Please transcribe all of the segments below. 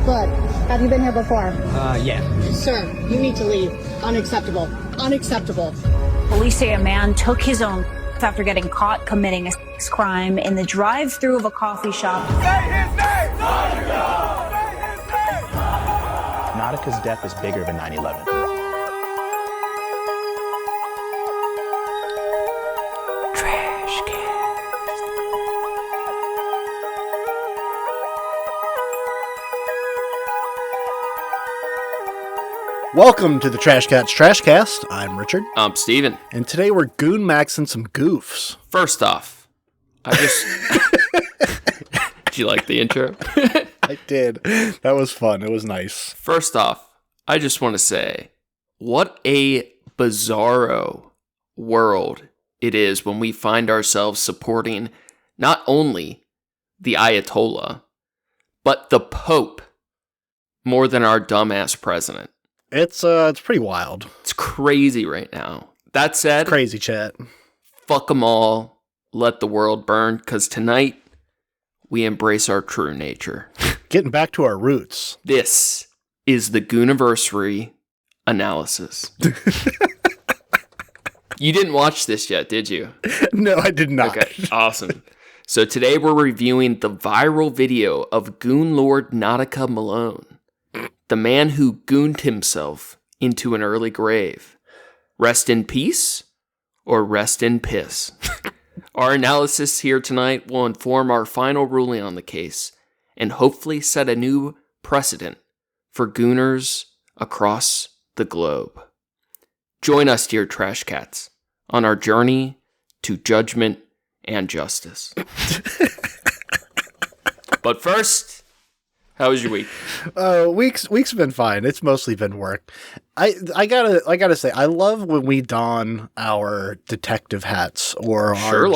Look, have you been here before? Yeah. Sir, you need to leave. Unacceptable. Unacceptable. Police say a man took his own after getting caught committing a sex crime in the drive-thru of a coffee shop. Say his name! Nautica! Say his name! Nautica's death is bigger than 9/11. Welcome to the Trashcats Trashcast. I'm Richard. I'm Steven. And today we're goon-maxing some goofs. First off, I just... Did you like the intro? I did. That was fun. It was nice. First off, I just want to say, what a bizarro world it is when we find ourselves supporting not only the Ayatollah, but the Pope more than our dumbass president. It's pretty wild. It's crazy right now. That said, Crazy chat. fuck them all. Let the world burn, because tonight we embrace our true nature. Getting back to our roots. This is the Gooniversary Analysis. You didn't watch this yet, did you? No, I did not. Okay, awesome. So today we're reviewing the viral video of GoonLord Nautica Malone, the man who gooned himself into an early grave. Rest in peace or rest in piss. Our analysis here tonight will inform our final ruling on the case and hopefully set a new precedent for gooners across the globe. Join us, dear Trash Cats, on our journey to judgment and justice. But first, how was your week? Week's been fine. It's mostly been work. I gotta say, I love when we don our detective hats or our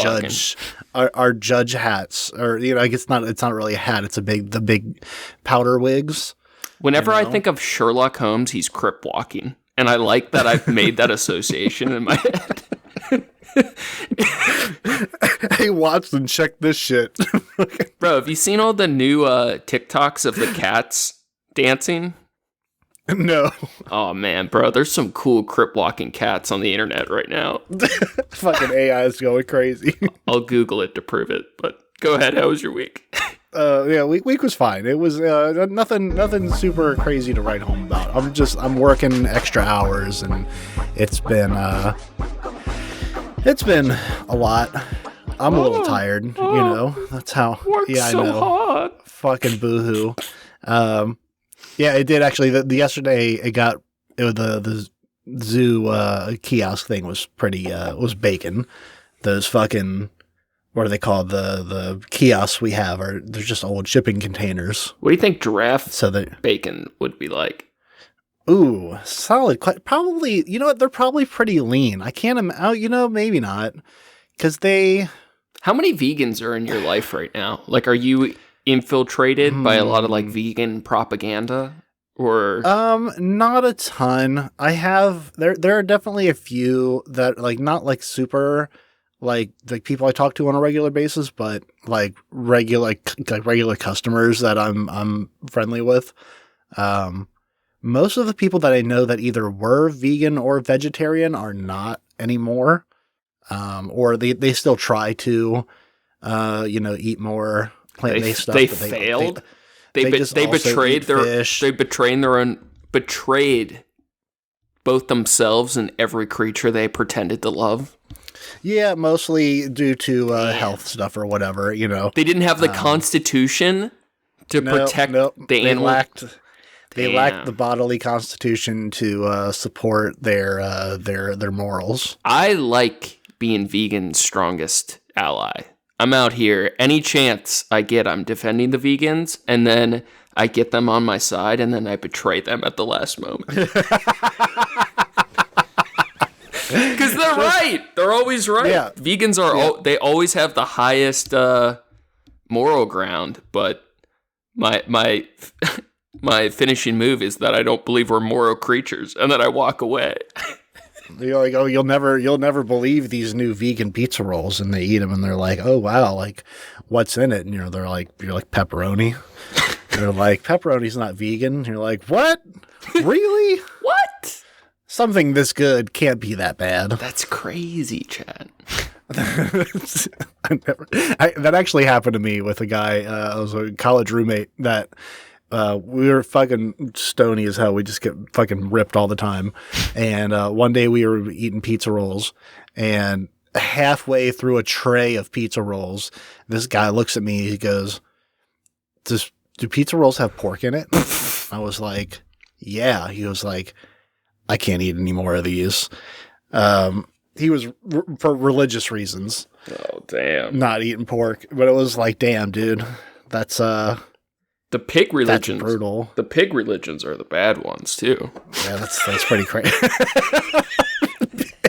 judge hats, or I guess it's not really a hat. It's the big powder wigs. Whenever I think of Sherlock Holmes, he's crip walking, and I like that I've made that association in my head. Hey, Watson, check this shit. Bro, have you seen all the new TikToks of the cats dancing? No. Oh, man, bro, there's some cool crip walking cats on the internet right now. Fucking AI is going crazy. I'll Google it to prove it, but go ahead. How was your week? Week was fine. It was nothing super crazy to write home about. I'm working extra hours, and it's been a lot. I'm a little tired, That's how. Worked I so know. hard. Fucking boohoo. It did actually. Yesterday the zoo kiosk thing was pretty was bacon. Those fucking, what are they called? The kiosks we have they're just old shipping containers. What do you think giraffe bacon would be like? Ooh, solid. Probably, they're probably pretty lean. I can't maybe not. Because How many vegans are in your life right now? Like, are you infiltrated by a lot of, vegan propaganda? Or not a ton. I have, there are definitely a few that, not, super, people I talk to on a regular basis, but, regular customers that I'm friendly with. Most of the people that I know that either were vegan or vegetarian are not anymore. Or they still try to, eat more plant-based stuff. They failed. They betrayed both themselves and every creature they pretended to love. Yeah, mostly due to health stuff or whatever. They didn't have the constitution to protect the animal. They lacked the bodily constitution to support their morals. I like being vegan's strongest ally. I'm out here. Any chance I get, I'm defending the vegans, and then I get them on my side, and then I betray them at the last moment. Because they're right. They're always right. Yeah. Vegans are they always have the highest moral ground, but my finishing move is that I don't believe we're moral creatures, and then I walk away. You're like, oh, you'll never believe these new vegan pizza rolls, and they eat them, and they're like, oh wow, what's in it? And you're like pepperoni. They're like, pepperoni's not vegan. You're like, what? Really? What? Something this good can't be that bad. That's crazy, Chad. That actually happened to me with a guy. I was a college roommate that we were fucking stony as hell. We just get fucking ripped all the time. And one day we were eating pizza rolls, and halfway through a tray of pizza rolls, this guy looks at me. He goes, do pizza rolls have pork in it? I was like, yeah. He was like, I can't eat any more of these. He was for religious reasons. Oh, damn. Not eating pork, but it was like, damn, dude, that's the pig religions. That's brutal. The pig religions are the bad ones too. Yeah, that's pretty crazy.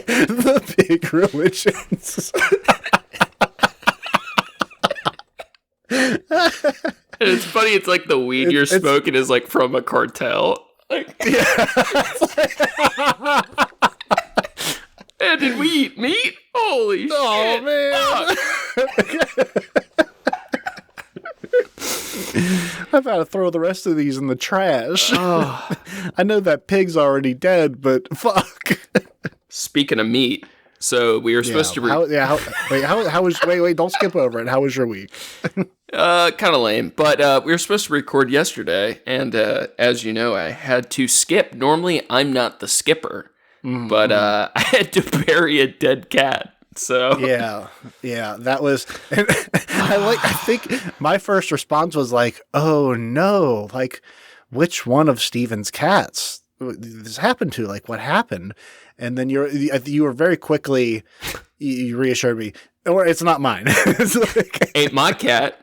The pig religions. And it's funny. It's like the weed you're smoking is like from a cartel. Like, and did we eat meat? Holy shit! Oh man! I've got to throw the rest of these in the trash. Oh. I know that pig's already dead, but fuck. Speaking of meat, so we were supposed to. How was? Wait! Don't skip over it. How was your week? Kind of lame, but we were supposed to record yesterday, and as you know, I had to skip. Normally, I'm not the skipper, but I had to bury a dead cat. So yeah, that was. I think my first response was like, "Oh no! Like, which one of Steven's cats this happened to? Like, what happened?" And then you were very quickly. You reassured me. Or it's not mine. It's like, ain't my cat.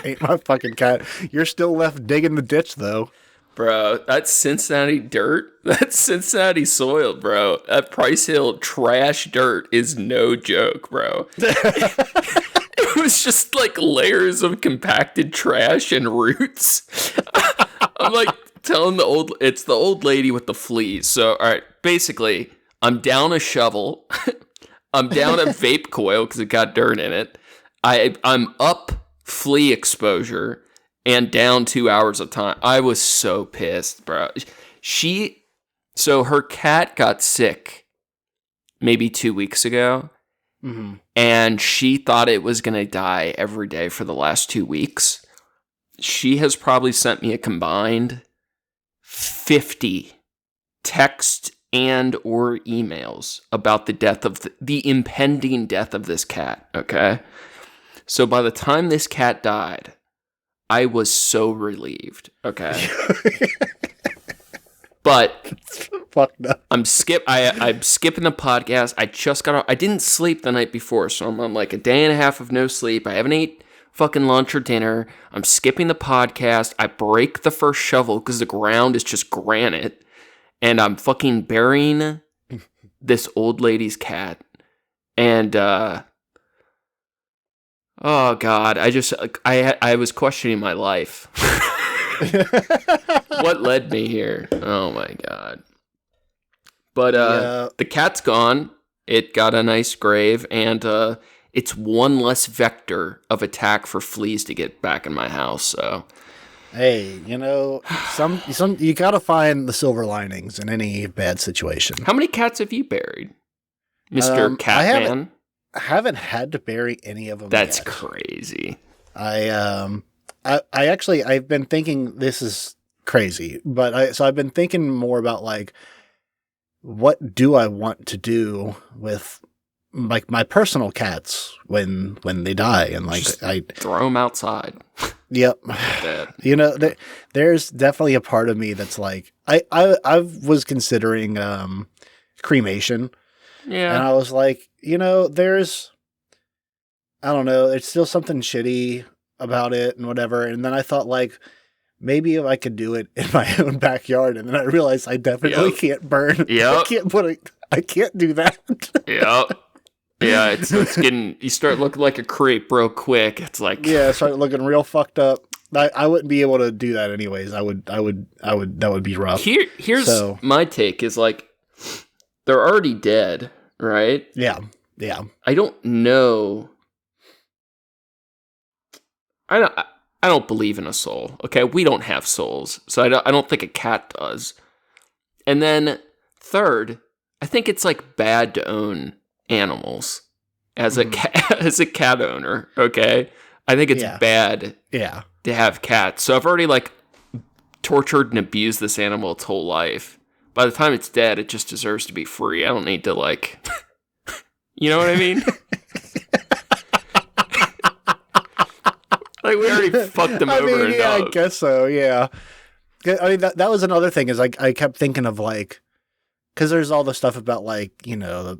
Ain't my fucking cat. You're still left digging the ditch, though. Bro, that's Cincinnati dirt. That's Cincinnati soil, bro. That Price Hill trash dirt is no joke, bro. It was just like layers of compacted trash and roots. I'm like telling it's the old lady with the fleas. So, all right, basically, I'm down a shovel. I'm down a vape coil because it got dirt in it. I'm up flea exposure and down 2 hours of time. I was so pissed, bro. So her cat got sick maybe 2 weeks ago, and she thought it was going to die every day for the last 2 weeks. She has probably sent me a combined 50 text and or emails about the death of the impending death of this cat, okay? So by the time this cat died, I was so relieved, okay? But fuck no. I'm skipping the podcast. I just got off. I didn't sleep the night before, so I'm on like a day and a half of no sleep. I haven't ate fucking lunch or dinner. I'm skipping the podcast. I break the first shovel because the ground is just granite. And I'm fucking burying this old lady's cat. And, oh God, I was questioning my life. What led me here? Oh my God. But, the cat's gone. It got a nice grave, and, it's one less vector of attack for fleas to get back in my house, so. Hey, some you gotta find the silver linings in any bad situation. How many cats have you buried, Mr. Catman? I haven't had to bury any of them. That's yet. Crazy. I've been thinking this is crazy, but I've been thinking more about like, what do I want to do with like my personal cats when they die, and like just throw them outside. Yep. There's definitely a part of me that's like, I was considering cremation. Yeah. And I was like, there's, I don't know, there's still something shitty about it and whatever. And then I thought like, maybe if I could do it in my own backyard. And then I realized I definitely can't burn. Yeah. I can't do that. Yeah. Yeah, it's getting, you start looking like a creep real quick. It's like, yeah, start looking real fucked up. I wouldn't be able to do that anyways. That would be rough. Here's my take is like, they're already dead, right? Yeah. I don't know. I don't believe in a soul. Okay, we don't have souls, so I don't think a cat does. And then third, I think it's like bad to own animals as a cat owner. Okay, I think it's bad to have cats. So I've already like tortured and abused this animal its whole life. By the time it's dead, it just deserves to be free. I don't need to like, you know what I mean? Like we already fucked them over enough. I guess so. Yeah. I mean that was another thing is like I kept thinking of like because there's all the stuff about like the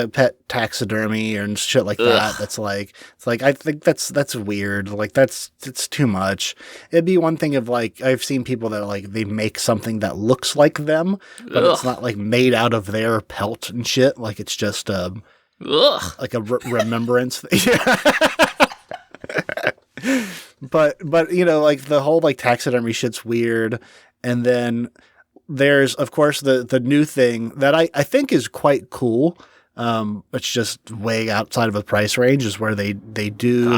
pet taxidermy and shit like that. That's like it's like I think that's weird. Like it's too much. It'd be one thing if like I've seen people that like they make something that looks like them, but it's not like made out of their pelt and shit. Like it's just like a remembrance thing. But like the whole like taxidermy shit's weird. And then there's of course the new thing that I think is quite cool. It's just way outside of a price range is where they do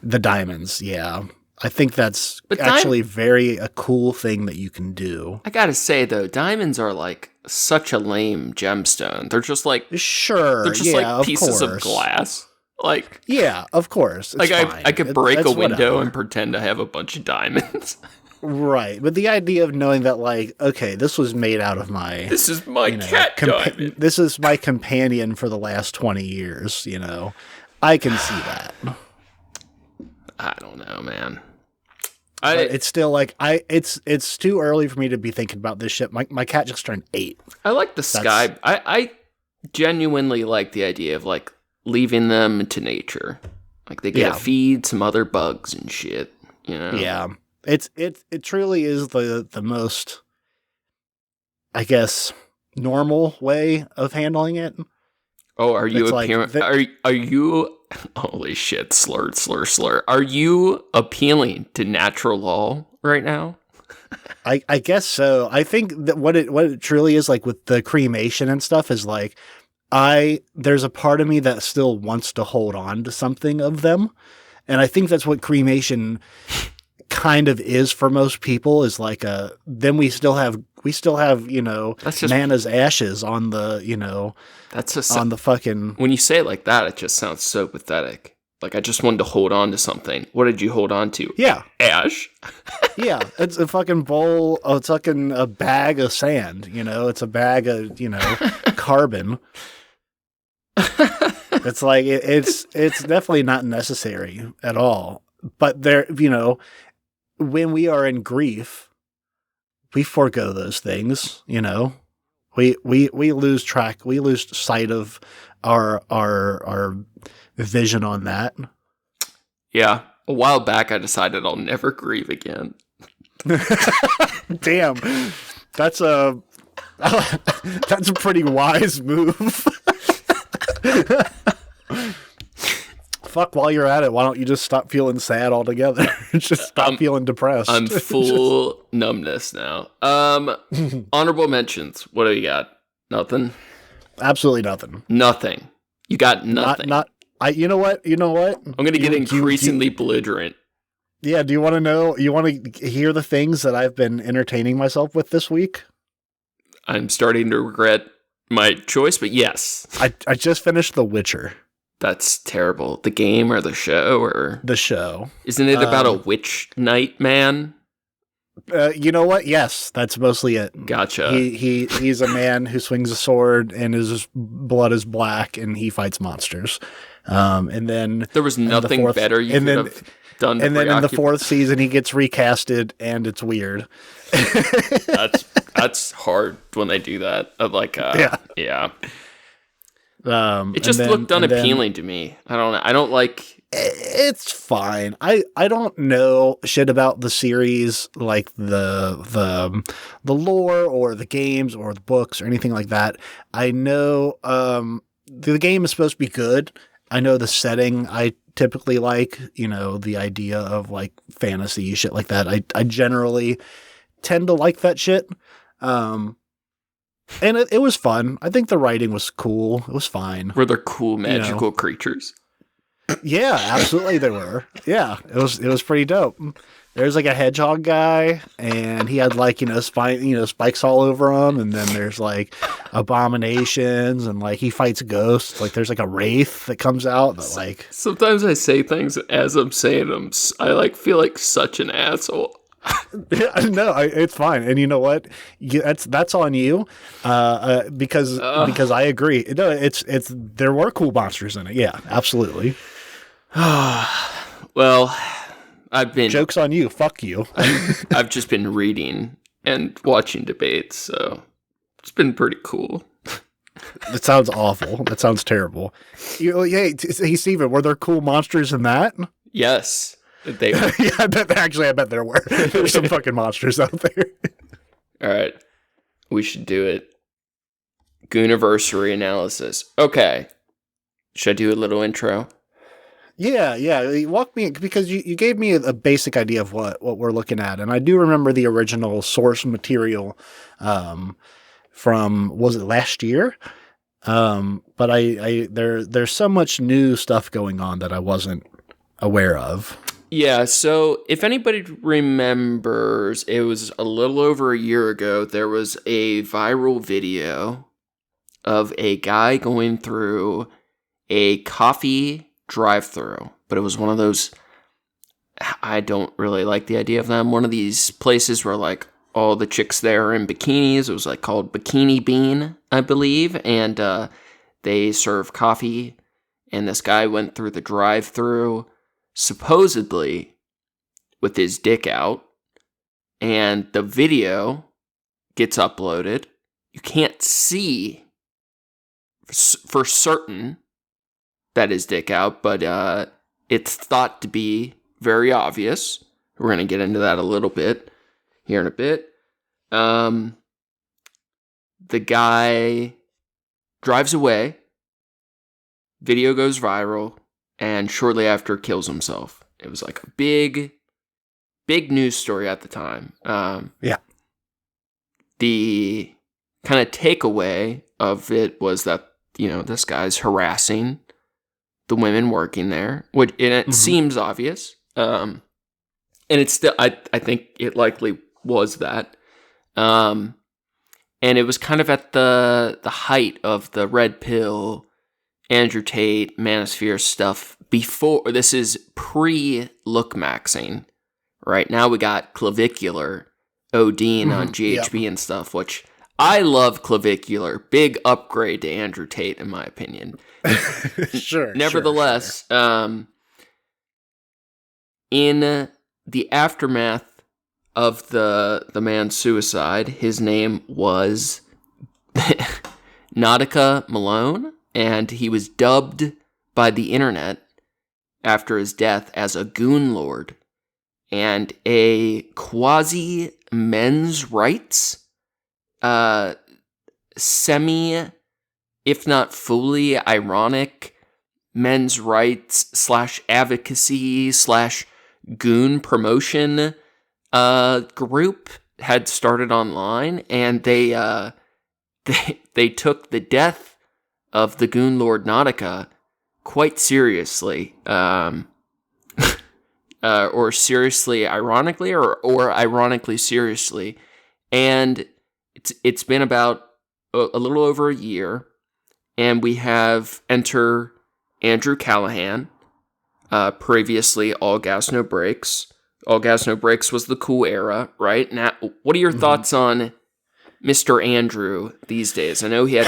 the diamonds. Yeah. I think that's actually a cool thing that you can do. I gotta say though, diamonds are like such a lame gemstone. They're just like they're just like pieces of glass. Like yeah, of course. Like I could break a window and pretend I have a bunch of diamonds. Right, but the idea of knowing that, like, okay, this was made out of this is my cat diamond. This is my companion for the last 20 years. I can see that. I don't know, man. It's still like it's too early for me to be thinking about this shit. My cat just turned 8. I like the sky. I genuinely like the idea of like leaving them to nature. Like they get to feed some other bugs and shit, Yeah. It truly is the most, I guess, normal way of handling it. Oh, are you are you holy shit, slur. Are you appealing to natural law right now? I guess so. I think that what it truly is like with the cremation and stuff is like there's a part of me that still wants to hold on to something of them. And I think that's what cremation kind of is for most people is like then we still have Nana's ashes on the that's just on the fucking. When you say it like that, it just sounds so pathetic. Like I just wanted to hold on to something. What did you hold on to? Yeah, ash. Yeah, it's a fucking bowl. It's fucking a bag of sand. It's a bag of carbon. It's like it's definitely not necessary at all. But there, when we are in grief, we forego those things, we lose track, we lose sight of our vision on that. Yeah. A while back I decided I'll never grieve again. Damn. That's a pretty wise move. Fuck, while you're at it, why don't you just stop feeling sad altogether? Just stop feeling depressed. I'm full numbness now. Honorable mentions. What do you got? Nothing? Absolutely nothing. Nothing. You got nothing. You know what? I'm going to get increasingly belligerent. Yeah, do you want to know? You want to hear the things that I've been entertaining myself with this week? I'm starting to regret my choice, but yes. I just finished The Witcher. That's terrible. The game or the show or the show? Isn't it about a witch knight man? You know what? Yes, that's mostly it. Gotcha. He's a man who swings a sword and his blood is black and he fights monsters. And then there was nothing better you could have done. And then in the 4th season, he gets recasted and it's weird. That's hard when they do that. Yeah. It just looked unappealing to me. I don't know. I don't like. It's fine. I don't know shit about the series, like the lore or the games or the books or anything like that. I know the game is supposed to be good. I know the setting I typically like. The idea of like fantasy shit like that. I generally tend to like that shit. And it was fun. I think the writing was cool. It was fine. Were there cool magical creatures? Yeah, absolutely there were. Yeah, it was pretty dope. There's like a hedgehog guy, and he had like spikes all over him, and then there's like abominations, and like he fights ghosts. Like there's like a wraith that comes out that like. Sometimes I say things as I'm saying them. I like feel like such an asshole. No, it's fine, and you know what? That's on you, because I agree. No, it's there were cool monsters in it. Yeah, absolutely. Well, Joke's on you. Fuck you. I've just been reading and watching debates, so it's been pretty cool. That sounds awful. That sounds terrible. Hey, Steven, were there cool monsters in that? Yes. Yeah, I bet there were. There's some fucking monsters out there. All right. We should do it. Gooniversary Analysis. Okay. Should I do a little intro? Yeah. Walk me, because you gave me a basic idea of what we're looking at, and I do remember the original source material from, was it last year? But there's so much new stuff going on that I wasn't aware of. Yeah, so if anybody remembers, it was a little over a year ago, there was a viral video of a guy going through a coffee drive-thru, but it was one of those, I don't really like the idea of them, one of these places where like all the chicks there are in bikinis. It was like called Bikini Bean, I believe, and they serve coffee, and this guy went through the drive-thru supposedly with his dick out, and the video gets uploaded. You can't see for certain that his dick out, but it's thought to be very obvious. We're going to get into that a little bit here in a bit. The guy drives away, video goes viral, and shortly after kills himself. It was like a big news story at the time. Yeah. The kind of takeaway of it was that, this guy's harassing the women working there, which it seems obvious. And it's still, I think it likely was that. And it was kind of at the height of the red pill, Andrew Tate, Manosphere stuff before. This is pre-look maxing. Right now we got clavicular ODing on GHB and stuff, which I love clavicular. Big upgrade to Andrew Tate, in my opinion. Sure. Nevertheless, in the aftermath of the man's suicide, his name was Nautica Malone, and he was dubbed by the internet after his death as a GoonLord and a quasi men's rights, semi, if not fully ironic men's rights / advocacy / goon promotion group had started online, and they took the death of the GoonLord Nautica quite seriously, or seriously ironically, or ironically seriously, and it's been about a little over a year, and we have enter Andrew Callahan, previously All Gas No Brakes. All Gas No Brakes was the cool era, right? Now, what are your thoughts on Mr. Andrew these days? I know he had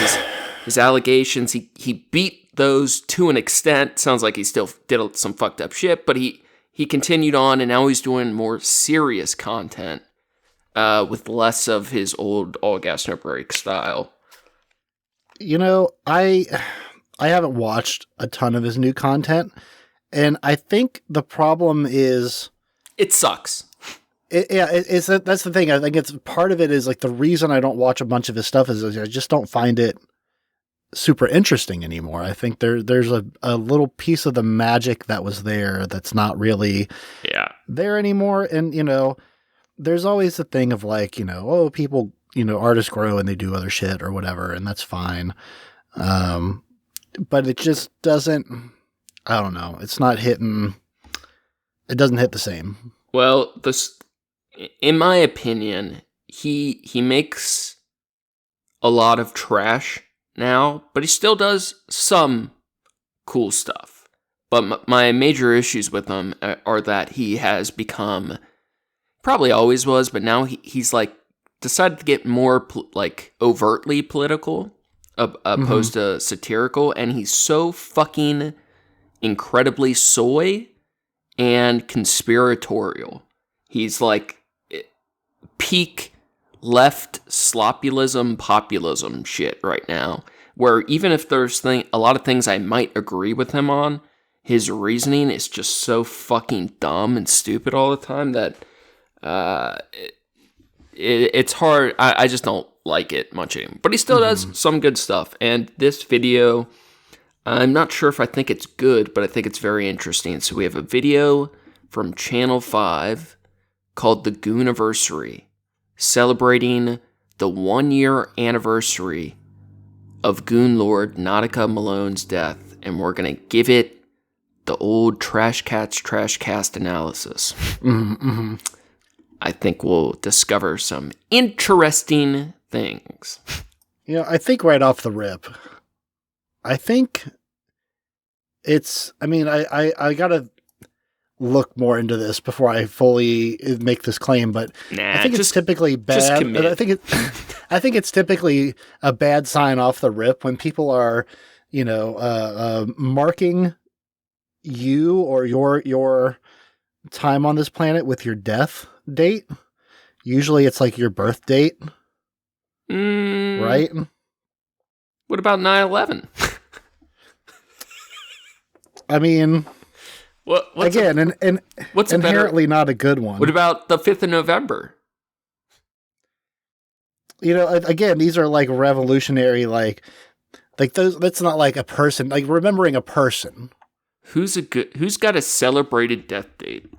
his allegations. He beat those to an extent. Sounds like he still did some fucked up shit, but he continued on, and now he's doing more serious content with less of his old All Gas No Brakes style. I haven't watched a ton of his new content, and I think the problem is it sucks. That's the thing. I think it's part of it is like the reason I don't watch a bunch of his stuff is I just don't find it super interesting anymore. I think there's a little piece of the magic that was there that's not really there anymore. And, there's always the thing of like, people, artists grow and they do other shit or whatever, and that's fine. But it just doesn't, I don't know. It's not hitting. It doesn't hit the same. Well, in my opinion, he makes a lot of trash now, but he still does some cool stuff. But my major issues with him are that he has become, probably always was, but now he's like decided to get more like overtly political opposed to satirical, and he's so fucking incredibly soy and conspiratorial. He's like peak left slopulism, populism shit right now, where even if there's a lot of things I might agree with him on, his reasoning is just so fucking dumb and stupid all the time that it's hard. I just don't like it much anymore. But he still does some good stuff. And this video, I'm not sure if I think it's good, but I think it's very interesting. So we have a video from Channel 5 called the Gooniversary, celebrating the 1-year anniversary of GoonLord Nautica Malone's death. And we're going to give it the old Trashcats Trashcast analysis. I think we'll discover some interesting things. You know, I think right off the rip, I think it's, I mean, I gotta look more into this before I fully make this claim, but I think it's typically bad. I think it's typically a bad sign off the rip when people are, you know, marking you or your time on this planet with your death date. Usually it's like your birth date. Right? What about 9/11? I mean, what's inherently not a good one. What about the 5th of November? You know, again, these are like revolutionary, like those. That's not like a person, like remembering a person. Who's got a celebrated death date?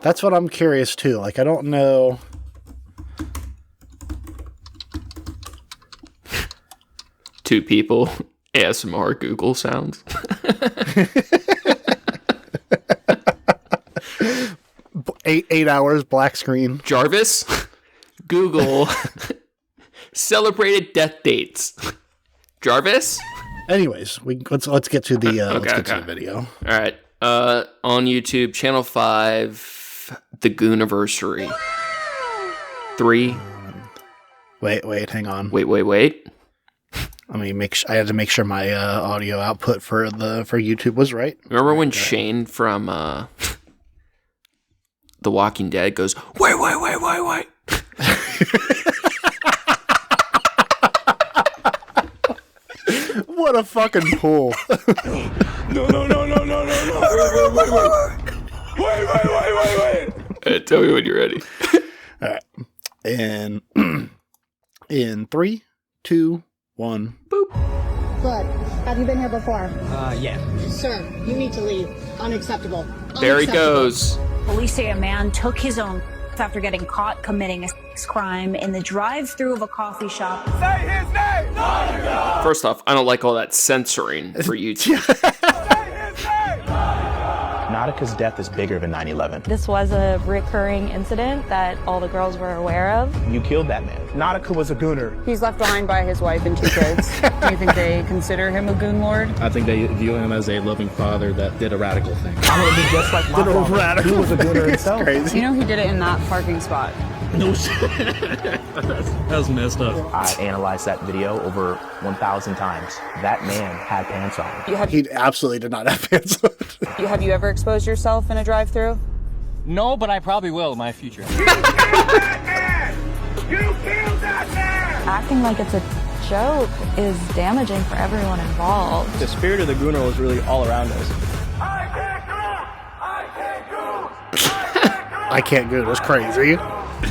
That's what I'm curious too. Like, I don't know. Two people, ASMR Google sounds. 8 hours, black screen. Jarvis, Google, celebrated death dates. Jarvis? Anyways, let's get to the to the video. All right. On YouTube, Channel 5, the Gooniversary. 3. Wait, hang on. Wait. Let me I had to make sure my audio output for YouTube was right. Remember when Shane from The Walking Dead goes, wait. What a fucking pull. No. Wait. Tell me when you're ready. All right. And in 3, 2, 1. Boop. Good. Have you been here before? Yeah. Sir, you need to leave. Unacceptable. There he Unacceptable. goes. Police say a man took his own after getting caught committing a sex crime in the drive-thru of a coffee shop. Say his name! First off, I don't like all that censoring for YouTube. Say his name! Nautica's death is bigger than 9/11. This was a recurring incident that all the girls were aware of. You killed that man. Nautica was a gooner. He's left behind by his wife and 2 kids. Do you think they consider him a goon lord? I think they view him as a loving father that did a radical thing. I'm gonna be just like my father. He was a gooner himself. Crazy. You know he did it in that parking spot. No shit. That was messed up. I analyzed that video over 1,000 times. That man had pants on. He absolutely did not have pants on. Have you ever exposed yourself in a drive-thru? No, but I probably will in my future. You killed that man! Acting like it's a joke is damaging for everyone involved. The spirit of the gooner was really all around us. I can't go. It was crazy.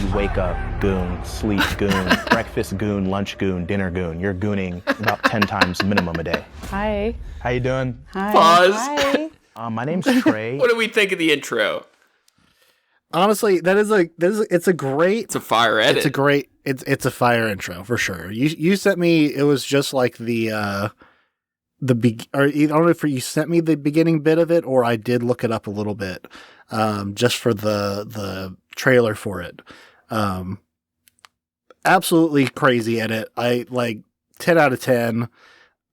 You wake up, goon, sleep, goon, breakfast, goon, lunch, goon, dinner, goon. You're gooning about 10 times minimum a day. Hi. How you doing? Hi. Pause. Hi. My name's Trey. What do we think of the intro? Honestly, it's a great. It's a fire edit. It's a fire intro for sure. You sent me. It was just like the or I don't know if you sent me the beginning bit of it, or I did look it up a little bit, just for the trailer for it. Absolutely crazy edit. I like 10 out of 10.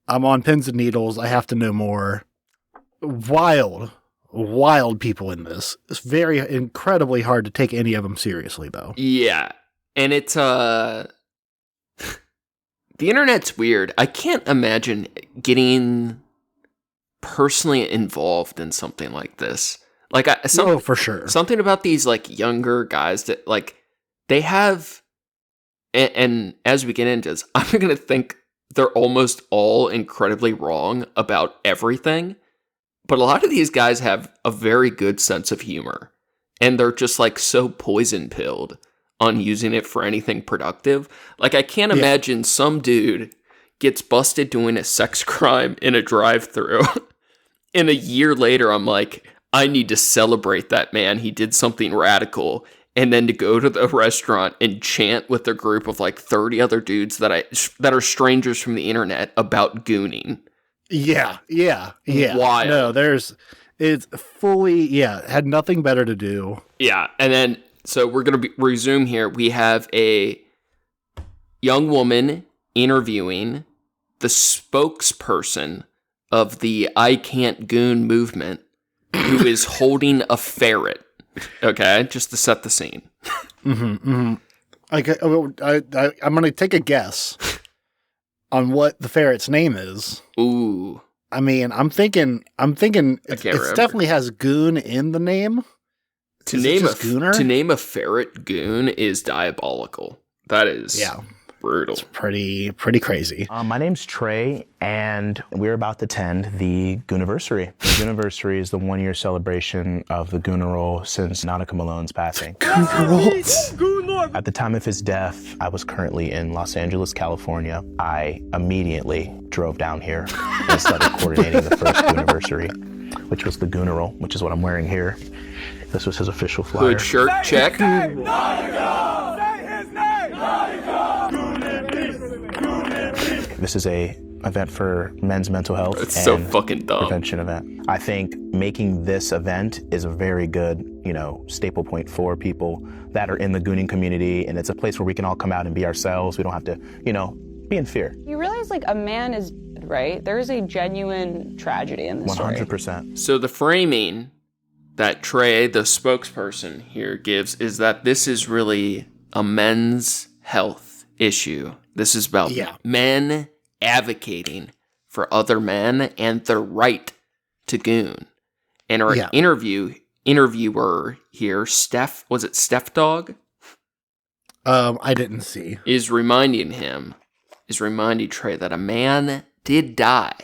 I'm on pins and needles. I have to know more. Wild people in this. It's very incredibly hard to take any of them seriously, though. Yeah. And it's, the internet's weird. I can't imagine getting personally involved in something like this. Like, for sure. Something about these, like, younger guys that, like, they have, and as we get into this, I'm going to think they're almost all incredibly wrong about everything. But a lot of these guys have a very good sense of humor. And they're just, like, so poison-pilled on using it for anything productive. Like, I can't imagine some dude gets busted doing a sex crime in a drive-thru. And a year later, I'm like, I need to celebrate that man. He did something radical. And then to go to the restaurant and chant with a group of, like, 30 other dudes that are strangers from the internet about gooning. Yeah. Wild. No, it's fully, had nothing better to do. Yeah, and then, so we're going to resume here. We have a young woman interviewing the spokesperson of the I Can't Goon movement, who is holding a ferret. Okay, just to set the scene. I'm going to take a guess on what the ferret's name is. Ooh. I mean, I'm thinking it definitely has goon in the name. To name a ferret goon is diabolical. That is brutal. It's pretty crazy. My name's Trey, and we're about to attend the Gooniversary. The Gooniversary is the 1-year celebration of the Gooner role since Nautica Malone's passing. GoonLord. At the time of his death, I was currently in Los Angeles, California. I immediately drove down here and started coordinating the first Gooniversary, which was the Gooner role, which is what I'm wearing here. This was his official flyer. Hood shirt check. This is a event for men's mental health It's and so fucking dumb. prevention event. I think making this event is a very good, staple point for people that are in the gooning community, and it's a place where we can all come out and be ourselves. We don't have to, be in fear. You realize, like, a man is dead, right? There is a genuine tragedy in this story. 100%. So the framing that Trey, the spokesperson here, gives is that this is really a men's health issue. This is about men advocating for other men and their right to goon. And our interviewer here, Steph Dog? I didn't see. Is reminding Trey that a man did die.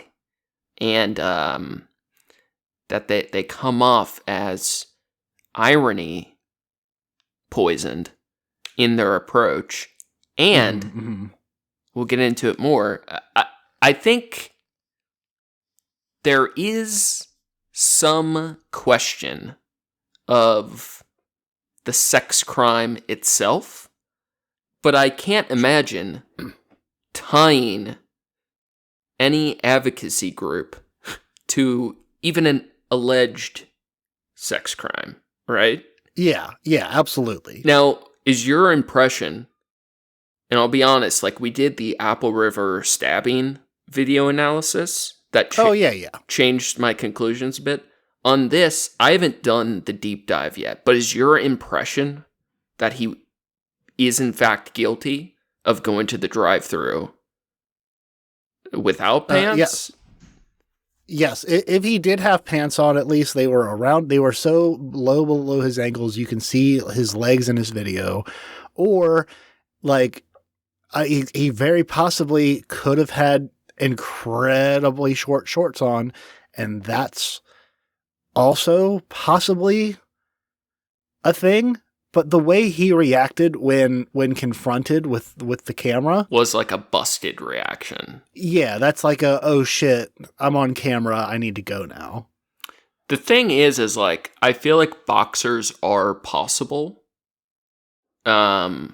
And that they come off as irony poisoned in their approach. And we'll get into it more. I think there is some question of the sex crime itself, but I can't imagine tying any advocacy group to even an alleged sex crime, right? Yeah, absolutely. Now, is your impression, and I'll be honest, like, we did the Apple River stabbing video analysis that changed my conclusions a bit. On this, I haven't done the deep dive yet, but is your impression that he is in fact guilty of going to the drive-thru without pants? Yes, if he did have pants on, at least they were so low below his ankles you can see his legs in his video. Or, like, he very possibly could have had incredibly short shorts on, and that's also possibly a thing. But the way he reacted when confronted with the camera was like a busted reaction. Yeah, that's like oh shit, I'm on camera, I need to go now. The thing is like, I feel like boxers are possible. But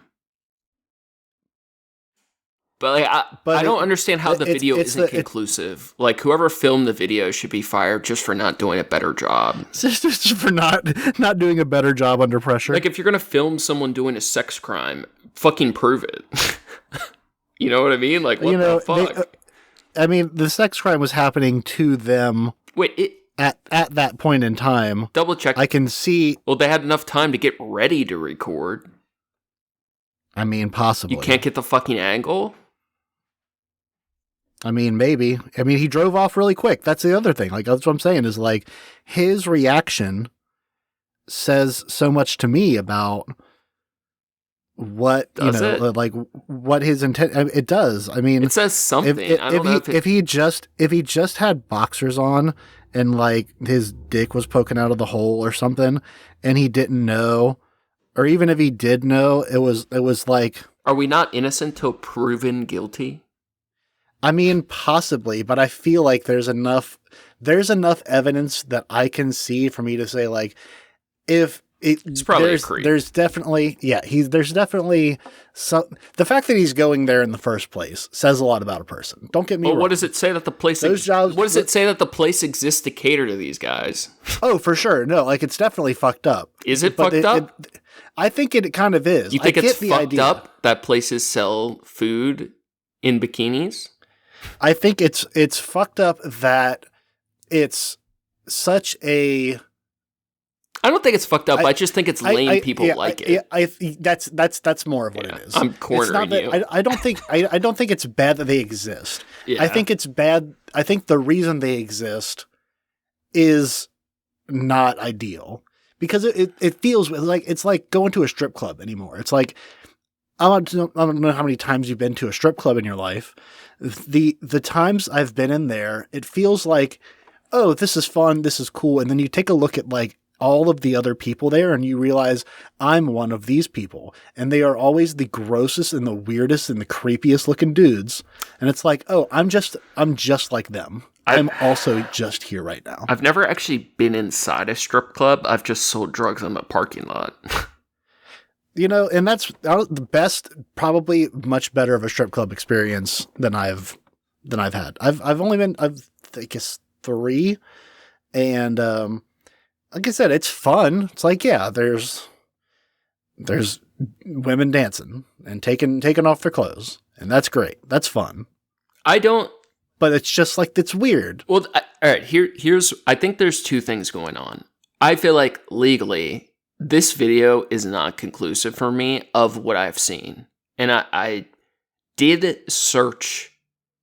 But like, I don't understand how the video isn't conclusive. Like, whoever filmed the video should be fired just for not doing a better job. Just for not doing a better job under pressure. Like, if you're gonna film someone doing a sex crime, fucking prove it. You know what I mean? Like, what the fuck? I mean, the sex crime was happening to them. Wait, at that point in time. Double check. I can see. Well, they had enough time to get ready to record. I mean, possibly. You can't get the fucking angle? I mean, maybe. I mean, he drove off really quick. That's the other thing. Like, that's what I'm saying is, like, his reaction says so much to me about what, like, what his intent. It does. I mean, it says something. If he just had boxers on and, like, his dick was poking out of the hole or something and he didn't know, or even if he did know, it was like, are we not innocent till proven guilty? I mean, possibly, but I feel like there's enough evidence that I can see for me to say, like, it's probably a creep. There's definitely some. The fact that he's going there in the first place says a lot about a person. Don't get me wrong. What does it say that the place? What does it say that the place exists to cater to these guys? Oh, for sure. No, like, it's definitely fucked up. Is it fucked up? I think it kind of is. You think it's fucked up that places sell food in bikinis? I think it's fucked up that it's such a. I don't think it's fucked up. I just think it's lame. People like it. That's more of what it is. I'm cornering you. I don't think it's bad that they exist. Yeah. I think it's bad. I think the reason they exist is not ideal because it feels like it's like going to a strip club anymore. It's like I don't know how many times you've been to a strip club in your life. The times I've been in there, it feels like, oh, this is fun, this is cool, and then you take a look at, like, all of the other people there and you realize I'm one of these people, and they are always the grossest and the weirdest and the creepiest looking dudes, and it's like, oh, I'm just like them. I'm also just here right now. I've never actually been inside a strip club. I've just sold drugs in a parking lot. You know, and that's the best, probably much better of a strip club experience than I've had. I've only been, I think it's 3, and like I said, it's fun. It's like, yeah, there's women dancing and taking off their clothes, and that's great. That's fun. But it's just like, it's weird. Well, all right. Here's. I think there's 2 things going on. I feel like legally, this video is not conclusive for me of what I've seen. And I did search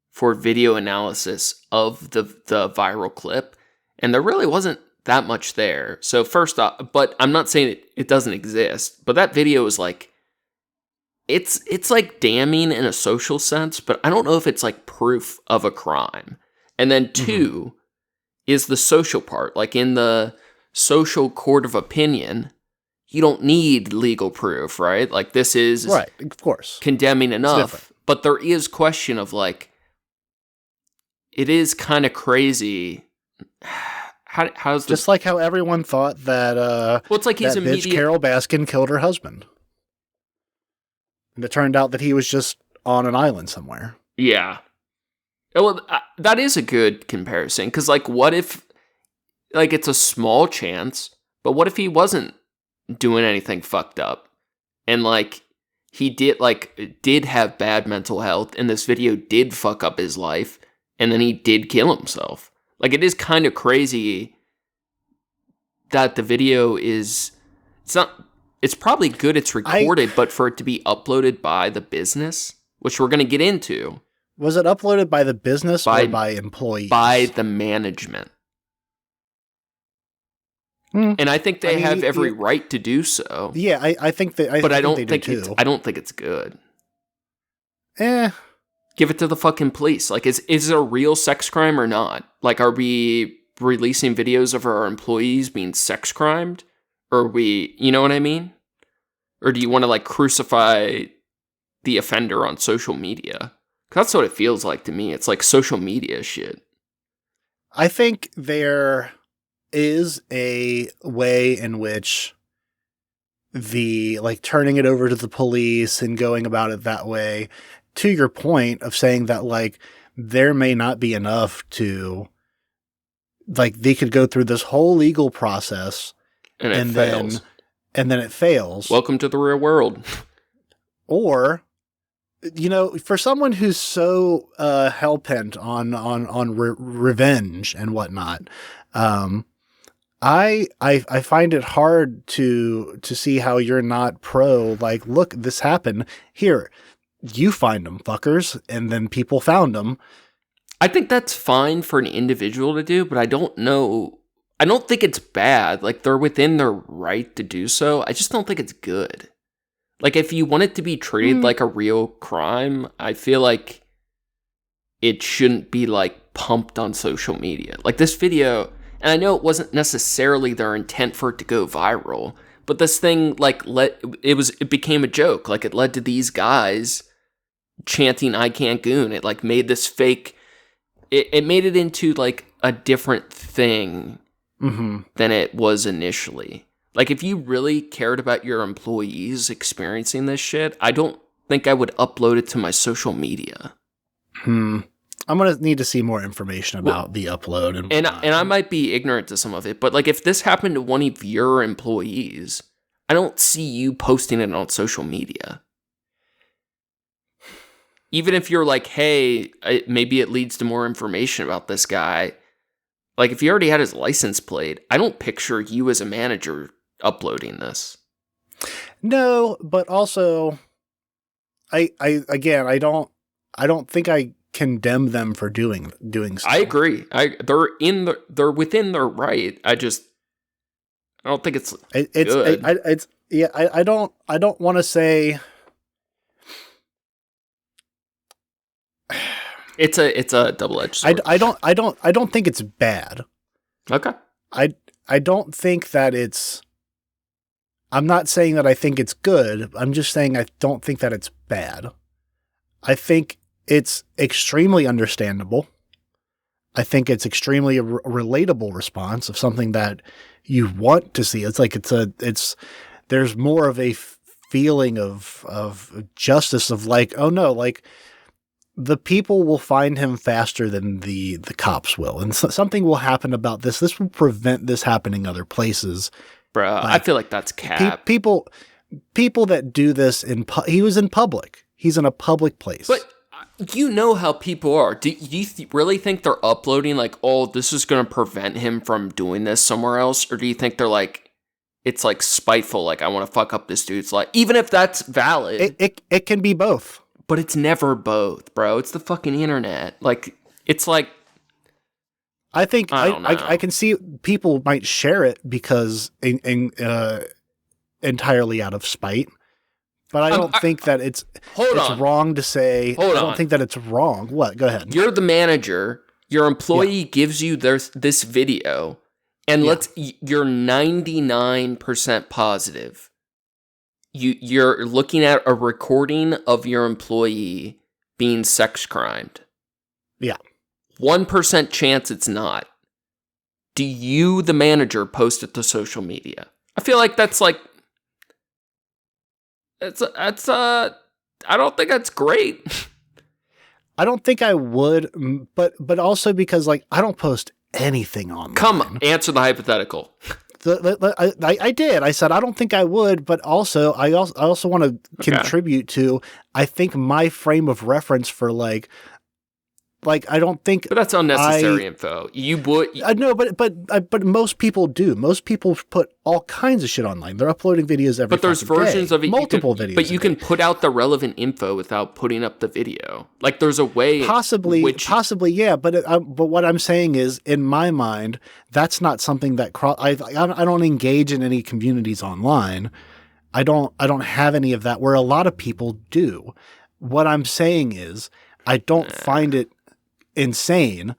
for video analysis of the viral clip, and there really wasn't that much there. So first off, but I'm not saying it doesn't exist, but that video is like, it's like damning in a social sense, but I don't know if it's like proof of a crime. And then 2 is the social part. Like, in the social court of opinion, you don't need legal proof, right? Like, this is right, of course, condemning enough, but there is question of, like, it is kind of crazy. How's just like how everyone thought that well, it's like he's bitch Carol Baskin killed her husband, and it turned out that he was just on an island somewhere. Yeah, well, that is a good comparison, because, like, what if, like, it's a small chance, but what if he wasn't doing anything fucked up, and, like, he did have bad mental health, and this video did fuck up his life, and then he did kill himself. Like, it is kind of crazy that the video is, it's probably good it's recorded, but for it to be uploaded by the business, which we're going to get into. Was it uploaded by the business or by employees? By the management. And I think they have every right to do so. Yeah, I think that. But I don't think it's good. Give it to the fucking police. Like, is it a real sex crime or not? Like, are we releasing videos of our employees being sex crimed? Or are we, you know what I mean? Or do you want to, like, crucify the offender on social media? 'Cause that's what it feels like to me. It's like social media shit. I think there is a way in which the, like, turning it over to the police and going about it that way to your point of saying that, like, there may not be enough to, like, they could go through this whole legal process and fails. Then it fails. Welcome to the real world. Or, you know, for someone who's so hell-bent on revenge and whatnot, I find it hard to see how you're not pro, like, look, this happened. Here, you find them, fuckers, and then people found them. I think that's fine for an individual to do, but I don't know. I don't think it's bad. Like, they're within their right to do so. I just don't think it's good. Like, if you want it to be treated like a real crime, I feel like it shouldn't be, like, pumped on social media. Like, this video, and I know it wasn't necessarily their intent for it to go viral, but this thing, like, it became a joke. Like, it led to these guys chanting, "I can't goon." It, like, made this fake... It made it into, like, a different thing than it was initially. Like, if you really cared about your employees experiencing this shit, I don't think I would upload it to my social media. I'm going to need to see more information about the upload. And I might be ignorant to some of it, but, like, if this happened to one of your employees, I don't see you posting it on social media. Even if you're like, hey, maybe it leads to more information about this guy. Like, if you already had his license plate, I don't picture you as a manager uploading this. No, but also, I don't think I condemn them for doing so. I agree. They're within their right. I don't think it's good. I don't want to say. It's a double-edged sword. I don't think it's bad. Okay. I don't think that it's. I'm not saying that I think it's good. I'm just saying I don't think that it's bad. I think it's extremely understandable. I think it's extremely a relatable response of something that you want to see. It's like there's more of a feeling of justice of, like, oh no, like, the people will find him faster than the cops will. And something will happen about this. This will prevent this happening other places. Bro, like, I feel like that's cap. People that do this he was in public. He's in a public place. But you know how people are. Do you really think they're uploading like, oh, this is going to prevent him from doing this somewhere else? Or do you think they're like, it's like spiteful, like, I want to fuck up this dude's life? Even if that's valid. It can be both. But it's never both, bro. It's the fucking internet. Like, it's like... I think I can see people might share it because entirely out of spite. But I don't think that it's wrong to say... I don't think that it's wrong. What? Go ahead. You're the manager. Your employee gives you this video. And you're 99% positive. You're looking at a recording of your employee being sex crimed. Yeah. 1% chance it's not. Do you, the manager, post it to social media? I feel like that's like... I don't think that's great. I don't think I would, but also because, like, I don't post anything on. Come on, answer the hypothetical. I did. I said I don't think I would, but also I also want to contribute to. I think my frame of reference for like I don't think. But that's unnecessary info. You would. No, but most people do. Most people put all kinds of shit online. They're uploading videos every. But there's versions of it. Multiple videos. But you can put out the relevant info without putting up the video. Like, there's a way. Possibly, yeah. But what I'm saying is, in my mind, that's not something that I don't engage in any communities online. I don't have any of that where a lot of people do. What I'm saying is, I don't find it insane.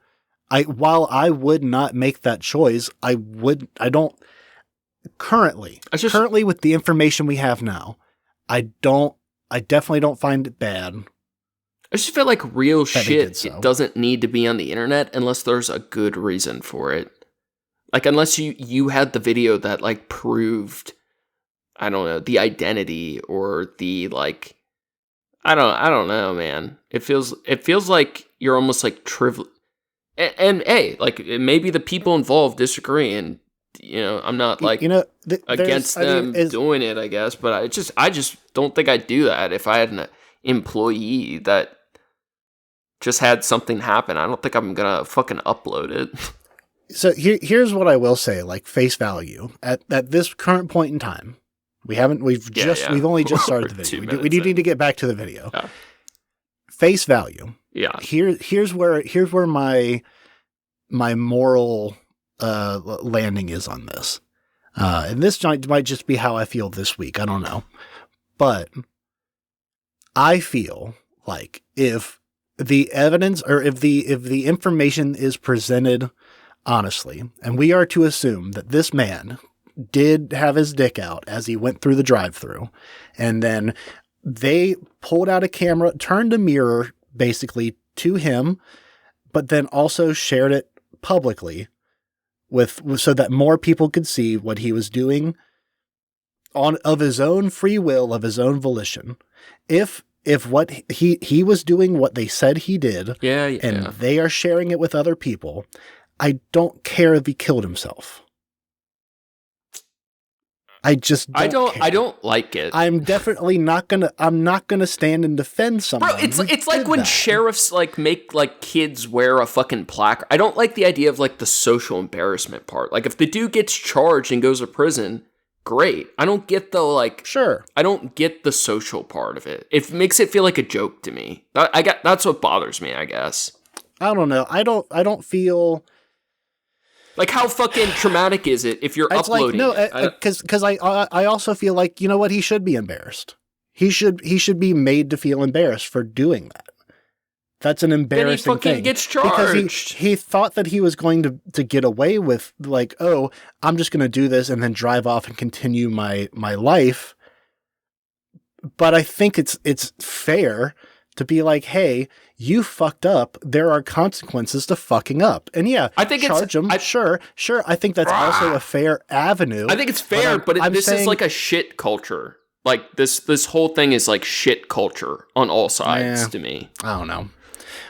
While I would not make that choice, currently with the information we have now, I definitely don't find it bad. I just feel like real shit it doesn't need to be on the internet unless there's a good reason for it. Like, unless you had the video that, like, proved, I don't know, the identity or the, like, I don't know, man. It feels like you're almost like trivial. And hey, like maybe the people involved disagree, and I'm not like against them doing it, I guess. But I just don't think I'd do that if I had an employee that just had something happen. I don't think I'm gonna fucking upload it. So here's what I will say, like face value at this current point in time. We've only just started the video. We do need to get back to the video. Yeah. Face value. Yeah. Here's where my moral landing is on this. And this might just be how I feel this week. I don't know. But I feel like if the evidence or if the information is presented honestly, and we are to assume that this man did have his dick out as he went through the drive-thru, and then they pulled out a camera, turned a mirror basically to him, but then also shared it publicly so that more people could see what he was doing of his own free will, of his own volition. If what he was doing what they said he did, and they are sharing it with other people, I don't care if he killed himself. I don't like it. I'm definitely not gonna stand and defend someone. Bro, it's like when sheriffs like make like kids wear a fucking plaque. I don't like the idea of like the social embarrassment part. Like if the dude gets charged and goes to prison, great. I don't get I don't get the social part of it. It makes it feel like a joke to me. That's what bothers me, I guess. I don't know. I don't feel like how fucking traumatic is it if you're uploading? Because I also feel like, you know what, he should be embarrassed. He should be made to feel embarrassed for doing that. That's an embarrassing thing. Then he fucking gets charged. Because he thought that he was going to get away with, like, oh, I'm just going to do this and then drive off and continue my life. But I think it's fair to be like, hey, you fucked up. There are consequences to fucking up. And yeah, I think charge him. Sure. I think that's also a fair avenue. I think it's fair, but this is like a shit culture. Like this whole thing is like shit culture on all sides to me. I don't know.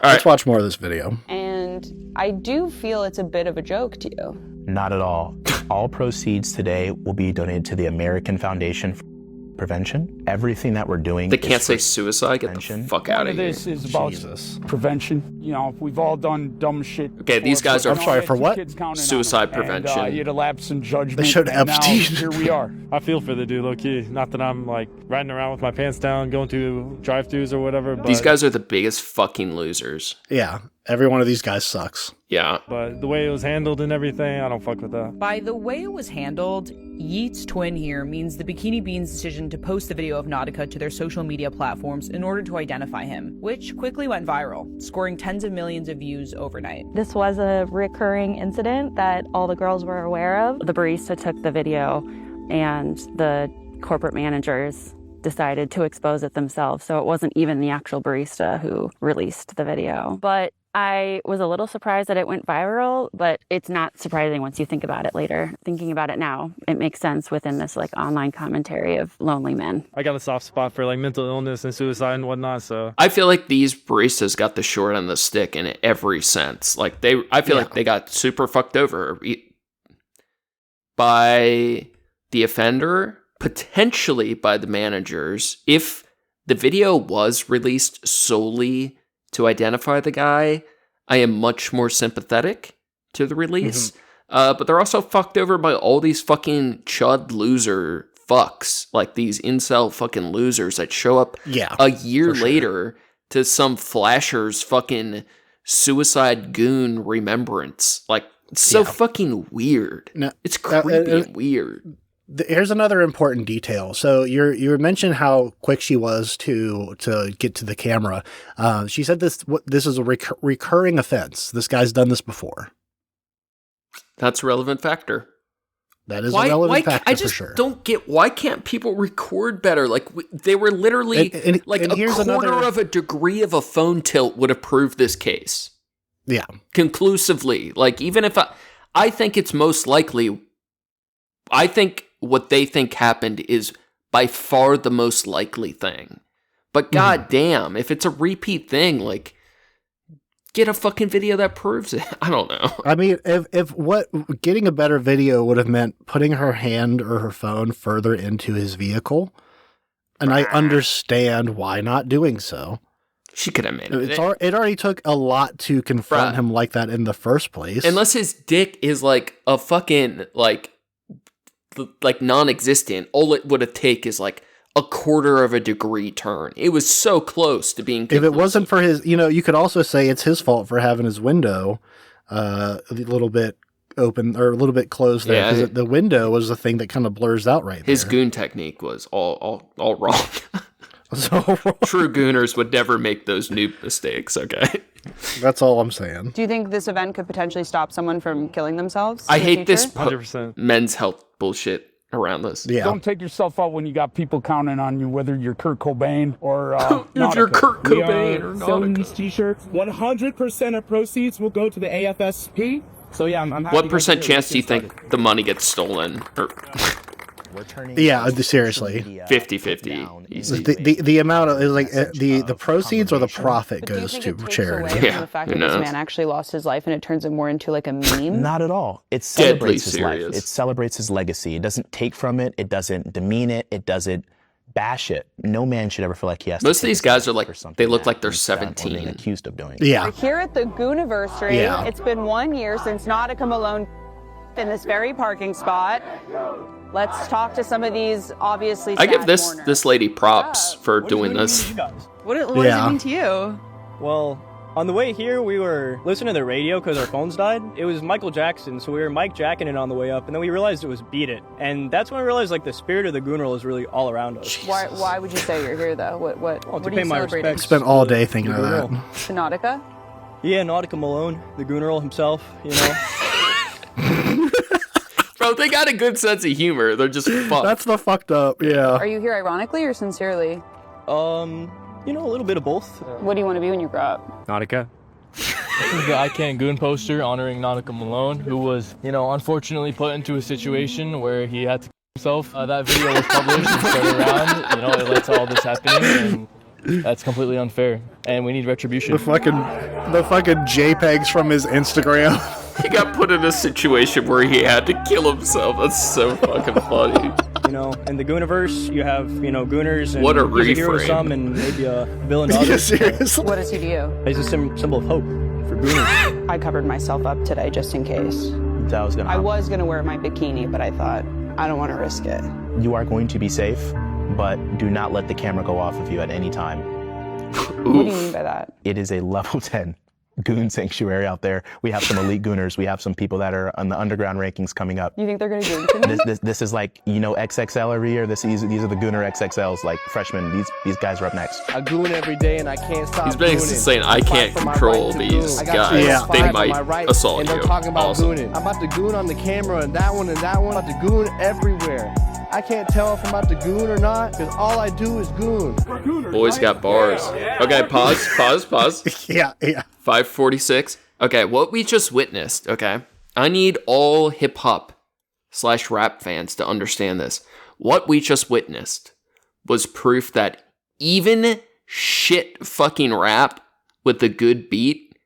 Let's watch more of this video. And I do feel it's a bit of a joke to you. Not at all. All proceeds today will be donated to the American Foundation for Prevention. Everything that we're doing. They can't say suicide. Get the fuck out of here. This is about prevention. You know, we've all done dumb shit. Okay, these guys are. I'm sorry, for what? Suicide prevention. And, you had a lapse in judgment. They showed Epstein. Here we are. I feel for the dude, low key. Not that I'm like riding around with my pants down, going through drive-thrus or whatever. But these guys are the biggest fucking losers. Yeah, every one of these guys sucks. Yeah. But the way it was handled and everything, I don't fuck with that. By the way it was handled, Yeet's twin here means the Bikini Bean's decision to post the video of Nautica to their social media platforms in order to identify him, which quickly went viral, scoring tens of millions of views overnight. This was a recurring incident that all the girls were aware of. The barista took the video and the corporate managers decided to expose it themselves. So it wasn't even the actual barista who released the video. But I was a little surprised that it went viral, but it's not surprising once you think about it later. Thinking about it now, it makes sense within this like online commentary of lonely men. I got a soft spot for like mental illness and suicide and whatnot, so I feel like these baristas got the short end of the stick in every sense. Like I feel like they got super fucked over by the offender, potentially by the managers. If the video was released solely to identify the guy, I am much more sympathetic to the release. But they're also fucked over by all these fucking chud loser fucks, like these incel fucking losers that show up a year later to some flasher's fucking suicide goon remembrance. Like, it's so fucking weird. No, it's creepy and weird. Here's another important detail. So you mentioned how quick she was to get to the camera. She said this is a recurring offense. This guy's done this before. That's a relevant factor. That is a relevant factor for sure. I just don't get, why can't people record better? Like they were literally and a quarter of a degree of a phone tilt would have proved this case. Yeah, conclusively. Like even if I think it's most likely. I think what they think happened is by far the most likely thing. But goddamn, if it's a repeat thing, like, get a fucking video that proves it. I don't know. I mean, if getting a better video would have meant putting her hand or her phone further into his vehicle, and I understand why not doing so. She could have made it. It already took a lot to confront him like that in the first place. Unless his dick is like a fucking like non-existent, all it would have taken is like a quarter of a degree turn. It was so close to being conclusive. If it wasn't for his, you could also say it's his fault for having his window a little bit open or a little bit closed there, because the window was the thing that kind of blurs out right there. His goon technique was all wrong. True gooners would never make those noob mistakes, okay? That's all I'm saying. Do you think this event could potentially stop someone from killing themselves? I hate this 100%. Men's health bullshit around this. Yeah. Don't take yourself out when you got people counting on you, whether you're Kurt Cobain or if you're Kurt Cobain or selling these t-shirts. 100% of proceeds will go to the AFSP. So yeah, I'm happy. What percent chance do you think the money gets stolen? Yeah, seriously. 50-50. Easy. The amount of the proceeds or the profit goes to charity. The fact that this man actually lost his life and it turns it more into like a meme. Not at all. It celebrates his life. It celebrates his legacy. It doesn't take from it. It doesn't demean it. It doesn't bash it. No man should ever feel like he has. Most of these guys are like, they look like they're 17. Accused of doing it. Yeah. Here at the Gooniversary, it's been 1 year since Nautica Malone in this very parking spot. Let's talk to some of these obviously sad I give this lady props for doing this. What does it mean to you? Well, on the way here, we were listening to the radio because our phones died. It was Michael Jackson, so we were Mike Jacking it on the way up, and then we realized it was Beat It. And that's when I realized like the spirit of the Goonroll is really all around us. Why would you say you're here though? What to are pay you my celebrating? respects. Spent all day thinking of that. To Nautica? Yeah, Nautica Malone, the Goonroll himself, Bro, they got a good sense of humor. They're just fucked. That's the fucked up, yeah. Are you here ironically or sincerely? A little bit of both. What do you want to be when you grow up? Nautica. This is the I Can't Goon poster honoring Nautica Malone, who was, unfortunately put into a situation where he had to kill himself. That video was published and spread around. It led to all this happening, and that's completely unfair. And we need retribution. The fucking JPEGs from his Instagram. He got put in a situation where he had to kill himself. That's so fucking funny. In the Gooniverse, you have, Gooners and what a he's a hero to reframe. some and maybe a villain to others. Seriously? What does he do you? He's a symbol of hope for Gooners. I covered myself up today just in case. I was gonna wear my bikini, but I thought, I don't want to risk it. You are going to be safe, but do not let the camera go off of you at any time. What do you mean by that? It is a level 10 goon sanctuary out there. We have some elite gooners. We have some people that are on the underground rankings coming up. You think they're going to goon to me? This is like, XXL every year. These are the Gooner XXLs, like freshmen. These guys are up next. I goon every day and I can't stop. He's basically saying, I can't control these guys. Yeah. They might assault and you. they're talking about Awesome. gooning. I'm about to goon on the camera and that one and that one. I'm about to goon everywhere. I can't tell if I'm about to goon or not because all I do is goon. Boys got bars. Okay, pause. Yeah. 5:46. Okay, what we just witnessed, okay? I need all hip-hop/rap fans to understand this. What we just witnessed was proof that even shit fucking rap with a good beat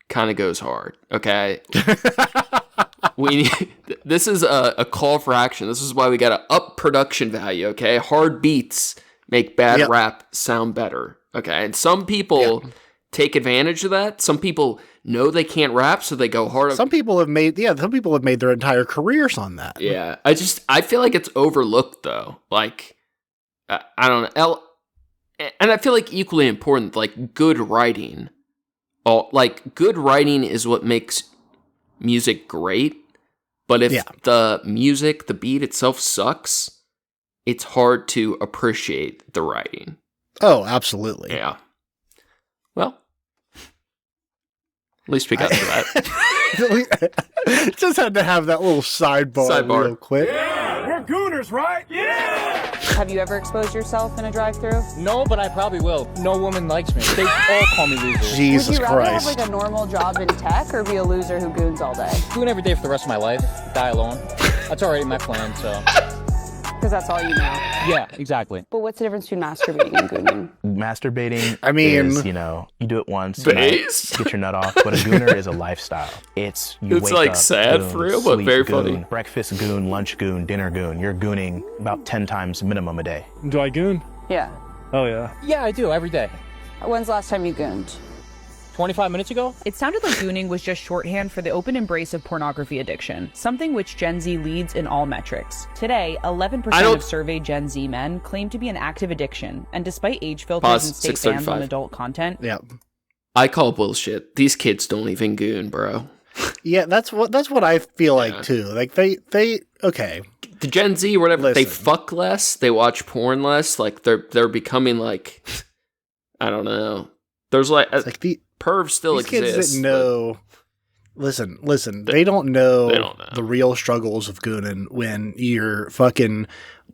kind of goes hard, okay? This is a call for action. This is why we gotta up production value, okay? Hard beats make bad rap sound better, okay? And some people take advantage of that. Some people know they can't rap, so they go hard. Some people have made their entire careers on that. Yeah, I feel like it's overlooked though. Like, I don't know. And I feel like equally important, like good writing. Good writing is what makes music great. But if the music, the beat itself sucks, it's hard to appreciate the writing. Oh, absolutely. Yeah. Well, at least we got to that. Just had to have that little sidebar real quick. Yeah, we're gooners, right? Yeah! Have you ever exposed yourself in a drive-thru? No, but I probably will. No woman likes me. They all call me loser. Jesus Would you rather Christ. have like a normal job in tech or be a loser who goons all day? Goon every day for the rest of my life. Die alone. That's already my plan, so. Because that's all you know. Yeah, exactly. But what's the difference between masturbating and gooning? Masturbating, I mean, is, you do it once, a night, get your nut off. But a gooner is a lifestyle. It's wake like up, sad goon, for real, but sleep, very goon, funny. breakfast goon, lunch goon, dinner goon. You're gooning about 10 times minimum a day. Do I goon? Yeah. Oh, yeah. Yeah, I do every day. When's the last time you gooned? 25 minutes ago? It sounded like gooning was just shorthand for the open embrace of pornography addiction, something which Gen Z leads in all metrics. Today, 11% of surveyed Gen Z men claim to be an active addiction, and despite age filters and state bans on adult content, I call bullshit. These kids don't even goon, bro. Yeah, that's what I feel like too. Like they okay. The Gen Z or whatever, Listen. they fuck less, they watch porn less, like they're becoming like, I don't know. There's like perv still these exists. kids didn't know. Listen. They don't know the real struggles of gooning when you're fucking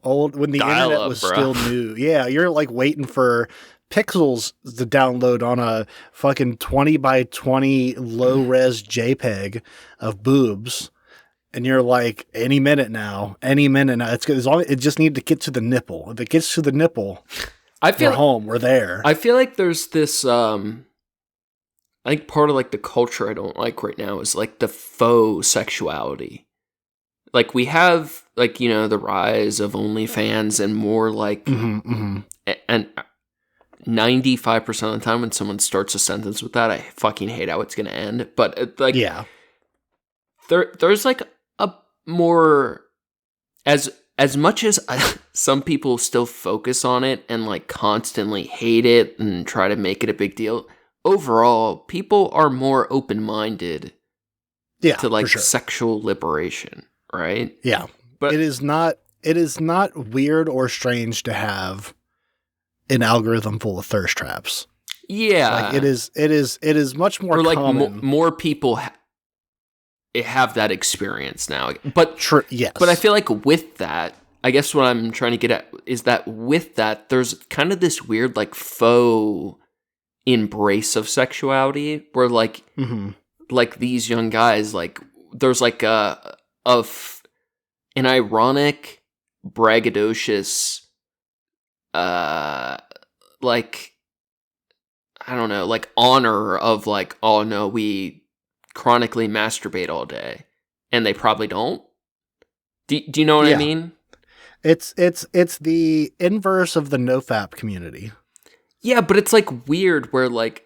old. When the internet was still new. Yeah, you're like waiting for pixels to download on a fucking 20 by 20 low res JPEG of boobs, and you're like, any minute now. It's good. As long it just need to get to the nipple. If it gets to the nipple, we're home. We're there. I feel like there's this. I think part of like the culture I don't like right now is like the faux sexuality. Like we have like, the rise of OnlyFans and more like, and 95% of the time when someone starts a sentence with that, I fucking hate how it's going to end. But there's like a more, as much as some people still focus on it and like constantly hate it and try to make it a big deal, overall, people are more open-minded to like sexual liberation, right? Yeah. But it is not weird or strange to have an algorithm full of thirst traps. Yeah. Like it is much more common. More people have that experience now. But yes. But I feel like with that, I guess what I'm trying to get at is that with that, there's kind of this weird like faux embrace of sexuality where like like these young guys, like there's like an ironic braggadocious like I don't know, like honor of like, oh no, we chronically masturbate all day, and they probably don't. Do you know what I mean? It's the inverse of the nofap community. Yeah, but it's like weird where like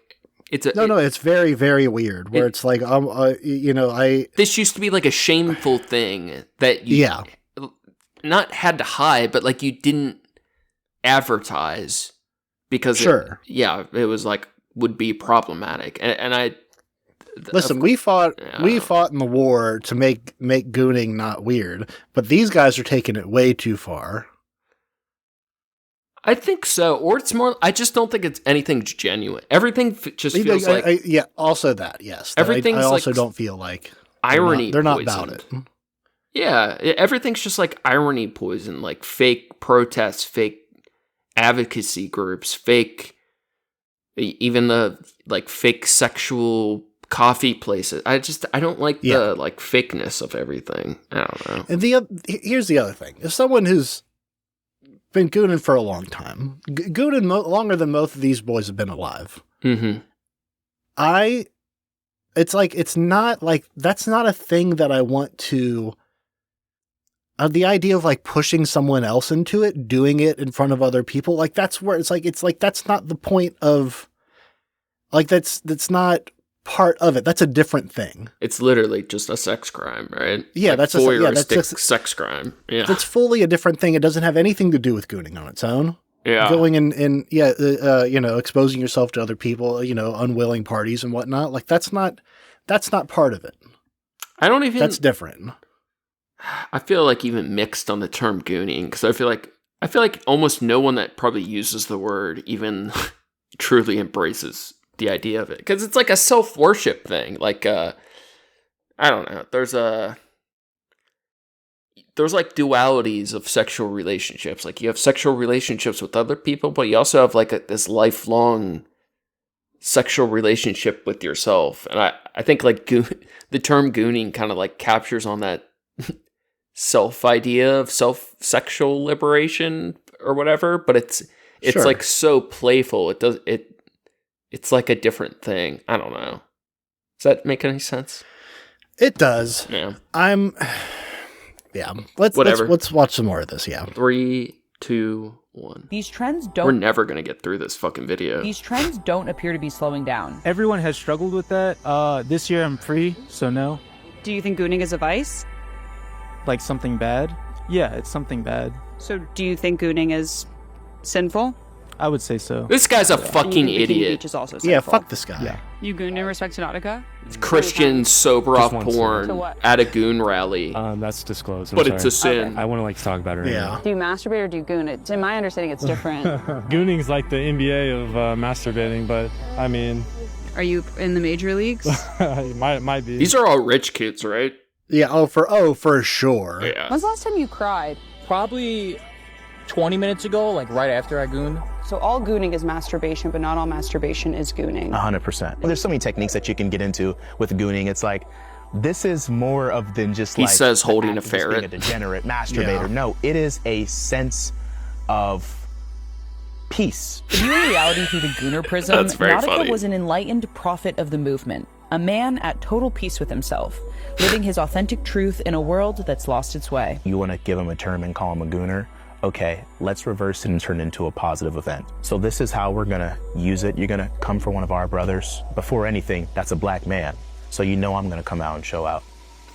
it's it's very, very weird where it's like this used to be like a shameful thing that you not had to hide, but like you didn't advertise because it was like would be problematic, and I listen. We fought in the war to make gooning not weird, but these guys are taking it way too far. I think so, or it's more. I just don't think it's anything genuine. Everything just feels like also that yes. Everything. I also don't feel like irony. They're not about it. Yeah, everything's just like irony poison, like fake protests, fake advocacy groups, fake, even the like fake sexual coffee places. I don't like the like fakeness of everything. I don't know. And here's the other thing: if someone who's been gooning for a long time, gooning longer than most of these boys have been alive, it's not like that's not a thing that I want to. The idea of like pushing someone else into it, doing it in front of other people, like that's where it's like that's not the point of, like that's not part of it. That's a different thing. It's literally just a sex crime, right? Yeah, like that's voyeuristic sex crime. Yeah, it's fully a different thing. It doesn't have anything to do with gooning on its own. Yeah, going exposing yourself to other people, unwilling parties and whatnot. Like that's not part of it. That's different. I feel like even mixed on the term gooning, because I feel like almost no one that probably uses the word even truly embraces the idea of it, because it's like a self-worship thing. Like I don't know. There's like dualities of sexual relationships. Like you have sexual relationships with other people, but you also have like this lifelong sexual relationship with yourself. And I think like the term gooning kind of like captures on that self-idea of sexual liberation or whatever, but it's Sure. like so playful. It's like a different thing. I don't know. Does that make any sense? It does. Yeah. Let's watch some more of this. Yeah. 3, 2, 1. These trends We're don't never gonna get through this fucking video. These trends don't appear to be slowing down. Everyone has struggled with that. This year I'm free, so no. Do you think gooning is a vice? Like something bad? Yeah, it's something bad. So do you think gooning is sinful? I would say so. This guy's a fucking Bikini idiot. Beach is also sinful. Yeah, fuck this guy. Yeah. You goon in respect to Nautica? It's Christian sober off Just once. porn To what? at a goon rally. That's disclosed. I'm But it's sorry. a sin. Okay. I want to like talk about it. Right now. Do you masturbate or do you goon? In my understanding, it's different. Gooning's like the NBA of masturbating, but I mean, Are you in the major leagues? it might be. These are all rich kids, right? Yeah. For sure. Yeah. When's the last time you cried? Probably 20 minutes ago, like right after I gooned. So all gooning is masturbation, but not all masturbation is gooning. 100%. There's so many techniques that you can get into with gooning. It's like, this is more of than just He like says the holding act a of just being ferret. a degenerate masturbator. Yeah. No, it is a sense of peace. Viewing reality through the Gooner prism, That's very Nautica funny. was an enlightened prophet of the movement, a man at total peace with himself, living his authentic truth in a world that's lost its way. You want to give him a term and call him a gooner? Okay, let's reverse it and turn it into a positive event. So this is how we're gonna use it. You're gonna come for one of our brothers. Before anything, that's a black man. So you know I'm gonna come out and show out.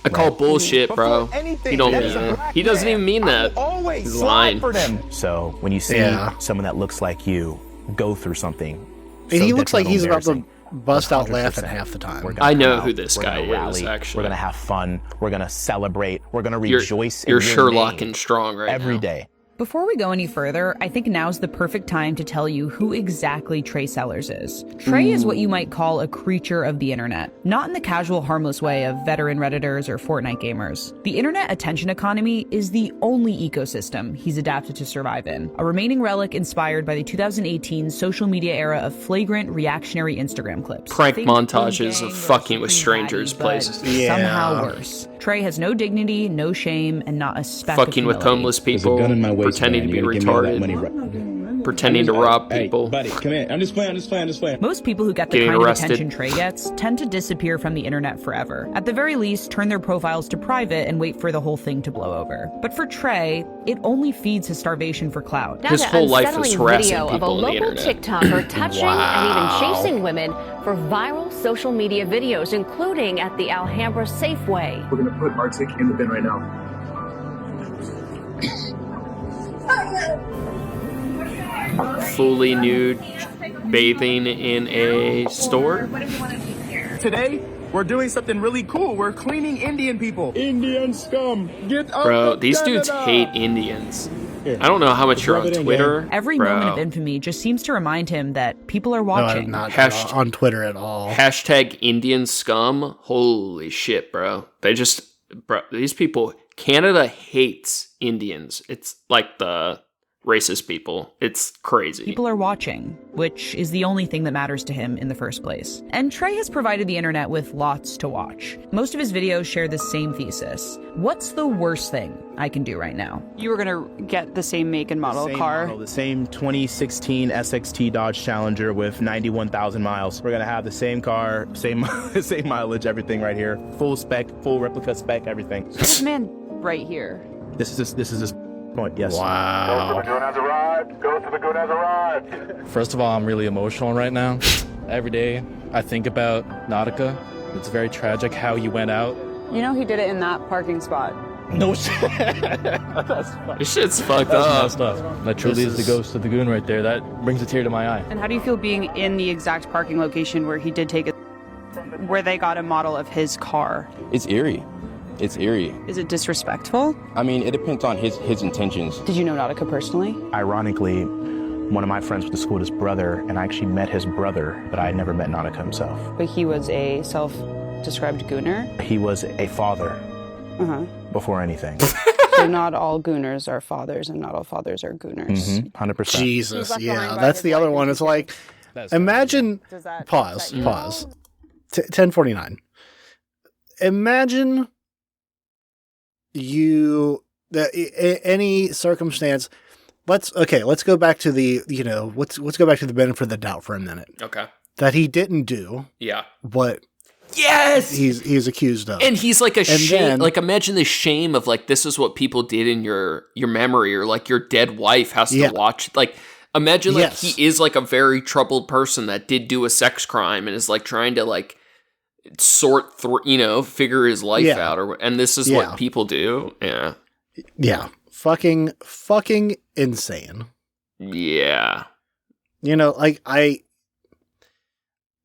I call bullshit, bro. Before anything, He don't that mean is a that. black He doesn't man. even mean that. Always He's slide lying. for them. So when you see Yeah. someone that looks like you go through something, And he looks like he's about to embarrassing, bust out 100%. laughing half the time. We're gonna I come know out, who this we're guy gonna rally, is, actually. We're gonna have fun. We're gonna celebrate. We're gonna You're, rejoice. you're in your Sherlock name and strong right every now. day. Before we go any further, I think now's the perfect time to tell you who exactly Trey Sellers is. Trey is what you might call a creature of the internet, not in the casual, harmless way of veteran Redditors or Fortnite gamers. The internet attention economy is the only ecosystem he's adapted to survive in, a remaining relic inspired by the 2018 social media era of flagrant reactionary Instagram clips. Prank Think montages Gang of or fucking with Supreme strangers Daddy, but places. Yeah. somehow worse. Trey has no dignity, no shame, and not a speck of Fucking with humility. homeless people, pretending to be retarded, pretending to rob people. Buddy, come here. I'm just playing. Most people who get the Getting kind arrested. of attention Trey gets tend to disappear from the internet forever. At the very least, turn their profiles to private and wait for the whole thing to blow over. But for Trey, it only feeds his starvation for clout. His whole life is harassing video of a people on the local internet. TikToker touching and even Wow. chasing women for viral social media videos, including at the Alhambra Safeway. We're gonna put Arctic in the bin right now. Fully nude, bathing in a store. Today, we're doing something really cool. We're cleaning Indian people. Indian scum, get out Bro, of these dudes Canada. hate Indians. I don't know how much you're on Twitter. Every bro. moment of infamy just seems to remind him that people are No, watching. I'm not Hasht- on Twitter at all. Hashtag Indian scum. Holy shit, bro. Bro, these people, Canada hates Indians. It's like the racist people. It's crazy. People are watching, which is the only thing that matters to him in the first place. And Trey has provided the internet with lots to watch. Most of his videos share the same thesis. What's the worst thing I can do right now? You were gonna get the same make and model car. The same 2016 SXT Dodge Challenger with 91,000 miles. We're gonna have the same car, same mileage, everything right here. Full spec, full replica spec, everything. This man right here. This is this point. Yes. Wow. First of all, I'm really emotional right now. Every day I think about Nautica. It's very tragic how he went out. You know he did it in that parking spot. No shit. That's fucked. This shit's fucked That's up. messed up. That truly is the ghost of the goon right there. That brings a tear to my eye. And how do you feel being in the exact parking location where he did take it, where they got a model of his car? It's eerie. It's eerie. Is it disrespectful? I mean, it depends on his intentions. Did you know Nautica personally? Ironically, one of my friends went to school with his brother, and I actually met his brother, but I had never met Nautica himself. But he was a self-described gooner? He was a father Uh-huh. before anything. So not all gooners are fathers, and not all fathers are gooners. 100%. Jesus, yeah. That's the other one. It's like, imagine, pause. 1049. Imagine any circumstance. Let's go back to the let's go back to the benefit of the doubt for a minute. Okay. That he didn't do. Yeah. What? Yes. He's accused of. And he's like shame. Then, like imagine the shame of like this is what people did in your memory, or like your dead wife has to watch. Like imagine like he is like a very troubled person that did do a sex crime and is like trying to like sort through, figure his life out, and this is what people do. Yeah. Yeah. Fucking insane. Yeah.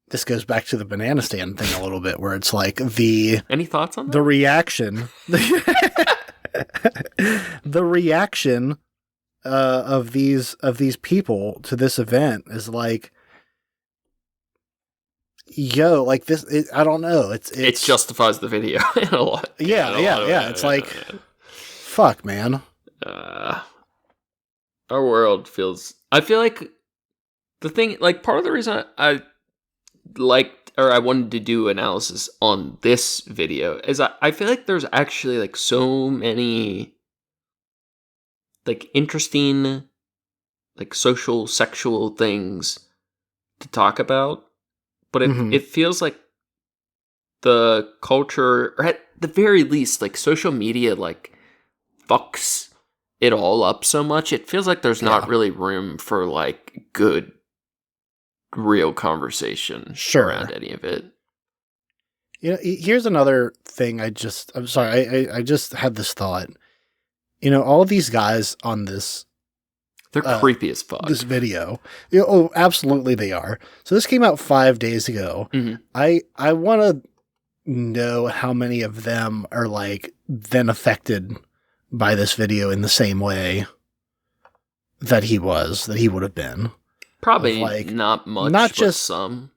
This goes back to the banana stand thing a little bit, where it's like any thoughts on that? The reaction, the reaction of these people to this event is like, yo, like this. I don't know. It justifies the video a lot. Yeah. It's like, fuck, man. Our world feels. I feel like the thing, like part of the reason I wanted to do analysis on this video is I feel like there's actually like so many like interesting like social sexual things to talk about, but it feels like the culture, or at the very least like social media, like fucks it all up so much. It feels like there's not really room for like good real conversation around any of it. Here's another thing. I just had this thought. All these guys on this, they're creepy as fuck. This video. Absolutely they are. So this came out 5 days ago. Mm-hmm. I want to know how many of them are like then affected by this video in the same way that he would have been. Probably not much, not just some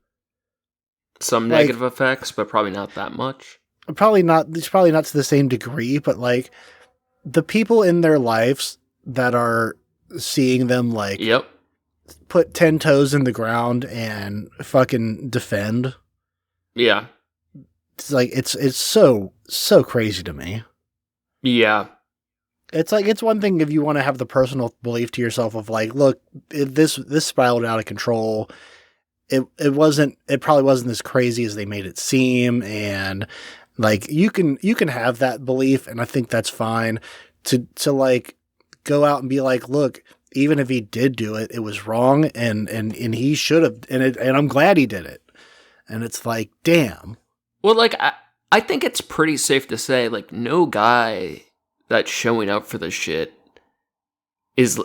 negative effects, but probably not that much. Probably not. It's probably not to the same degree, but like the people in their lives that are seeing them like put 10 toes in the ground and fucking defend. Yeah, it's like it's so crazy to me. Yeah. It's like, it's one thing if you want to have the personal belief to yourself of like, look, this spiraled out of control. It probably wasn't as crazy as they made it seem. And like, you can have that belief. And I think that's fine to like go out and be like, look, even if he did do it, it was wrong. And he should have, and I'm glad he did it. And it's like, damn. Well, like, I think it's pretty safe to say like no guy that's showing up for this shit is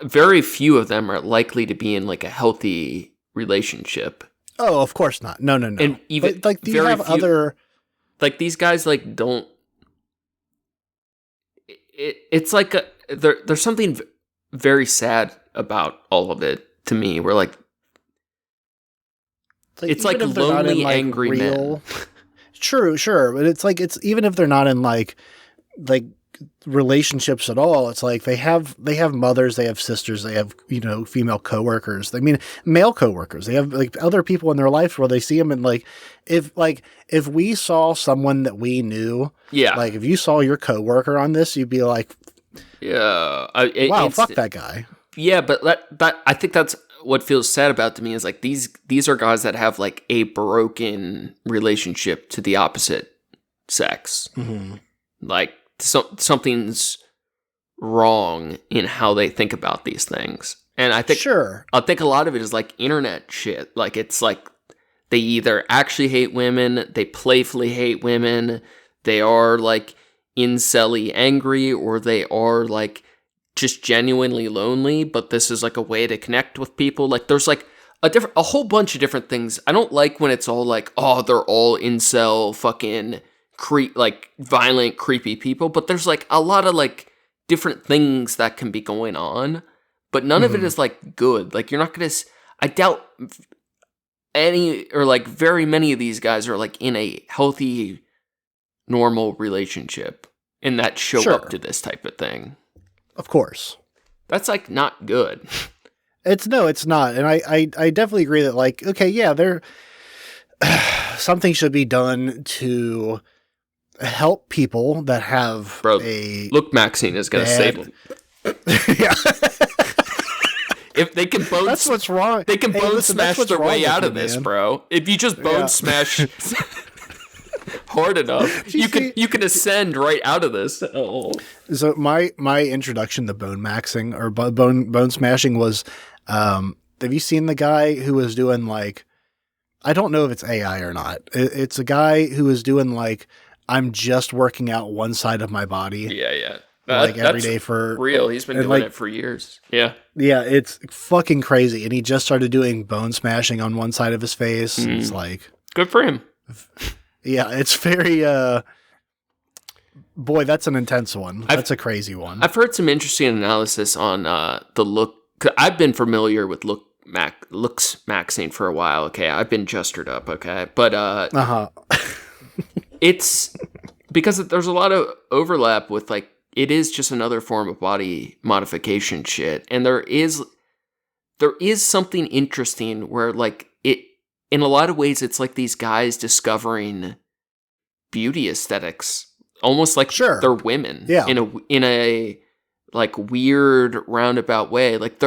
very few of them are likely to be in like a healthy relationship. Oh, of course not. No. And even but, like, do you have other like these guys like don't? It's like there's something very sad about all of it to me. Where like it's like lonely, angry men. True, but it's like it's even if they're not in like relationships at all, it's like they have mothers, they have sisters, they have female coworkers. I mean, male coworkers. They have like other people in their life where they see them, and like if we saw someone that we knew, like if you saw your coworker on this, you'd be like, wow, fuck that guy. Yeah, but that I think that's what feels sad about to me is like these are guys that have like a broken relationship to the opposite sex. Mm-hmm. Like something's wrong in how they think about these things. And I think a lot of it is like internet shit. Like it's like they either actually hate women, they playfully hate women, they are like incel-y angry, or they are like just genuinely lonely, but this is like a way to connect with people. Like there's like a whole bunch of different things. I don't like when it's all like, oh, they're all incel fucking like violent, creepy people, but there's like a lot of like different things that can be going on, but none of it is like good. Like you're not gonna, I doubt any or like very many of these guys are like in a healthy, normal relationship and that show up to this type of thing. Of course. That's like not good. It's not. And I definitely agree that like, okay, yeah, something should be done to help people that have a look. Maxine is going to save them. Yeah. If they can bone, that's what's wrong. They can bone smash their way out of this, bro. If you just bone smash hard enough, you can ascend right out of this. Oh. So my introduction to bone maxing or bone smashing was, have you seen the guy who was doing like, I don't know if it's AI or not. It's a guy who is doing like, I'm just working out one side of my body. Yeah. Like every day for real. He's been doing it for years. Yeah. Yeah, it's fucking crazy. And he just started doing bone smashing on one side of his face. It's like, good for him. Yeah, it's very boy, that's an intense one. That's a crazy one. I've heard some interesting analysis on the look. I've been familiar with looks maxing for a while. Okay, I've been justered up. Okay, but it's because there's a lot of overlap with like. It is just another form of body modification shit. And there is something interesting where like it, in a lot of ways, it's like these guys discovering beauty aesthetics, almost like they're women in a like weird roundabout way. Like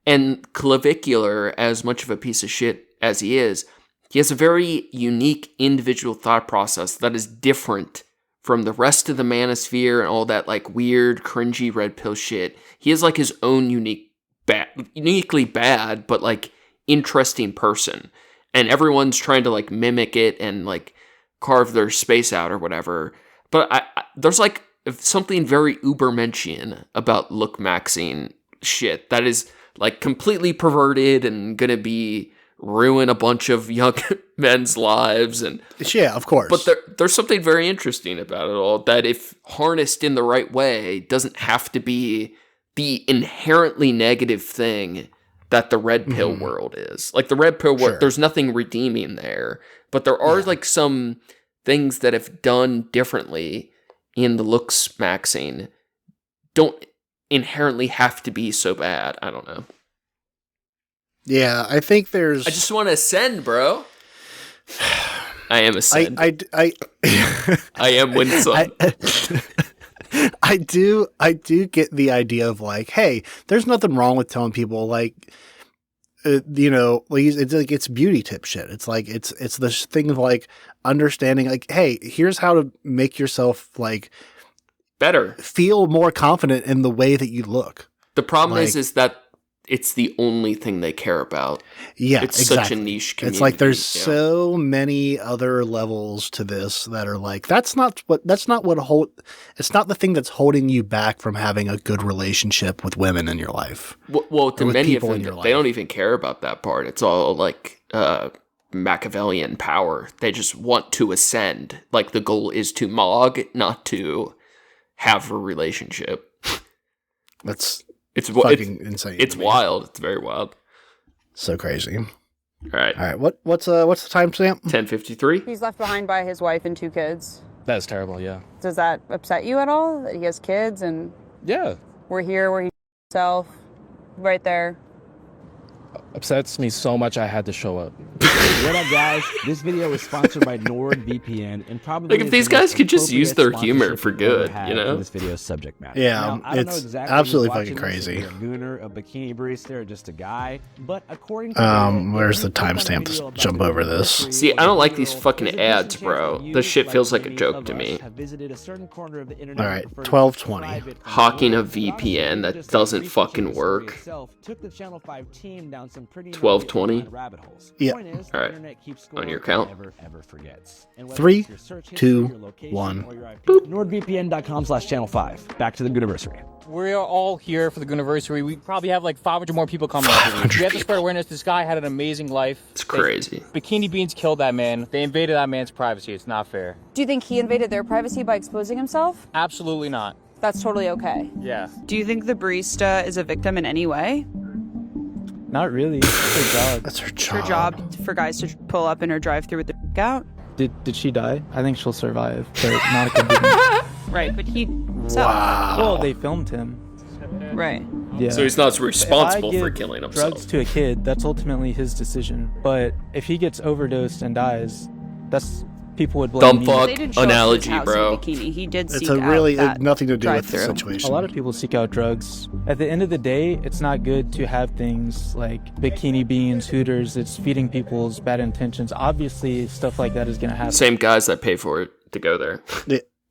and Clavicular, as much of a piece of shit as he has a very unique individual thought process that is different from the rest of the manosphere and all that like weird, cringy red pill shit. He has like his own uniquely bad, but like interesting person. And everyone's trying to like mimic it and like carve their space out or whatever. But there's like something very Ubermenschian about look maxing shit that is like completely perverted and gonna be ruin a bunch of young men's lives. And yeah, of course. But there's something very interesting about it all that if harnessed in the right way doesn't have to be the inherently negative thing that the red pill world is. Like the red pill world, there's nothing redeeming there, but there are like some things that if done differently in the looks maxing don't inherently have to be so bad. I don't know. Yeah, I think there's. I just want to ascend, bro. I am ascend. I am winsome. I do get the idea of like, hey, there's nothing wrong with telling people like, you know, like it's like it's beauty tip shit. It's like it's this thing of like understanding like, hey, here's how to make yourself like better, feel more confident in the way that you look. The problem is that it's the only thing they care about. Yeah, it's such a niche community. It's like there's so many other levels to this that are like it's not the thing that's holding you back from having a good relationship with women in your life. Well, to many of them, they don't even care about that part. It's all like Machiavellian power. They just want to ascend. Like the goal is to mog, not to have a relationship. It's fucking insane. It's wild. It's very wild. So crazy. All right. What's the timestamp? 10:53. He's left behind by his wife and 2 kids. That's terrible. Yeah. Does that upset you at all? That he has kids and we're here where he's himself, right there. Upsets me so much I had to show up. What up, guys? This video is sponsored by NordVPN and probably like if these guys could just use their humor for good, you know. This video's subject matter. Yeah, now, I don't it's know exactly absolutely fucking crazy. A gooner, a bikini barista, or just a guy, but according to where's the timestamp? Let's jump over this. See, I don't like these fucking ads, bro. This shit feels like a joke to me. All right, 12:20. Hawking a VPN that doesn't fucking work. 12:20. Yeah. All right. On your count. 3, 2, 1. NordVPN.com/channel5. Back to the Gooniversary. We're all here for the Gooniversary. We probably have like 500 more people coming. We have to spread awareness. This guy had an amazing life. It's crazy. Bikini Beans killed that man. They invaded that man's privacy. It's not fair. Do you think he invaded their privacy by exposing himself? Absolutely not. That's totally okay. Yeah. Do you think the barista is a victim in any way? Not really. That's her job. That's her It's her job for guys to pull up in her drive-thru with their out. Did she die? I think she'll survive, but Nautica didn't. Right, but he. Wow. Well, they filmed him. Right. Yeah. So he's not responsible If I for give killing himself. drugs to a kid, that's ultimately his decision. But if he gets overdosed and dies, that's people would Dumb blame me. fuck They did show up to his analogy, house bro. in a bikini. He did seek It's a really out that nothing to do with the drive-thru. situation. A lot of people seek out drugs. At the end of the day, it's not good to have things like bikini beans, Hooters. It's feeding people's bad intentions. Obviously, stuff like that is going to happen. Same guys that pay for it to go there.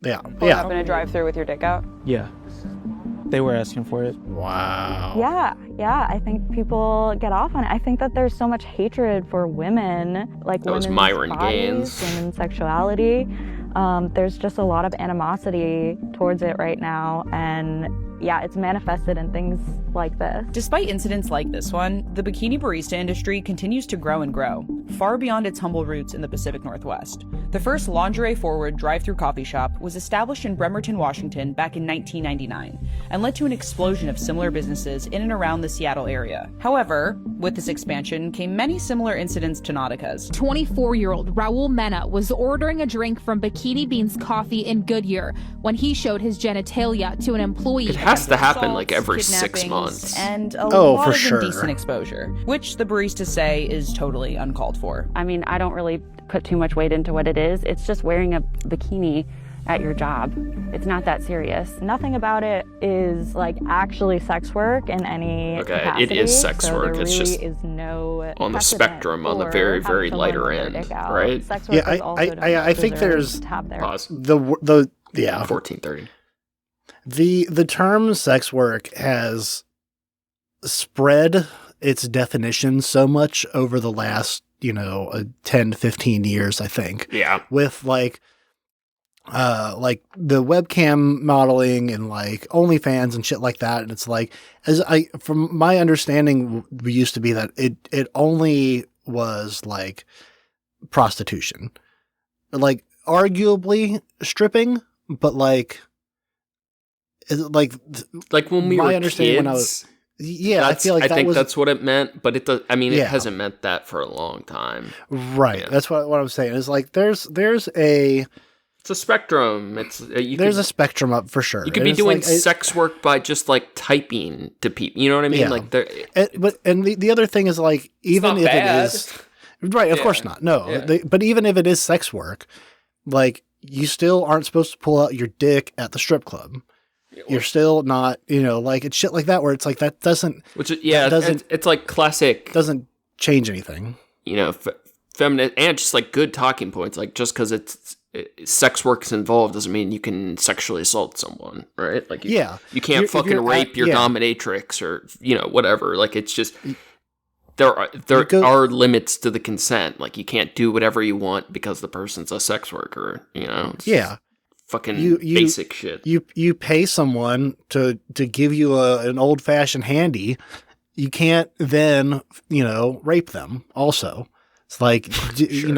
Yeah. Pull up in a drive-thru with your dick out. Yeah. They were asking for it. Wow. Yeah. I think people get off on it. I think that there's so much hatred for women, like That was women's Myron bodies, Gaines. women's sexuality. There's just a lot of animosity towards it right now, and yeah, it's manifested in things like this. Despite incidents like this one, the bikini barista industry continues to grow and grow, far beyond its humble roots in the Pacific Northwest. The first lingerie-forward drive-thru coffee shop was established in Bremerton, Washington back in 1999, and led to an explosion of similar businesses in and around the Seattle area. However, with this expansion came many similar incidents to Nautica's. 24-year-old Raul Mena was ordering a drink from Bikini Beans Coffee in Goodyear when he showed his genitalia to an employee. It has to happen like every Assaults, 6 kidnappings, months. And a Oh, lot for of sure. indecent exposure, which the baristas say is totally uncalled for. I mean, I don't really put too much weight into what it is. It's just wearing a bikini at your job. It's not that serious. Nothing about it is like actually sex work in any capacity. It is sex so work. There It's really just is no on the precedent spectrum, on the for very, having very someone lighter with their end, dick out. right? Sex Yeah, workers also don't I think deserve there's to have their Pause. the 1430. The term sex work has spread its definition so much over the last 10 15 years, I think. Yeah. With like the webcam modeling and like OnlyFans and shit like that, and it's like, from my understanding, we used to be that it only was like prostitution, like arguably stripping, but like when we my were understanding kids. when I was, I feel like I that think was, that's what it meant, but it does. I mean, Yeah. it hasn't meant that for a long time. right. Yeah. That's what I'm saying. Is like there's a spectrum. There's a spectrum up for sure. You could be doing sex work by just like typing to people. You know what I mean? Yeah. Like the other thing is like, even if bad. it is right, of Yeah. course not. No, Yeah. but even if it is sex work, like you still aren't supposed to pull out your dick at the strip club. You're still not, like it's shit like that where it's like that doesn't, it's like classic. Doesn't change anything. Feminist and just like good talking points. Like just because sex work's involved doesn't mean you can sexually assault someone, right? Like you can't fucking rape your dominatrix or whatever. Like it's just there are limits to the consent. Like you can't do whatever you want because the person's a sex worker. It's fucking basic shit. You pay someone to give you an old fashioned handy. You can't then rape them. Also, it's like you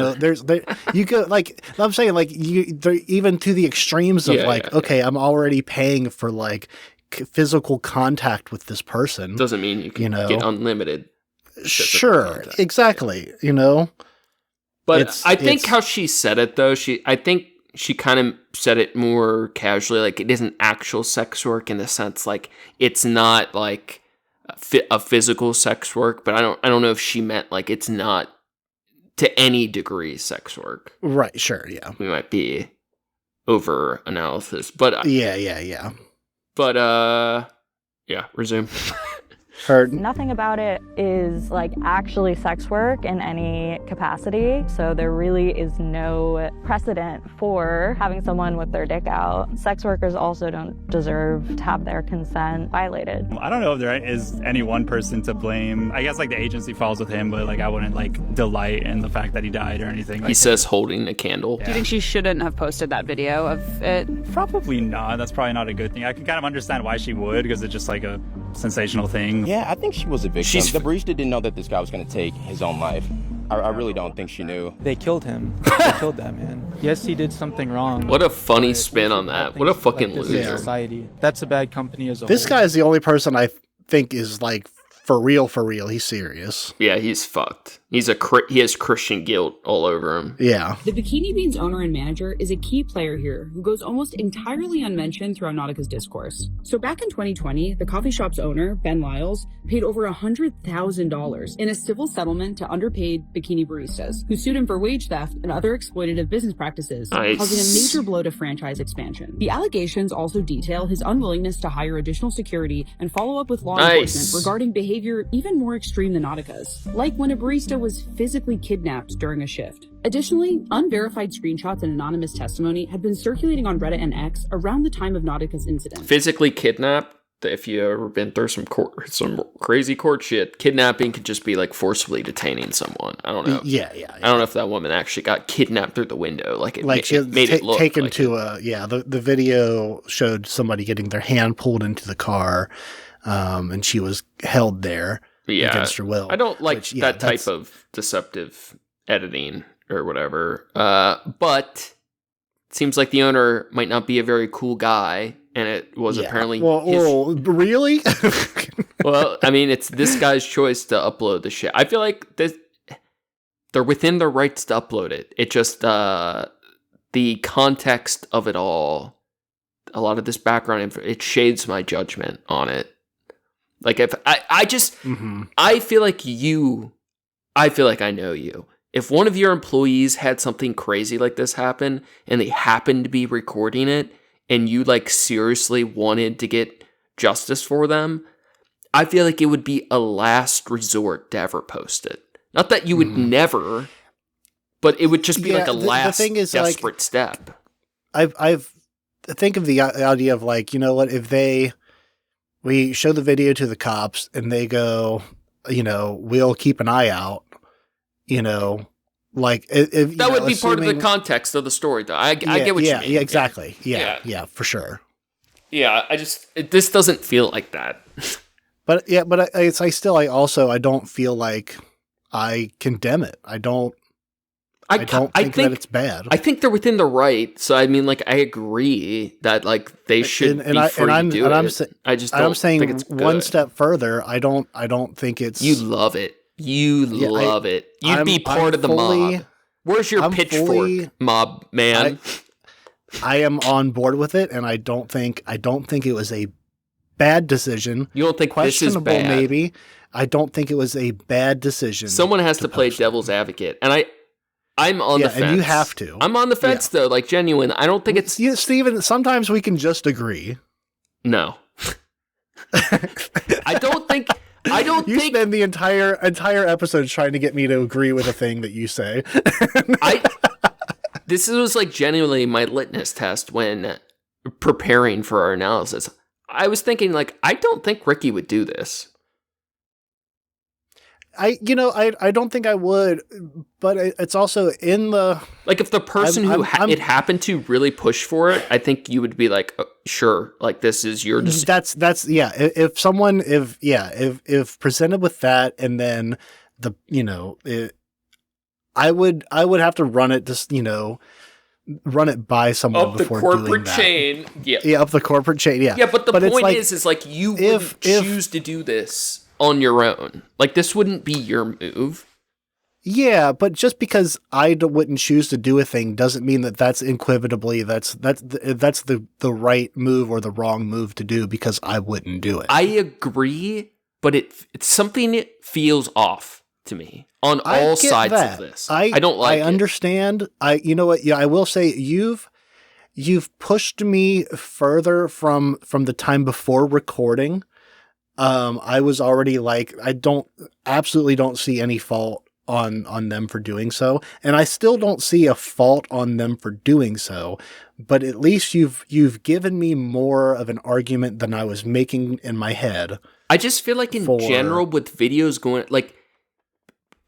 go like I'm saying like even to the extremes of I'm already paying for like physical contact with this person. Doesn't mean you can get unlimited. Sure, exactly. But I think how she said it though, I think she kind of said it more casually, like it isn't actual sex work in the sense like it's not like a physical sex work, but I don't know if she meant like it's not to any degree sex work. Right, sure, yeah. We might be over analysis, but yeah. But resume. Heard. Nothing about it is like actually sex work in any capacity. So there really is no precedent for having someone with their dick out. Sex workers also don't deserve to have their consent violated. I don't know if there is any one person to blame. I guess like the agency falls with him, but like I wouldn't like delight in the fact that he died or anything. Like he says holding a candle. Do you think she shouldn't have posted that video of it? Probably not. That's probably not a good thing. I can kind of understand why she would, because it's just like a sensational thing. Yeah, I think she was a victim. The barista didn't know that this guy was going to take his own life. I really don't think she knew. They killed him. They killed that man. Yes, he did something wrong. What a funny spin on that. What a fucking loser. Society. That's a bad company as a whole. This guy is the only person I think is like for real, he's serious. Yeah, he's fucked. He has Christian guilt all over him. Yeah. The Bikini Beans owner and manager is a key player here who goes almost entirely unmentioned throughout Nautica's discourse. So back in 2020, the coffee shop's owner, Ben Lyles, paid over $100,000 in a civil settlement to underpaid bikini baristas, who sued him for wage theft and other exploitative business practices, Nice. causing a major blow to franchise expansion. The allegations also detail his unwillingness to hire additional security and follow up with law enforcement regarding behavior even more extreme than Nautica's, like when a barista was physically kidnapped during a shift. Additionally, unverified screenshots and anonymous testimony had been circulating on Reddit and X around the time of Nautica's incident. Physically kidnapped? If you ever been through some crazy court shit, kidnapping could just be like forcibly detaining someone. I don't know. Yeah. I don't know if that woman actually got kidnapped through the window. Like it she made it look taken like to the video showed somebody getting their hand pulled into the car, and she was held there against her will. I don't like that type of deceptive editing or whatever. But it seems like the owner might not be a very cool guy. And it was apparently really? Well, I mean, it's this guy's choice to upload the shit. I feel like they're within their rights to upload it. It just the context of it all, a lot of this background, it shades my judgment on it. Like if I feel like I know you. If one of your employees had something crazy like this happen and they happened to be recording it, and you like seriously wanted to get justice for them, I feel like it would be a last resort to ever post it. Not that you would never, but it would just be like a last desperate step. I think of the idea of like, you know what, if we show the video to the cops and they go, we'll keep an eye out, like if that would be part of the context of the story, though. I get what you mean. Yeah, exactly. Yeah, for sure. Yeah, this doesn't feel like that. But I don't feel like I condemn it. I don't think that it's bad. I think they're within the right. So I mean, like, I agree that like they should be free to do it. I'm saying think it's one step further. I don't think it's. You love it. You love it. You'd be part of the mob. Where's your pitchfork, mob man? I am on board with it, and I don't think it was a bad decision. You don't think this is bad? Maybe. I don't think it was a bad decision. Someone has to play devil's advocate, and I'm on the fence. And you have to. I'm on the fence though, like genuine. I don't think it's Steven, sometimes we can just agree. No. I don't think you spend the entire episode trying to get me to agree with a thing that you say. This was like genuinely my litmus test when preparing for our analysis. I was thinking like, I don't think Ricky would do this. I don't think I would, but it's also in the like if the person it happened to really push for it, I think you would be like, oh, sure, like this is your decision. That's yeah. If presented with that, and then I would have to run it run it by someone up before the corporate doing that. chain. Yeah, up the corporate chain. Yeah, yeah. But the point is like you wouldn't choose to do this on your own. Like this wouldn't be your move. Yeah, but just because I wouldn't choose to do a thing doesn't mean that that's equivotably that's the right move or the wrong move to do because I wouldn't do it. I agree, but it's something that feels off to me on all sides of this. I don't like it. I understand. You know what? Yeah, I will say you've pushed me further from the time before recording. I was already like, absolutely don't see any fault on them for doing so. And I still don't see a fault on them for doing so, but at least you've given me more of an argument than I was making in my head. I just feel like in general with videos going, like,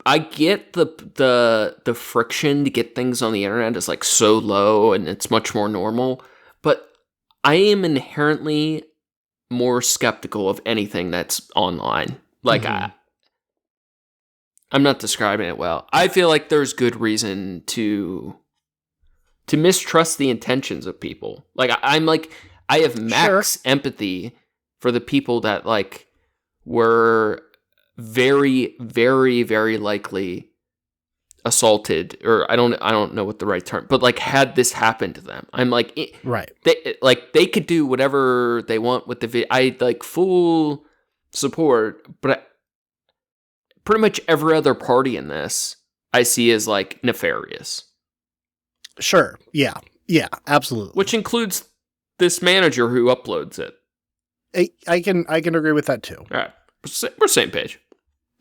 I get the friction to get things on the internet is like so low and it's much more normal, but I am inherently more skeptical of anything that's online. Like I'm not describing it well. I feel like there's good reason to mistrust the intentions of people. Like I have max empathy for the people that like were very, very, very likely assaulted, or I don't know what the right term, but like had this happen to them, I'm like, right. They could do whatever they want with the video. I like full support, but pretty much every other party in this I see as like nefarious. Sure. Yeah. Yeah, absolutely. Which includes this manager who uploads it. I can agree with that too. All right. We're same page.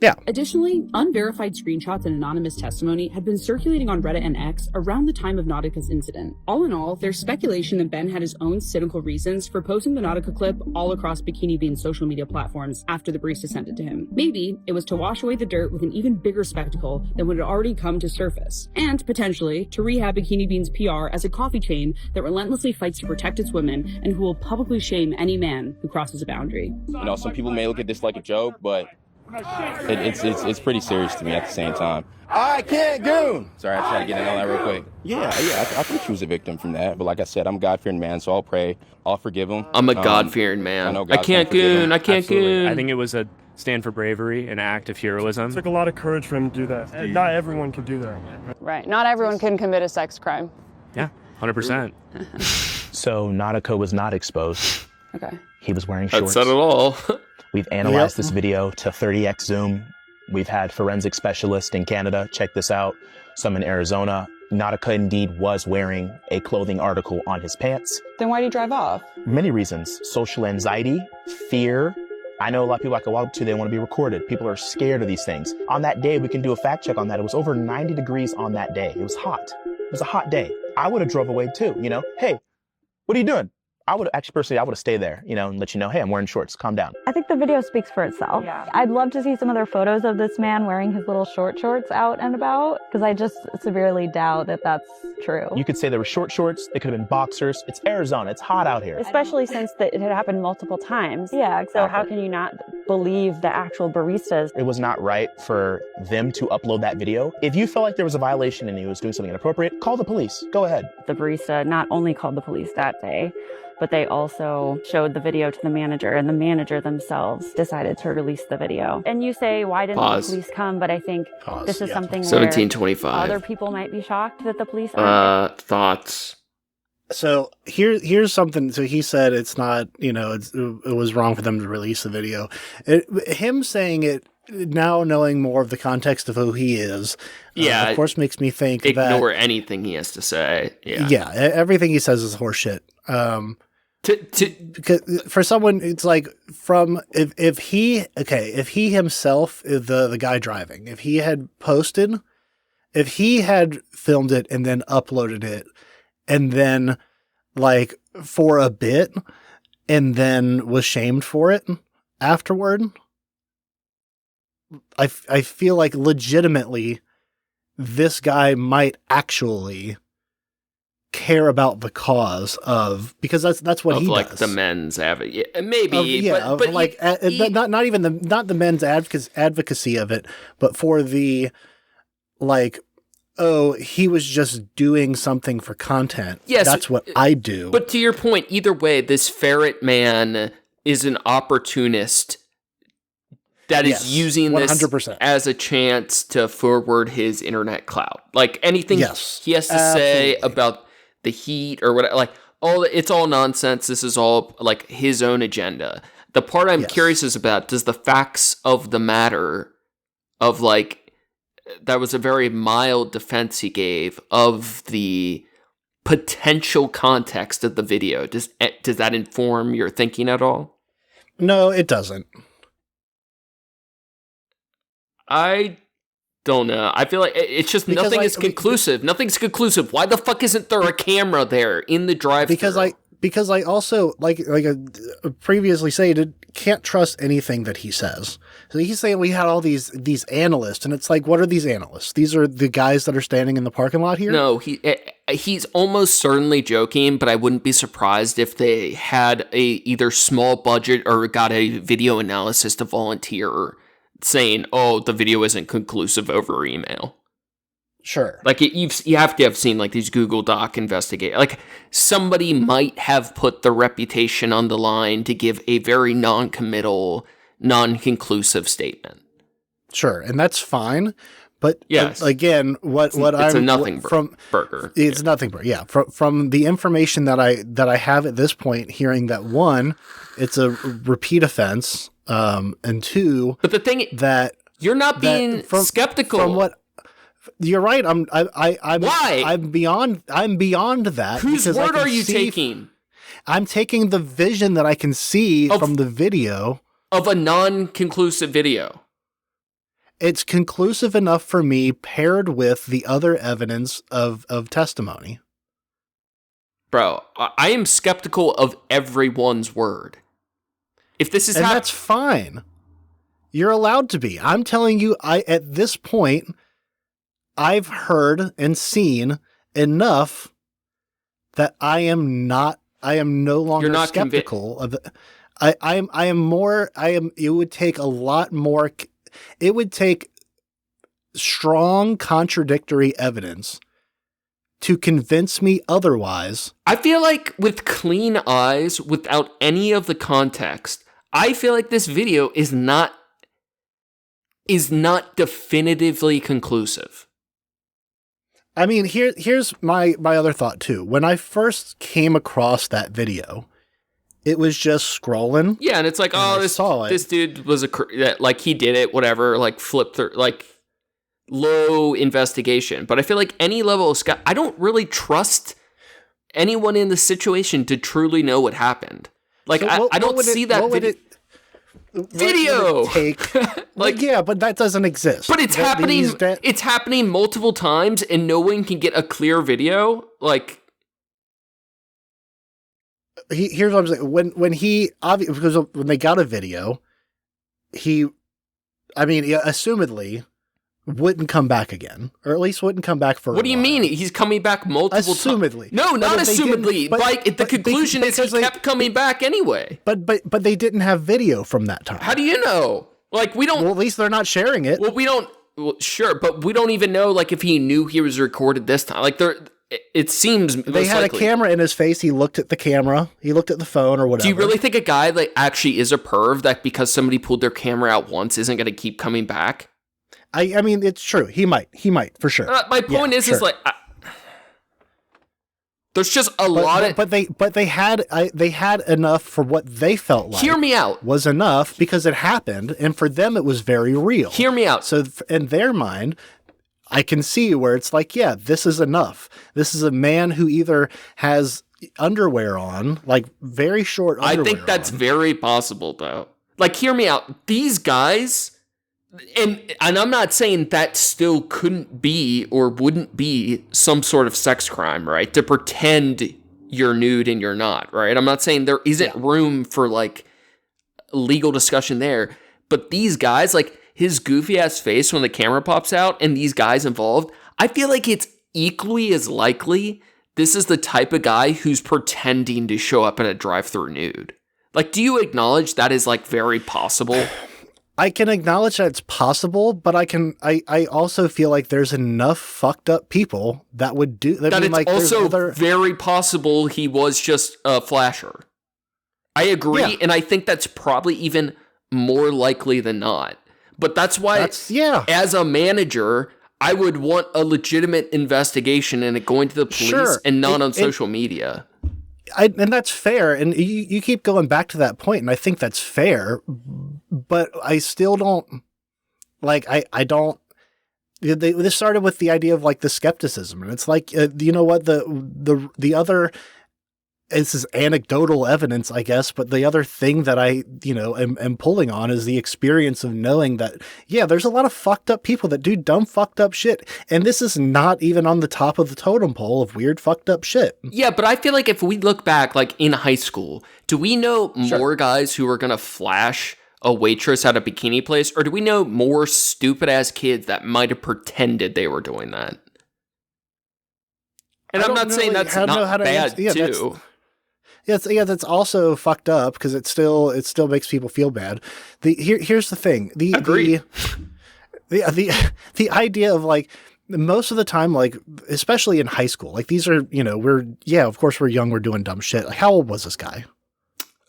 Yeah. Additionally, unverified screenshots and anonymous testimony had been circulating on Reddit and X around the time of Nautica's incident. All in all, there's speculation that Ben had his own cynical reasons for posting the Nautica clip all across Bikini Bean's social media platforms after the barista sent it to him. Maybe it was to wash away the dirt with an even bigger spectacle than what had already come to surface, and potentially to rehab Bikini Bean's PR as a coffee chain that relentlessly fights to protect its women and who will publicly shame any man who crosses a boundary. You know, some people may look at this like a joke, but it's pretty serious to me at the same time. I can't goon! Sorry, I tried to get in on that real quick. Yeah, I think she was a victim from that. But like I said, I'm a God-fearing man, so I'll pray. I'll forgive him. I'm a God-fearing man. I can't goon. I can't goon. I think it was a stand for bravery, an act of heroism. It took a lot of courage for him to do that. Not everyone can do that. Right. Not everyone can commit a sex crime. Yeah, 100%. So Nautica was not exposed. Okay. He was wearing shorts. That said it all. We've analyzed this video to 30x zoom. We've had forensic specialists in Canada check this out, some in Arizona. Nautica indeed was wearing a clothing article on his pants. Then why did he drive off? Many reasons. Social anxiety, fear. I know a lot of people I can walk up to, they want to be recorded. People are scared of these things. On that day, we can do a fact check on that. It was over 90 degrees on that day. It was hot. It was a hot day. I would have drove away too, you know? Hey, what are you doing? I would have stayed there, you know, and let you know, hey, I'm wearing shorts, calm down. I think the video speaks for itself. Yeah. I'd love to see some other photos of this man wearing his little shorts out and about, because I just severely doubt that that's true. You could say there were short shorts, they could have been boxers. It's Arizona, it's hot out here. Especially since it had happened multiple times. Yeah, exactly. So how can you not believe the actual baristas? It was not right for them to upload that video. If you felt like there was a violation and he was doing something inappropriate, call the police, go ahead. The barista not only called the police that day, but they also showed the video to the manager, and the manager themselves decided to release the video. And you say, why didn't the police come? But I think this is something 1725. where other people might be shocked that the police aren't. Thoughts? So here's something. So he said it's not, you know, it was wrong for them to release the video. Him saying it now, knowing more of the context of who he is, of course, makes me think ignore anything he has to say. Yeah, everything he says is horseshit. Because for someone, it's like if he himself is the guy driving, if he had filmed it and then uploaded it, and then like for a bit, and then was shamed for it afterward, I feel like legitimately this guy might actually care about the cause of, because that's what he like does. The men's advocacy, maybe, but like not even the men's advocacy of it, but for the like, oh, he was just doing something for content. Yes, that's what I do. But to your point, either way, this ferret man is an opportunist that is using 100%. This as a chance to forward his internet clout. Like anything he has to say about the heat or whatever, like it's all nonsense. This is all like his own agenda. The part I'm curious is about, does the facts of the matter of like, that was a very mild defense he gave of the potential context of the video. Does that inform your thinking at all? No, it doesn't. I don't know. I feel like it's just because nothing is conclusive. Nothing's conclusive. Why the fuck isn't there a camera there in the drive-thru? Because I also, like I previously said, can't trust anything that he says. So he's saying we had all these analysts, and it's like, what are these analysts? These are the guys that are standing in the parking lot here? No, he's almost certainly joking, but I wouldn't be surprised if they had a either small budget or got a video analysis to volunteer saying, oh, the video isn't conclusive over email. Sure. Like you have to have seen like these Google Doc investigate. Like somebody might have put the reputation on the line to give a very non-committal, non-conclusive statement. Sure, and that's fine. But yes. Again, it's a nothing burger. It's nothing burger. Yeah, from the information that I have at this point, hearing that one, it's a repeat offense, and two, but the thing that you're not being skeptical from what. You're right. Why? I'm beyond that. Whose word are you taking? I'm taking the vision that I can see from the video of a non-conclusive video. It's conclusive enough for me paired with the other evidence of testimony. Bro, I am skeptical of everyone's word. If this is that's fine. You're allowed to be. I'm telling you, at this point, I've heard and seen enough that I am no longer skeptical of it. It would take a lot more. It would take strong contradictory evidence to convince me otherwise. I feel like with clean eyes, without any of the context, I feel like this video is not definitively conclusive. I mean, here's my other thought too. When I first came across that video, it was just scrolling. Yeah, and it's like, this dude was like he did it, whatever, like flip through, like low investigation. But I feel like any level of I don't really trust anyone in the situation to truly know what happened. Like I don't see that video. Like, yeah, but that doesn't exist. But it's happening. It's happening multiple times, and no one can get a clear video. Like. Here's what I'm saying. Because when they got a video, assumedly wouldn't come back again, or at least wouldn't come back for. What do you mean? He's coming back multiple times. Assumedly, no, not assumedly. The conclusion is he kept coming back anyway. But they didn't have video from that time. How do you know? Like we don't. Well, at least they're not sharing it. Well, we don't. Well, sure, but we don't even know like if he knew he was recorded this time. Like they're. It seems they had a camera in his face. He looked at the camera. He looked at the phone or whatever. Do you really think a guy like actually is a perv that because somebody pulled their camera out once isn't going to keep coming back? I mean, it's true. He might for sure. My point is like there's just a lot of. But they had enough for what they felt like. Hear me out. Was enough because it happened, and for them it was very real. Hear me out. So in their mind. I can see where it's like, yeah, this is enough. This is a man who either has underwear on, like very short underwear. I think that's very possible, though. Like, hear me out. These guys, and I'm not saying that still couldn't be or wouldn't be some sort of sex crime, right? To pretend you're nude and you're not, right? I'm not saying there isn't room for, like, legal discussion there. But these guys, like, his goofy ass face when the camera pops out and these guys involved, I feel like it's equally as likely this is the type of guy who's pretending to show up at a drive-thru nude. Like, do you acknowledge that is like very possible? I can acknowledge that it's possible, but I also feel like there's enough fucked up people that would do that. That it's also very possible he was just a flasher. I agree, and I think that's probably even more likely than not. But that's why, as a manager, I would want a legitimate investigation and it going to the police and not on social media. And that's fair. And you keep going back to that point, and I think that's fair. But I still don't, like, I don't. This started with the idea of, like, the skepticism. And it's like, you know what, the other... This is anecdotal evidence, I guess, but the other thing that I, am pulling on is the experience of knowing that, yeah, there's a lot of fucked up people that do dumb fucked up shit. And this is not even on the top of the totem pole of weird fucked up shit. Yeah, but I feel like if we look back, like in high school, do we know more guys who are going to flash a waitress at a bikini place? Or do we know more stupid ass kids that might have pretended they were doing that? And I'm not saying that's not bad too. That's also fucked up because it still makes people feel bad. Here's the thing. The idea of, like, most of the time, like, especially in high school, like, these are, of course we're young, we're doing dumb shit. Like, how old was this guy?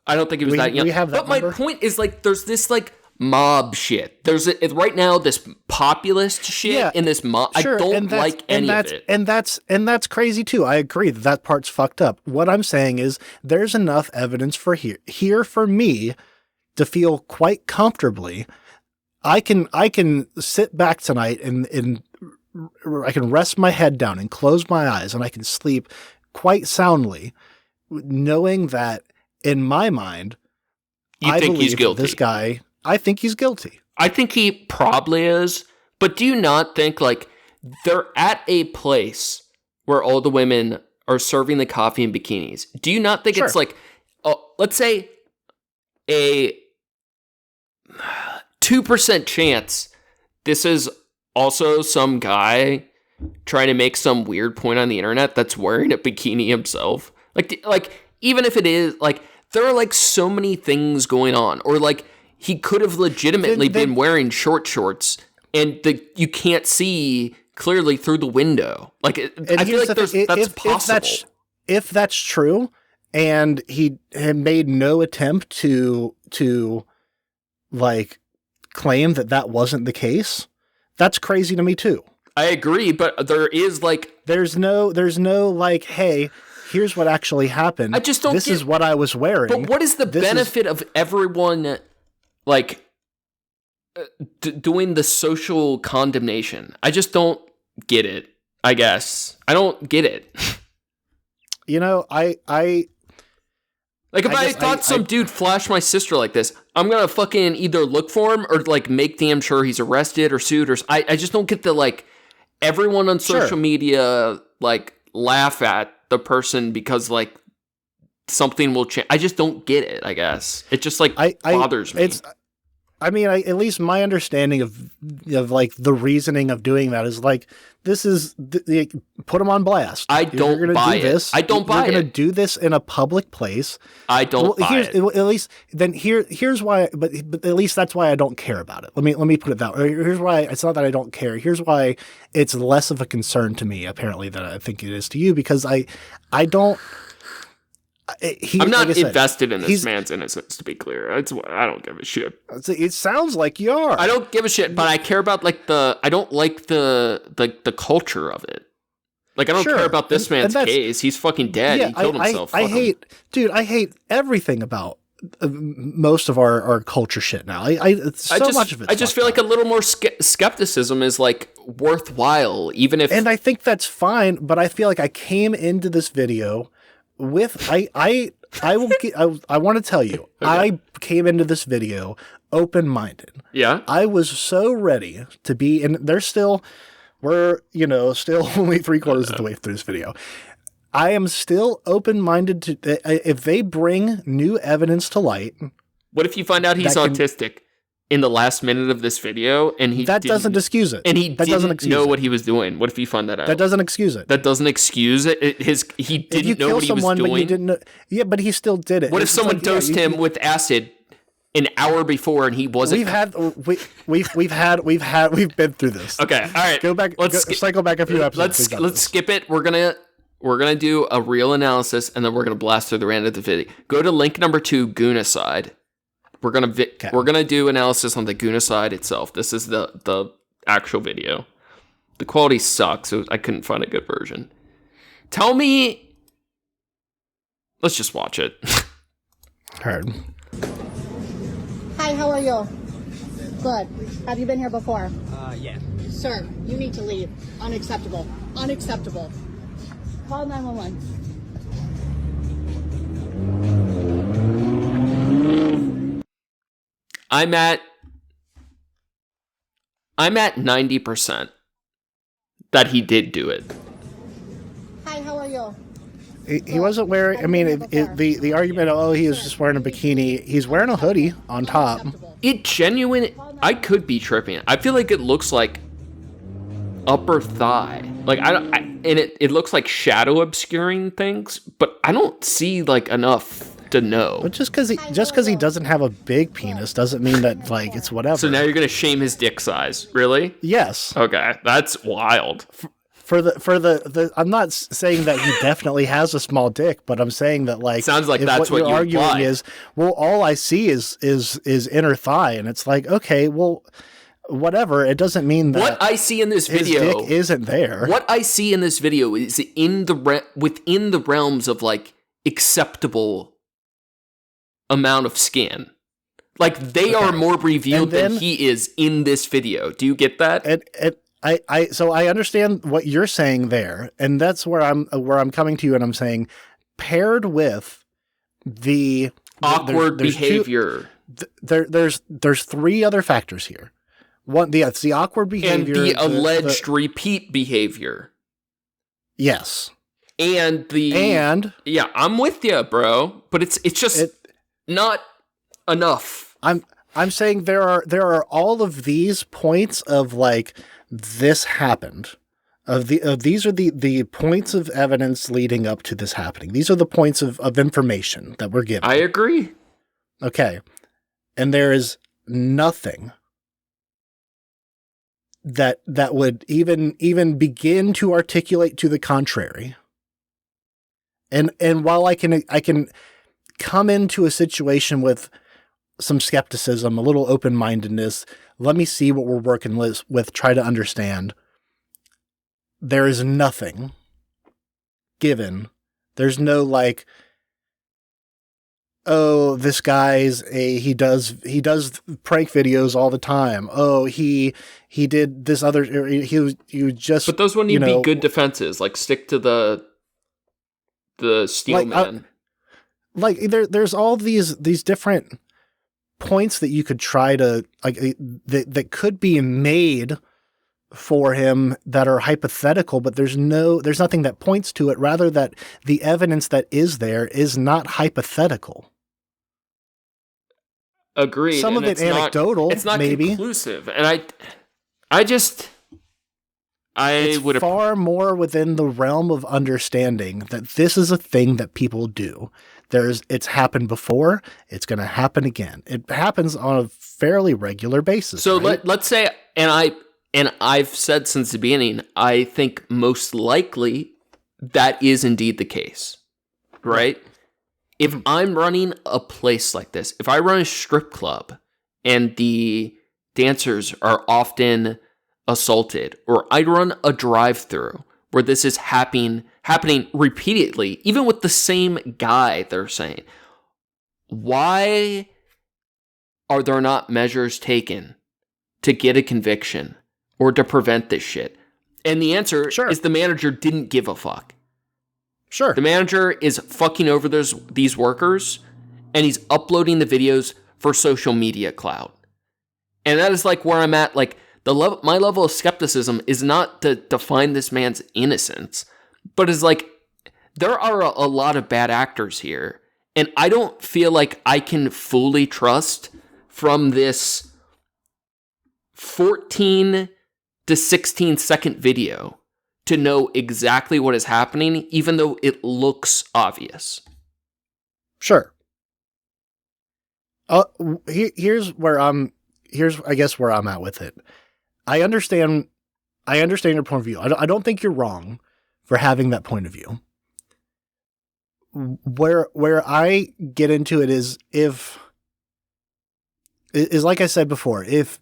I don't think he was that young. But my point is, like, there's this, like, mob shit. There's right now this populist shit and this mob. Sure, I don't like any of it. And that's crazy too. I agree that part's fucked up. What I'm saying is there's enough evidence for here for me to feel quite comfortably. I can sit back tonight and I can rest my head down and close my eyes and I can sleep quite soundly, knowing that in my mind, I think he's guilty. This guy, I think he's guilty. I think he probably is. But do you not think like they're at a place where all the women are serving the coffee in bikinis? Do you not think it's like, let's say a 2% chance this is also some guy trying to make some weird point on the internet that's wearing a bikini himself? Like even if it is, like, there are like so many things going on, or like he could have legitimately been wearing short shorts and you can't see clearly through the window. Like, I feel like that's possible. If that's true, and he had made no attempt to like claim that wasn't the case, that's crazy to me too. I agree, but there is like there's no like, hey, here's what actually happened. I just don't. This is what I was wearing. But what is the benefit of everyone like doing the social condemnation? I just don't get it. I guess I don't get it. You know, like if I thought some dude flashed my sister like this, I'm gonna fucking either look for him or like make damn sure he's arrested or sued or. I just don't get the like everyone on social media like laugh at the person because like something will change. I just don't get it. I guess it just like bothers me. I mean, at least my understanding of like the reasoning of doing that is like, this is put them on blast. I don't buy it. I don't buy it. You're going to do this in a public place. I don't buy it. At least then here's why. But at least that's why I don't care about it. Let me put it that way. Here's why. It's not that I don't care. Here's why it's less of a concern to me, apparently, than I think it is to you, because I don't. I'm not invested in this man's innocence, to be clear. I don't give a shit. It sounds like you are. I don't give a shit, but I care about like I don't like the culture of it. Like, I don't care about this man's case. He's fucking dead. He killed himself. I hate everything about most of our culture shit now. Much of it. I just feel like a little more skepticism is like worthwhile, even if. And I think that's fine, but I feel like I came into this video with I want to tell you, okay. I came into this video open-minded. Yeah. I was so ready to be, and we're still only 3/4 of the way through this video. I am still open-minded to, if they bring new evidence to light. What if you find out he's autistic in the last minute of this video, and that doesn't excuse it, and he didn't know what he was doing? What if you find that out? That doesn't excuse it. That doesn't excuse it. He didn't know what he was doing. But you didn't know, yeah, but he still did it. What if someone dosed him with acid an hour before and he wasn't? We've been through this. Okay, all right. Go back. Cycle back a few episodes. Let's skip it. We're gonna do a real analysis, and then we're gonna blast through the rand of the video. Go to link number 2, Goonacide. We're gonna do analysis on the Goonacide itself. This is the actual video. The quality sucks, so I couldn't find a good version. Tell me. Let's just watch it. Heard. Hi, how are you? Good. Have you been here before? Yeah. Sir, you need to leave. Unacceptable. Unacceptable. Call 911. I'm at 90% that he did do it. Hi, how are you? He wasn't wearing. I mean, the argument. Oh, he was just wearing a bikini. He's wearing a hoodie on top. I could be tripping. I feel like it looks like upper thigh. Like and it looks like shadow obscuring things, but I don't see like enough to know. But just because he doesn't have a big penis doesn't mean that like it's whatever. So now you're gonna shame his dick size, really? Yes. Okay, that's wild. For the I'm not saying that he definitely has a small dick, but I'm saying that like sounds like that's what you're you arguing imply. is, well, all I see is inner thigh, and it's like, okay, well, whatever. It doesn't mean that what I see in this video his dick isn't there. What I see in this video is within the realms of like acceptable amount of skin. Like they are more revealed than he is in this video. Do you get that? So I understand what you're saying there, and that's where I'm coming to you, and I'm saying, paired with the awkward behavior. There's three other factors here. One, it's the awkward behavior, and the alleged repeat behavior. Yes, and yeah, I'm with you, bro. But it's just not enough. I'm saying there are all of these points of like this happened. These are the points of evidence leading up to this happening. These are the points of information that we're given. I agree. Okay, and there is nothing that would even begin to articulate to the contrary. And while I can come into a situation with some skepticism, a little open-mindedness, let me see what we're working with, try to understand. There is nothing given. There's no like, oh, this guy's he does prank videos all the time. Oh, he did this other, he just. But those wouldn't even be good defenses. Like stick to the steel man. Like there's all these different points that you could try to like that could be made for him that are hypothetical, but there's nothing that points to it. Rather, that the evidence that is there is not hypothetical. Agreed. Some of it anecdotal. It's not maybe conclusive, and it's would far more within the realm of understanding that this is a thing that people do. It's happened before. It's going to happen again. It happens on a fairly regular basis. So right? let's say, and I've said since the beginning, I think most likely that is indeed the case, right? If I'm running a place like this, if I run a strip club and the dancers are often assaulted, or I run a drive-through where this is happening repeatedly, even with the same guy, they're saying, why are there not measures taken to get a conviction or to prevent this shit? And the answer is the manager didn't give a fuck. Sure. The manager is fucking over these workers, and he's uploading the videos for social media clout. And that is like where I'm at. Like my level of skepticism is not to find this man's innocence, but is like there are a lot of bad actors here, and I don't feel like I can fully trust from this 14 to 16 second video to know exactly what is happening, even though it looks obvious. Sure. Here's I guess where I'm at with it. I understand your point of view. I don't think you're wrong for having that point of view. Where I get into it is like I said before, if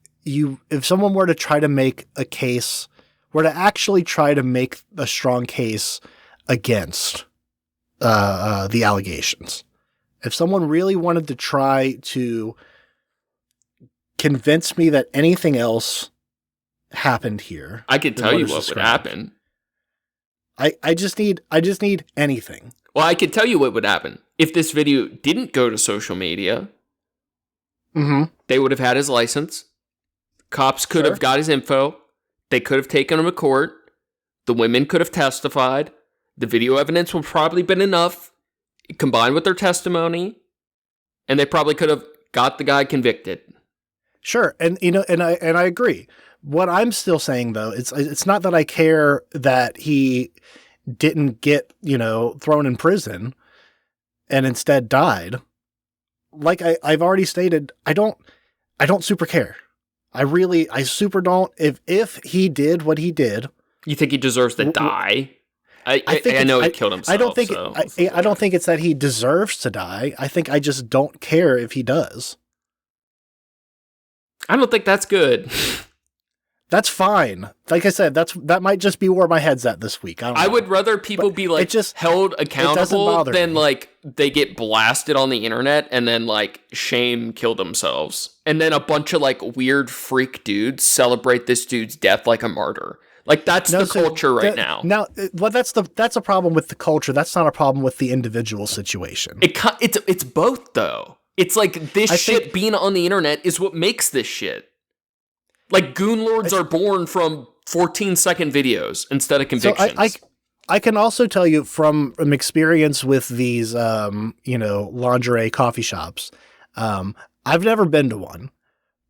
someone were to try to make a case, were to actually try to make a strong case against the allegations, if someone really wanted to try to convince me that anything else happened here, I could tell you what would happen. I just need anything. Well, I could tell you what would happen if this video didn't go to social media. Mm-hmm. They would have had his license. Cops could have got his info. They could have taken him to court. The women could have testified. The video evidence would probably been enough, combined with their testimony, and they probably could have got the guy convicted. Sure, and I agree. What I'm still saying though, it's not that I care that he didn't get, thrown in prison and instead died. Like I've already stated, I don't super care. I super don't. If he did what he did, You think he deserves to die? I know he killed himself. I don't think it's that he deserves to die. I think I just don't care if he does. I don't think that's good. That's fine. Like I said, that might just be where my head's at this week. I would rather people be like held accountable than like they get blasted on the internet and then like shame kill themselves. And then a bunch of like weird freak dudes celebrate this dude's death like a martyr. Like that's the culture right now. Now, well, that's a problem with the culture. That's not a problem with the individual situation. It's both though. It's like this shit being on the internet is what makes this shit. Like GoonLords are born from 14-second videos instead of convictions. So I can also tell you from experience with these, lingerie coffee shops. I've never been to one.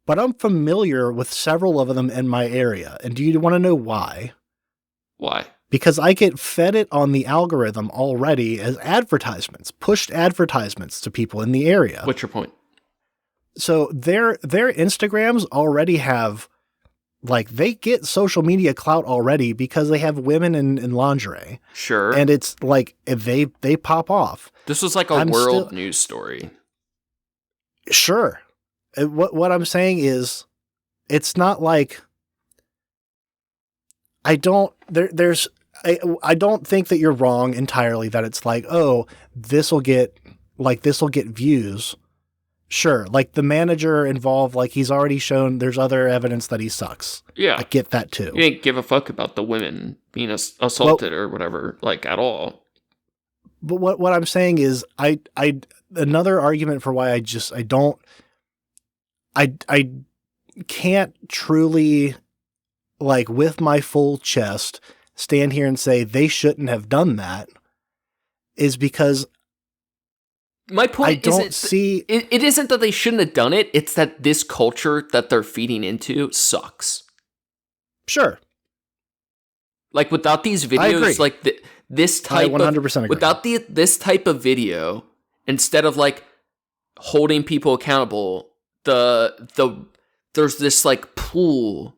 But I'm familiar with several of them in my area. And do you want to know why? Why? Because I get fed it on the algorithm already as advertisements, pushed advertisements to people in the area. What's your point? So their Instagrams already have, like, they get social media clout already because they have women in lingerie. Sure. And it's like, they pop off. This was like a world news story. Sure. What I'm saying is, it's not like I don't think that you're wrong entirely that it's like, oh, this will get views. Sure. Like the manager involved, like he's already shown there's other evidence that he sucks. Yeah. I get that too. You didn't give a fuck about the women being assaulted or whatever, like at all. But what I'm saying is another argument for why I can't truly, like, with my full chest, stand here and say they shouldn't have done that is because my point it isn't that they shouldn't have done it. It's that this culture that they're feeding into sucks. Sure. Like without these videos, like this type, I 100% agree. Without this type of video, instead of like holding people accountable, there's this like pool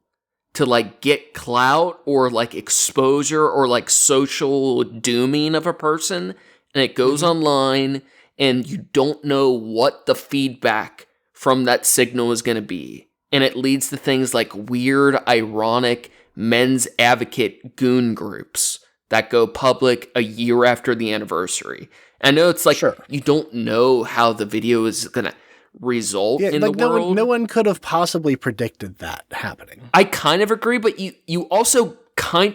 to like get clout or like exposure or like social dooming of a person, and it goes online and you don't know what the feedback from that signal is going to be, and it leads to things like weird, ironic men's advocate goon groups that go public a year after the anniversary. I know it's like you don't know how the video is going to result in the world. No one could have possibly predicted that happening. I kind of agree, but you also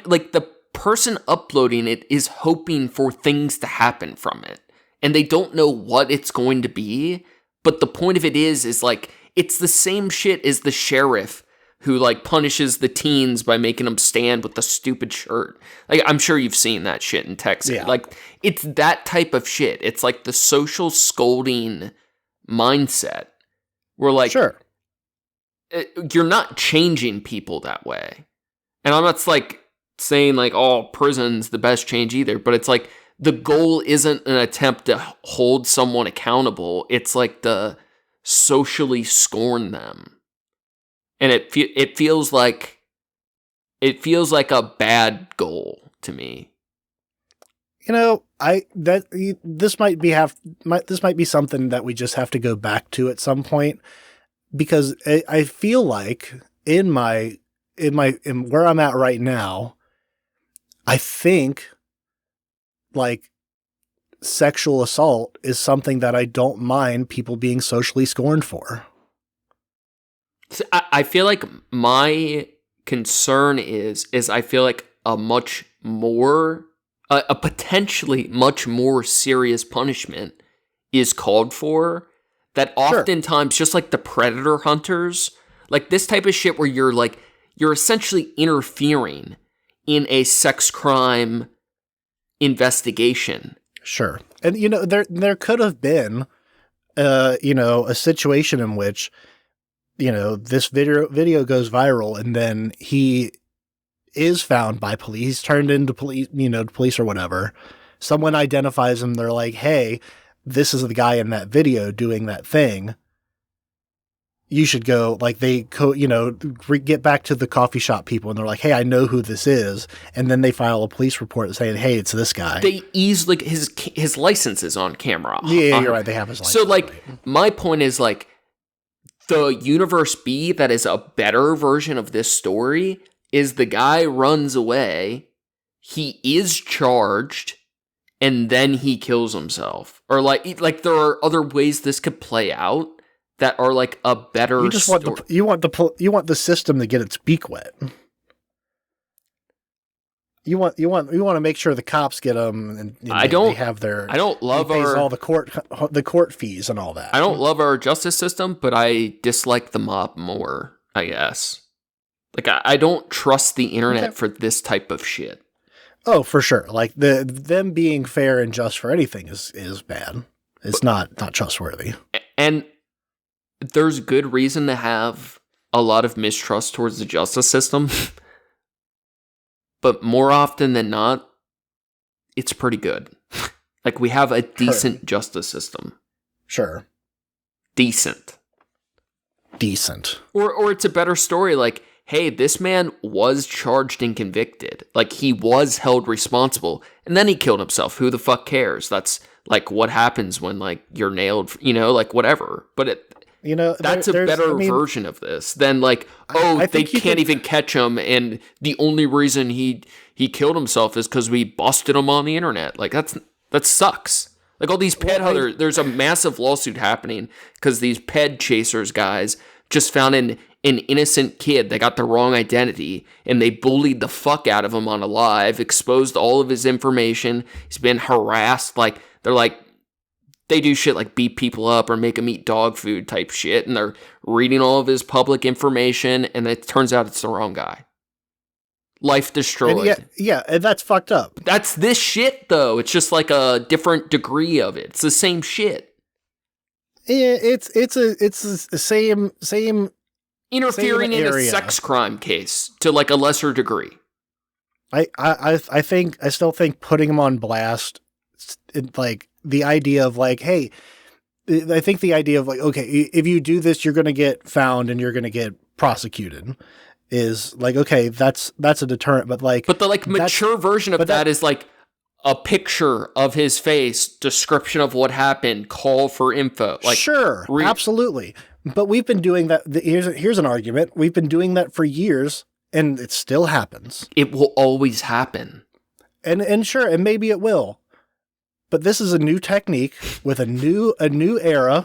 like the person uploading it is hoping for things to happen from it, and they don't know what it's going to be. But the point of it is like it's the same shit as the sheriff who like punishes the teens by making them stand with the stupid shirt. Like I'm sure you've seen that shit in Texas. Yeah. Like it's that type of shit. It's like the social scolding mindset where like you're not changing people that way. And I'm not like saying like prison's the best change either, but it's like the goal isn't an attempt to hold someone accountable. It's like to socially scorn them. And it feels like a bad goal to me. You know, this might be something that we just have to go back to at some point, because I feel like in where I'm at right now, I think like sexual assault is something that I don't mind people being socially scorned for. So I feel like my concern is I feel like a potentially much more serious punishment is called for, that oftentimes just like the predator hunters, like this type of shit where you're essentially interfering in a sex crime investigation. Sure. And there could have been a situation in which this video goes viral and then he is found by police. He's turned into police or whatever. Someone identifies him. They're like, hey, this is the guy in that video doing that thing. you should go, like, get back to the coffee shop people, and they're like, hey, I know who this is, and then they file a police report saying, hey, it's this guy. They easily, his license is on camera. Yeah, you're right, they have his license. So, like, my point is, like, the Universe B that is a better version of this story is the guy runs away, he is charged, and then he kills himself. Or, like there are other ways this could play out that are like a better. You just want you want the system to get its beak wet. You want to make sure the cops get them, and they have their. I don't love all the court fees and all that. I don't love our justice system, but I dislike the mob more, I guess. Like I don't trust the internet for this type of shit. Oh, for sure. Like them being fair and just for anything is bad. It's not trustworthy. And there's good reason to have a lot of mistrust towards the justice system. But more often than not, it's pretty good. Like we have a decent justice system. Sure. Decent. Or it's a better story like, hey, this man was charged and convicted. Like, he was held responsible, and then he killed himself. Who the fuck cares? That's, like, what happens when, like, you're nailed, like, whatever. But that's a better version of this than, like, they can't even catch him, and the only reason he killed himself is because we busted him on the internet. Like, that sucks. Like, all these hunters, there's a massive lawsuit happening because these ped chasers guys just found an innocent kid that got the wrong identity, and they bullied the fuck out of him on a live, exposed all of his information. He's been harassed. Like, they do shit like beat people up or make him eat dog food type shit, and they're reading all of his public information, and it turns out it's the wrong guy. Life destroyed. And that's fucked up. That's this shit, though. It's just like a different degree of it. It's the same shit. Yeah, it's the same interfering in a sex crime case to like a lesser degree. I still think putting him on blast, like the idea of like, hey, I think the idea of like, okay, if you do this, you're going to get found and you're going to get prosecuted is like, okay, that's a deterrent, but the like mature version of that is like a picture of his face, description of what happened, call for info. Like, sure, absolutely. But we've been doing that. Here's an argument. We've been doing that for years, and it still happens. It will always happen. And sure, and maybe it will. But this is a new technique with a new era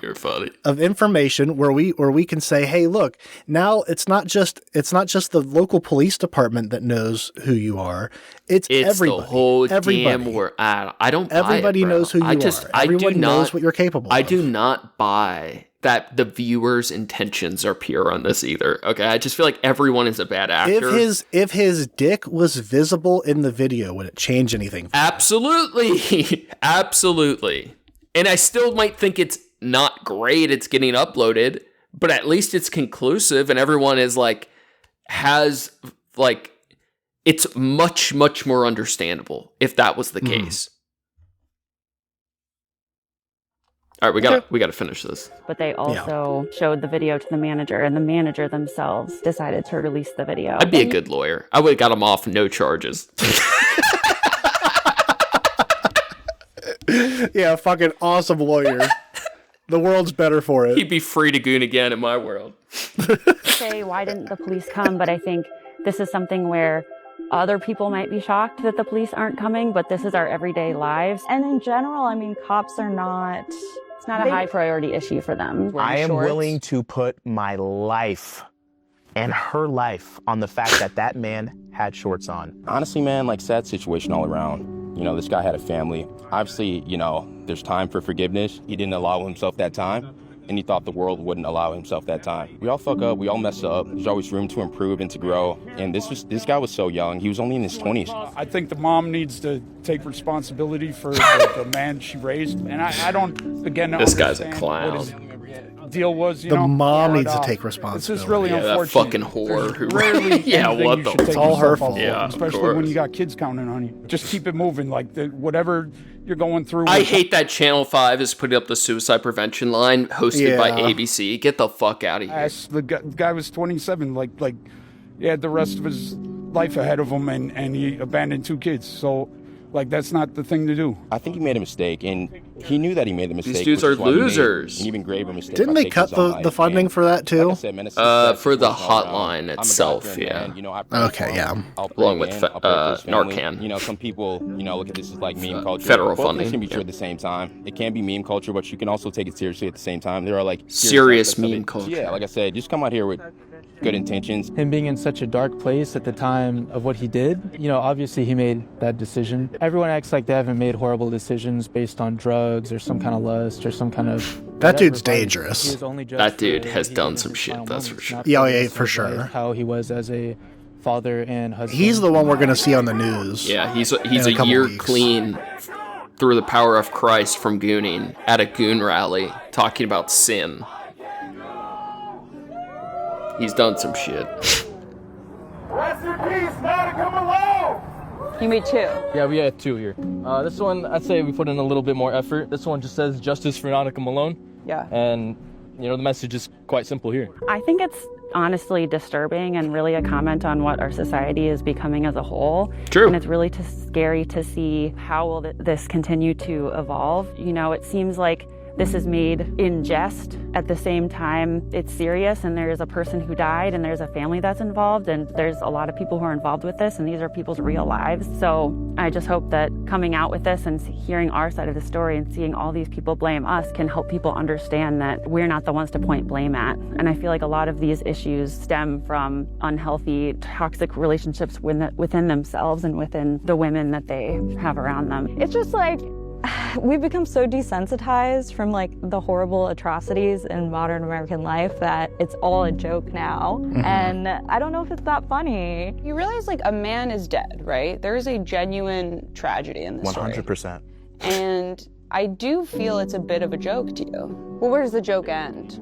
of information where we can say, hey, look, now it's not just the local police department that knows who you are. It's everybody. The whole damn world. I don't buy everybody it, bro. knows who you are. Everyone knows what you're capable of. I do not buy that the viewer's intentions are pure on this either. Okay, I just feel like everyone is a bad actor. If his dick was visible in the video, would it change anything? Absolutely. Absolutely. And I still might think it's not great it's getting uploaded, but at least it's conclusive and everyone is like it's much, much more understandable if that was the case. All right, we got to finish this. But they also showed the video to the manager, and the manager themselves decided to release the video. I'd be a good lawyer. I would have got him off no charges. Yeah, fucking awesome lawyer. The world's better for it. He'd be free to goon again in my world. Say, why didn't the police come? But I think this is something where other people might be shocked that the police aren't coming, but this is our everyday lives. And in general, I mean, cops are not... It's not a high priority issue for them. I am willing to put my life and her life on the fact that man had shorts on. Honestly, man, like, sad situation all around. You know, this guy had a family. Obviously, you know, there's time for forgiveness. He didn't allow himself that time, and he thought the world wouldn't allow himself that time. We all fuck up. We all mess up. There's always room to improve and to grow. And this guy was so young. He was only in his 20s. I think the mom needs to take responsibility for the man she raised. And I don't, again, this guy's a clown. deal was, the mom needs to take responsibility. It's just really that unfortunate. fucking whore. There's rarely Yeah, anything what you the should take It's all her yourself up fault. for, Yeah, of especially when course. you got kids counting on you. Just keep it moving, like whatever you're going through. I hate that Channel 5 is putting up the suicide prevention line hosted by ABC. Get the fuck out of here. The guy was 27, like he had the rest of his life ahead of him, and he abandoned 2 kids. So, like, that's not the thing to do. I think he made a mistake, and he knew that he made the mistake. These dudes which are is why he made losers. an even graver mistake. Didn't by they taking cut his own the life. funding for that too? Like I said, man, it's success For the all around. hotline I'm a itself, God-fearing yeah. man. You know, I pray Okay, for him. yeah. I'll pray Along with again. I'll pray for his family. Narcan. You know, some people, look at this as like meme culture. Federal Both funding, can be true at the same time. It can be meme culture, but you can also take it seriously at the same time. There are like Serious aspects of meme it. culture. Yeah, like I said, just come out here with good intentions. Him being in such a dark place at the time of what he did, obviously he made that decision. Everyone acts like they haven't made horrible decisions based on drugs or some kind of lust or some kind of... That dude's whatever, but dangerous. he was only judged That dude for has what he done did some in his shit, final that's for moments, sure. not Yeah, the yeah, rest for of sure. life, how he was as a father and husband. He's the one we're going to see on the news. Yeah, he's a in a couple year weeks. clean through the power of Christ from gooning at a goon rally talking about sin. He's done some shit. Rest in peace, Nautica Malone! You made 2. Yeah, we had 2 here. This one, I'd say we put in a little bit more effort. This one just says justice for Nautica Malone. Yeah. And, the message is quite simple here. I think it's honestly disturbing and really a comment on what our society is becoming as a whole. True. And it's really scary to see how will this continue to evolve. It seems like this is made in jest. At the same time, it's serious, and there's a person who died, and there's a family that's involved, and there's a lot of people who are involved with this, and these are people's real lives. So I just hope that coming out with this and hearing our side of the story and seeing all these people blame us can help people understand that we're not the ones to point blame at. And I feel like a lot of these issues stem from unhealthy, toxic relationships within themselves and within the women that they have around them. It's just like, we've become so desensitized from the horrible atrocities in modern American life that it's all a joke now. Mhm. And I don't know if it's that funny. You realize a man is dead, right? There is a genuine tragedy in this story. 100%. And I do feel it's a bit of a joke to you. Well, where does the joke end?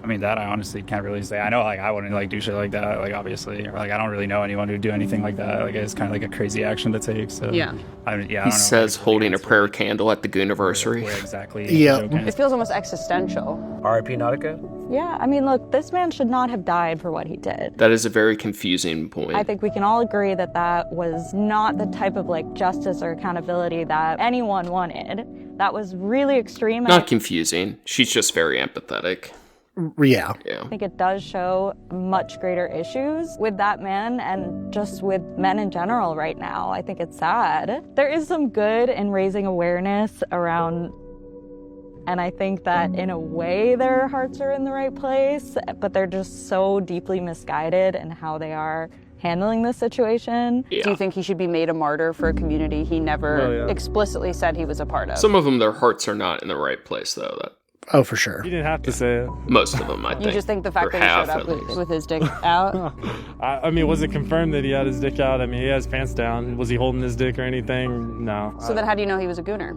I mean, that I honestly can't really say. I know, I wouldn't, do shit like that, obviously. Or, I don't really know anyone who'd do anything like that. It's kind of a crazy action to take, so... Yeah. I don't know. He says holding a prayer candle at the Gooniversary. Where exactly... It feels almost existential. R.I.P. Nautica? Yeah, I mean, look, this man should not have died for what he did. That is a very confusing point. I think we can all agree that that was not the type of justice or accountability that anyone wanted. That was really extreme. Not confusing. She's just very empathetic. Yeah. I think it does show much greater issues with that man and just with men in general right now. I think it's sad. There is some good in raising awareness around, and I think that in a way their hearts are in the right place, but they're just so deeply misguided in how they are handling this situation. Do you think he should be made a martyr for a community he never explicitly said he was a part of? Some of them, their hearts are not in the right place, though. Oh, for sure. You didn't have to say it. Most of them, I think. You just think the fact Or that he showed half, up at least. with his dick out? I mean, was it confirmed that he had his dick out? I mean, he had his pants down. Was he holding his dick or anything? No. So then how do you know he was a gooner?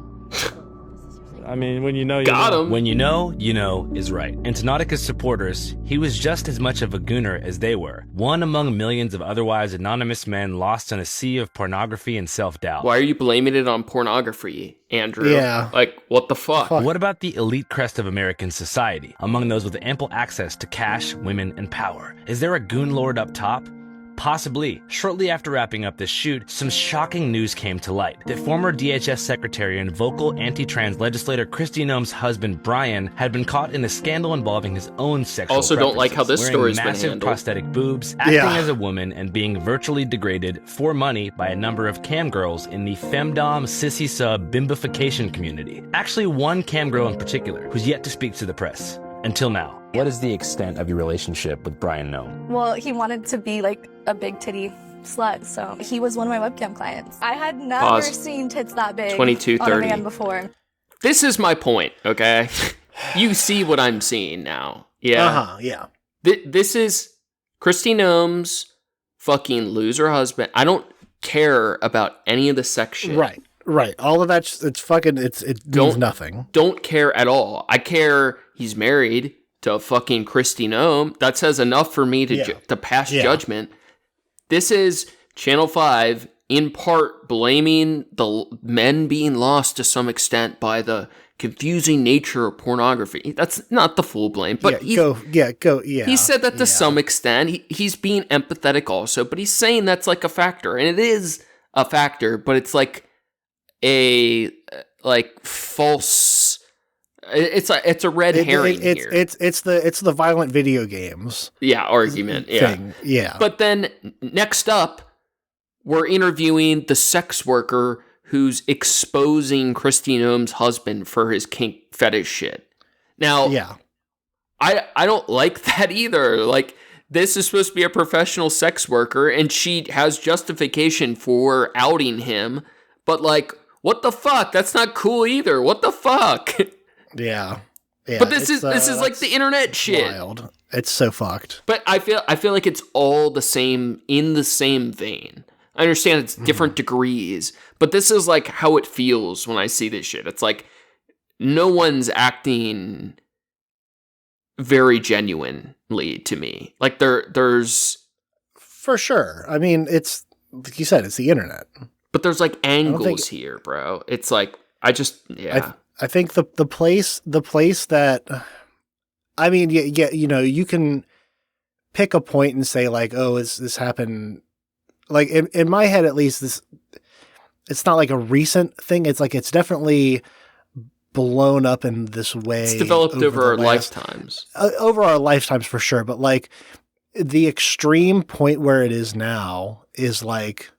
I mean, when you know, you know. When you know is right. And to Nautica's supporters, he was just as much of a gooner as they were. One among millions of otherwise anonymous men lost in a sea of pornography and self-doubt. Why are you blaming it on pornography, Andrew? Yeah. What the fuck? What about the elite crest of American society, among those with ample access to cash, women, and power? Is there a GoonLord up top? Possibly. Shortly after wrapping up this shoot, some shocking news came to light that former DHS secretary and vocal anti-trans legislator Kristi Noem's husband Brian had been caught in a scandal involving his own sexual Also don't like how this wearing story's been massive handled. prosthetic boobs, acting as a woman, and being virtually degraded for money by a number of cam girls in the femdom sissy sub bimbification community. Actually, one cam girl in particular, who's yet to speak to the press. Until now. What is the extent of your relationship with Brian Noem? Well, he wanted to be a big titty slut, so he was one of my webcam clients. I had never Pause. seen tits that big 22:30. on a man before. This is my point, okay? You see what I'm seeing now. Yeah. Uh-huh, yeah. This is Kristi Noem's fucking loser husband. I don't care about any of the sex shit. Right. All of that's, it means nothing. Don't care at all. I care he's married to fucking Kristi Noem. That says enough for me to pass judgment. This is Channel 5 in part blaming the men being lost to some extent by the confusing nature of pornography. That's not the full blame, but He said that to some extent. He's being empathetic also, but he's saying that's like a factor, and it is a factor, but it's like a false. It's a red herring here. It's the violent video games. Argument. Thing. Yeah. But then next up, we're interviewing the sex worker who's exposing Kristi Noem's husband for his kink fetish shit. Now, I don't like that either. Like, this is supposed to be a professional sex worker, and she has justification for outing him. But, like, what the fuck? That's not cool either. What the fuck? Yeah. But this is like the internet shit. Wild. It's so fucked. But I feel like it's all the same, in the same vein. I understand it's different degrees, but this is like how it feels when I see this shit. It's like no one's acting very genuinely to me. Like there's for sure. I mean, it's like you said, it's the internet. But there's like angles here, bro. It's like I think the place that I mean, you know, you can pick a point and say like, oh, this happened. Like in my head, at least, it's not like a recent thing. It's like it's definitely blown up in this way. It's developed over our lifetimes. Over our lifetimes for sure. But like the extreme point where it is now is like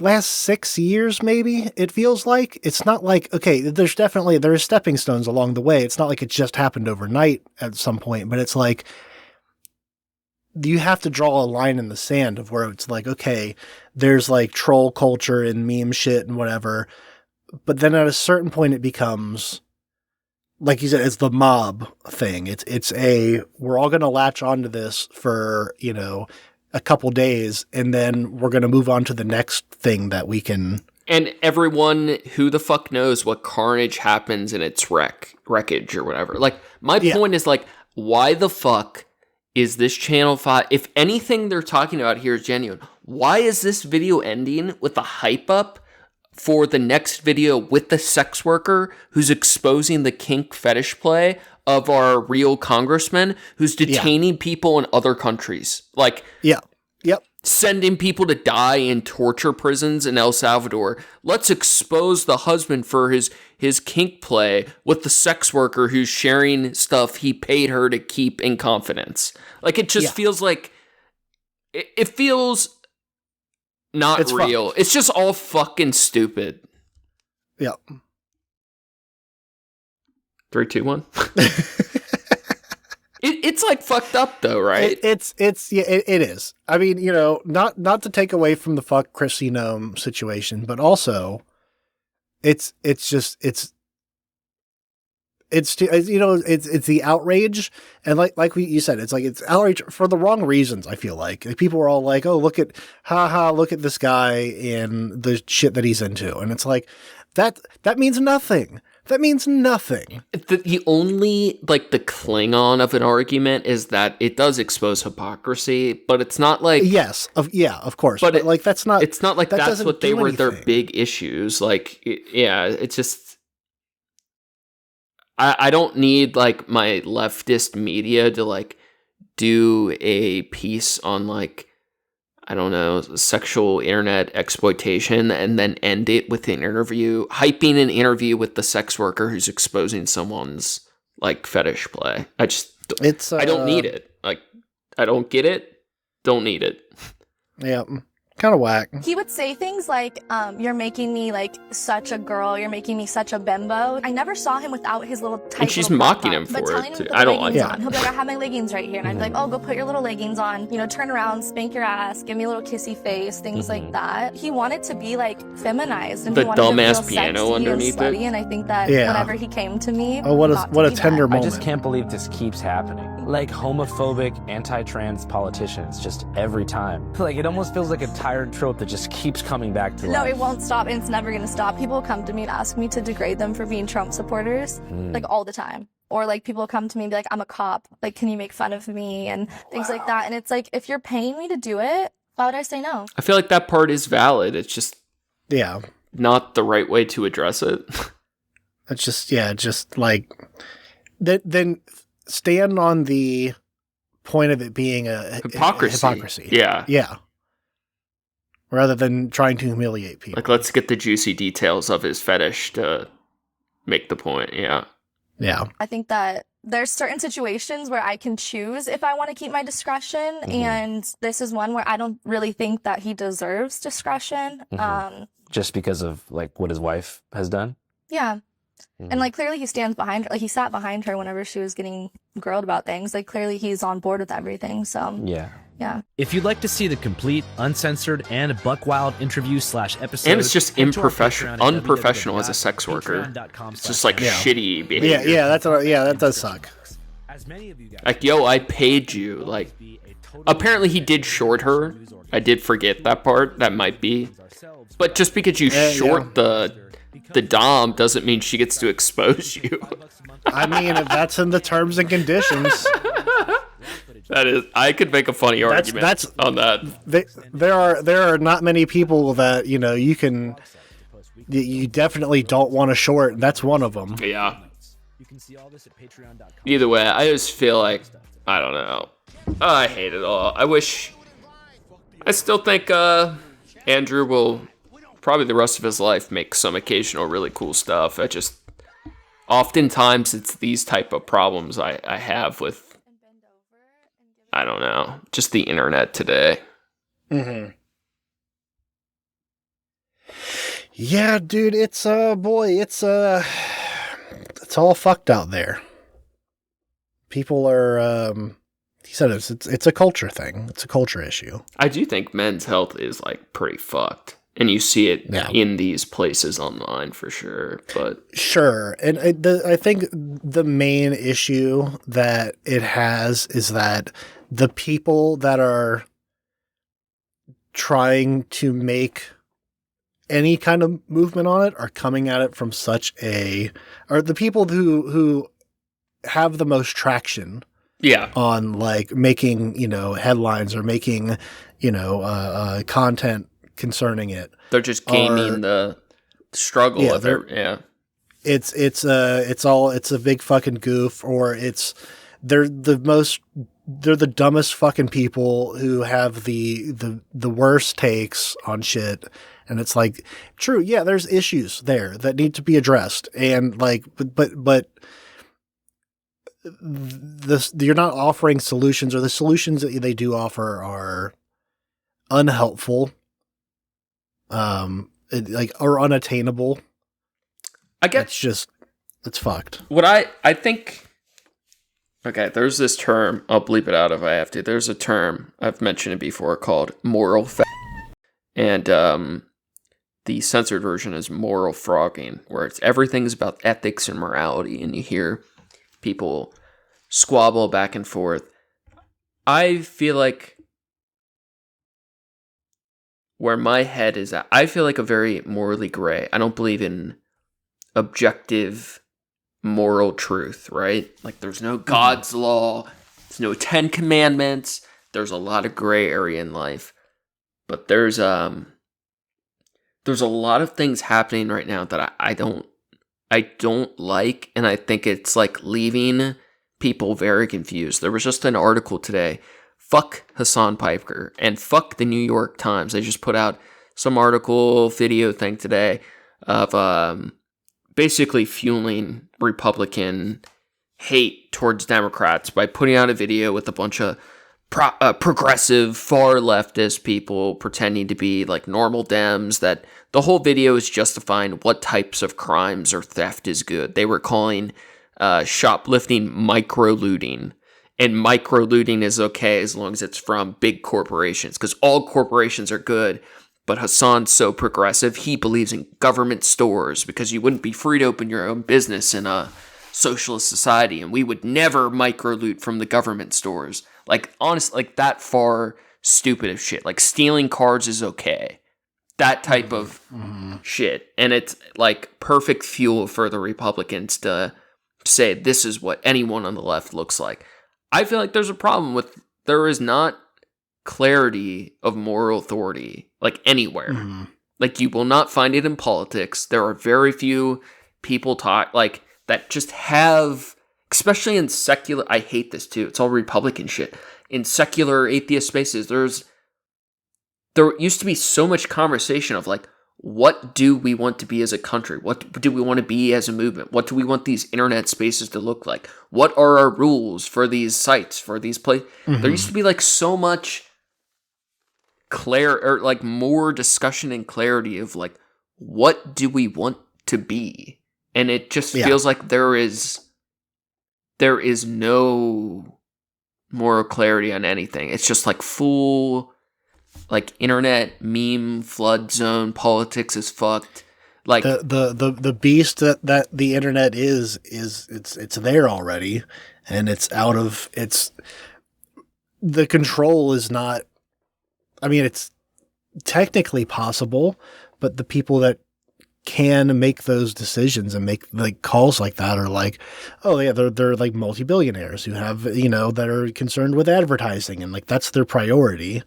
last 6 years, maybe it feels like. It's not like, okay, there are stepping stones along the way. It's not like it just happened overnight at some point, but it's like, you have to draw a line in the sand of where it's like, okay, there's like troll culture and meme shit and whatever. But then at a certain point it becomes, like you said, it's the mob thing. We're all going to latch onto this for, you know, a couple days, and then we're going to move on to the next thing that we can. And everyone, who the fuck knows what carnage happens in its wreckage or whatever. Like, my point is like, why the fuck is this Channel 5? If anything they're talking about here is genuine, why is this video ending with a hype up for the next video with the sex worker who's exposing the kink fetish play of our real congressman who's detaining people in other countries? Like, sending people to die in torture prisons in El Salvador. Let's expose the husband for his kink play with the sex worker who's sharing stuff he paid her to keep in confidence. Like, it just feels like it feels not real. Fucked. It's just all fucking stupid. Yeah. 3, 2, 1. It's like fucked up though, right? It is. I mean, you know, not to take away from the fuck Kristi Noem situation, but also it's you know, it's the outrage, and like you said, it's outrage for the wrong reasons. I feel like people are all like, oh, look at this guy and the shit that he's into, and it's like that means nothing. That means nothing. The only, like, the Klingon of an argument is that it does expose hypocrisy, but it's not like... Yes, of course. But like, that's not... It's not like that's what they were their big issues. Like, it's just... I don't need, like, my leftist media to, like, do a piece on, like, I don't know, sexual internet exploitation and then end it with an interview, hyping an interview with the sex worker who's exposing someone's, like, fetish play. I don't need it. Like, I don't get it. Don't need it. Yeah. Kind of whack. He would say things like, you're making me like such a girl, you're making me such a bimbo. I never saw him without his little tight. And she's mocking him for it too. I don't like that. He'll be like, I have my leggings right here. And I'd be like, oh, go put your little leggings on, you know, turn around, spank your ass, give me a little kissy face, things like that. He wanted to be like feminized, and the he wanted dumbass to feel piano underneath and it. And I think that whenever he came to me, what a tender moment. I just can't believe this keeps happening. like homophobic, anti-trans politicians just every time. Like, it almost feels like a tired trope that just keeps coming back to life. No, it won't stop, and it's never going to stop. People come to me and ask me to degrade them for being Trump supporters, like, all the time. Or, like, people come to me and be like, I'm a cop. Like, can you make fun of me? And things like that. And it's like, if you're paying me to do it, why would I say no? I feel like that part is valid. It's just not the right way to address it. It's just like, then stand on the point of it being a hypocrisy. Yeah. Yeah. Rather than trying to humiliate people. Like, let's get the juicy details of his fetish to make the point. Yeah. Yeah. I think that there's certain situations where I can choose if I want to keep my discretion. And this is one where I don't really think that he deserves discretion. Just because of, like, what his wife has done? Yeah. And, like, clearly he stands behind her. Like, he sat behind her whenever she was getting grilled about things. Like, clearly he's on board with everything. So, yeah. If you'd like to see the complete, uncensored, and buck-wild interview/episode... And it's just unprofessional as a sex worker. It's just, like, shitty behavior. Yeah, that does suck. Like, yo, I paid you. Like, apparently he did short her. I did forget that part. That might be. But just because you short the dom doesn't mean she gets to expose you. I mean, if that's in the terms and conditions. That is, I could make a funny argument on that. There are not many people that, you know, you definitely don't want to short. That's one of them. Yeah. Either way, I just feel like, I don't know. I hate it all. I still think Andrew will probably the rest of his life make some occasional really cool stuff. Oftentimes it's these type of problems I have with, I don't know, just the internet today. Yeah, dude, it's all fucked out there. People are, he said it's a culture thing. It's a culture issue. I do think men's health is, like, pretty fucked. And you see it in these places online for sure. But sure. And I think the main issue that it has is that the people that are trying to make any kind of movement on it are coming at it from are the people who have the most traction. Yeah. On, like, making, you know, headlines or making, you know, content concerning it. They're just gaming the struggle of it. Yeah. It's a big fucking goof, or they're the dumbest fucking people who have the worst takes on shit. And it's like, true, yeah, there's issues there that need to be addressed. And, like, but you're not offering solutions, or the solutions that they do offer are unhelpful, or unattainable. I guess it's fucked. What I think. Okay, there's this term. I'll bleep it out if I have to. There's a term, I've mentioned it before, called moral and the censored version is moral frogging, where everything's about ethics and morality, and you hear people squabble back and forth. I feel like where my head is at, I feel like a very morally gray. I don't believe in objective moral truth, right? Like, there's no God's law, there's no 10 commandments, there's a lot of gray area in life. But there's a lot of things happening right now that I don't like, and I think it's, like, leaving people very confused. There was just an article today. Fuck Hassan Piker and fuck the New York Times. They just put out some article, video thing today of basically fueling Republican hate towards Democrats by putting out a video with a bunch of progressive, far leftist people pretending to be, like, normal Dems. That the whole video is justifying what types of crimes or theft is good. They were calling shoplifting micro-looting. And micro-looting is okay as long as it's from big corporations, because all corporations are good. But Hassan's so progressive, he believes in government stores, because you wouldn't be free to open your own business in a socialist society, and we would never micro loot from the government stores. Like, honestly, like that far stupid of shit. Like, stealing cars is okay. That type of shit. And it's like perfect fuel for the Republicans to say this is what anyone on the left looks like. I feel like there's a problem with there is not clarity of moral authority like anywhere. Like, you will not find it in politics. There are very few people like that just have, especially in secular, I hate this too, it's all Republican shit. In secular atheist spaces, there used to be so much conversation of like, what do we want to be as a country? What do we want to be as a movement? What do we want these internet spaces to look like? What are our rules for these sites, for these places? There used to be like so much or like more discussion and clarity of like, what do we want to be? And it just feels like there is no moral clarity on anything. It's just like full like internet meme flood zone. Politics is fucked. Like the beast that the internet is it's there already, and it's the control is not. I mean, it's technically possible, but the people that can make those decisions and make like calls like that are like, oh yeah, they're like multi-billionaires who have, that are concerned with advertising, and like that's their priority.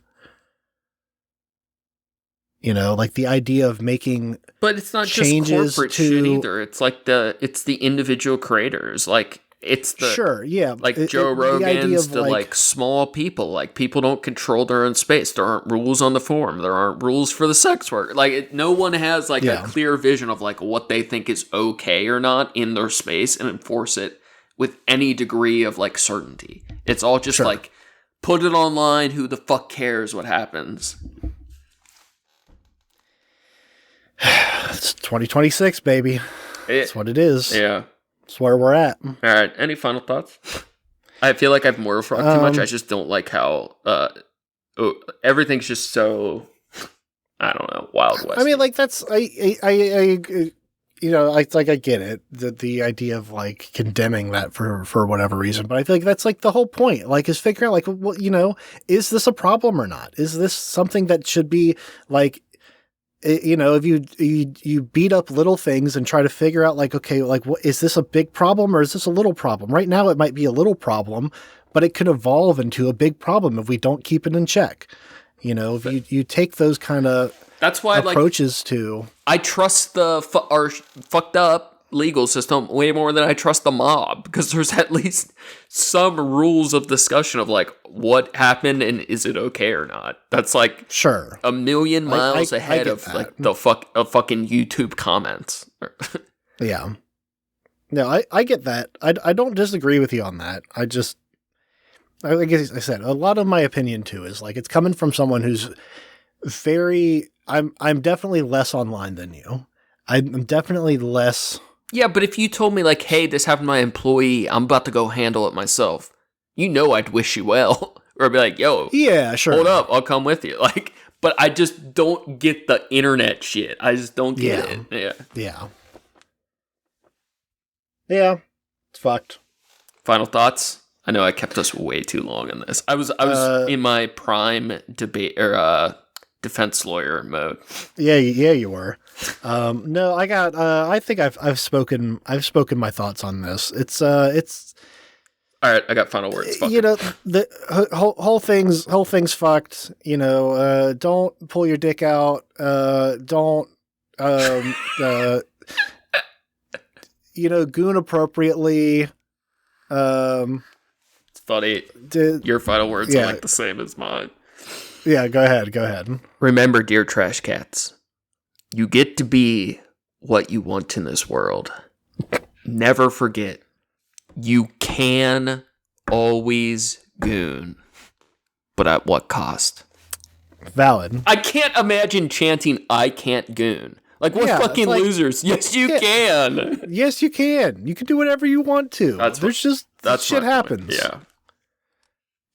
Like the idea of making but it's not just corporate shit either. It's like it's the individual creators. Like it's the like Joe Rogan's the like small people. Like people don't control their own space. There aren't rules on the forum. There aren't rules for the sex work. Like no one has like a clear vision of like what they think is okay or not in their space and enforce it with any degree of like certainty. It's all just like put it online. Who the fuck cares what happens? It's 2026, baby. That's what it is. Yeah. That's where we're at. All right. Any final thoughts? I feel like I've moral frog too much. I just don't like how everything's just so, I don't know, Wild West. I mean, like that's I get it, the idea of like condemning that for whatever reason, but I feel like that's like the whole point. Like, is figuring out like, what, is this a problem or not? Is this something that should be like, if you beat up little things and try to figure out like, okay, like what is this a big problem or is this a little problem? Right now it might be a little problem, but it could evolve into a big problem if we don't keep it in check. If you take those kind of approaches to, I trust our fucked up legal system way more than I trust the mob, because there's at least some rules of discussion of like what happened and is it okay or not. That's like a million miles ahead of that. Like the fucking YouTube comments. Yeah. No, I get that. I don't disagree with you on that. I guess I said a lot of my opinion too is like it's coming from someone who's I'm definitely less online than you. I'm definitely less. Yeah, but if you told me like, hey, this happened to my employee, I'm about to go handle it myself, I'd wish you well. Or I'd be like, yo, yeah, sure, hold up, I'll come with you. Like, but I just don't get the internet shit. I just don't get it. Yeah, it's fucked. Final thoughts? I know I kept us way too long on this. I was in my prime debate or defense lawyer mode. Yeah, you were. No, I got. I think I've spoken my thoughts on this. It's all right. I got final words. Fuck the whole thing's fucked. Don't pull your dick out. Don't. Goon appropriately. It's funny. Your final words are like the same as mine. Yeah, go ahead. Remember, dear Trashcats, you get to be what you want in this world. Never forget, you can always goon, but at what cost? Valid. I can't imagine chanting, I can't goon. Like, what fucking losers? Yes, you can. Yes, you can. You can do whatever you want to. That shit happens. Yeah.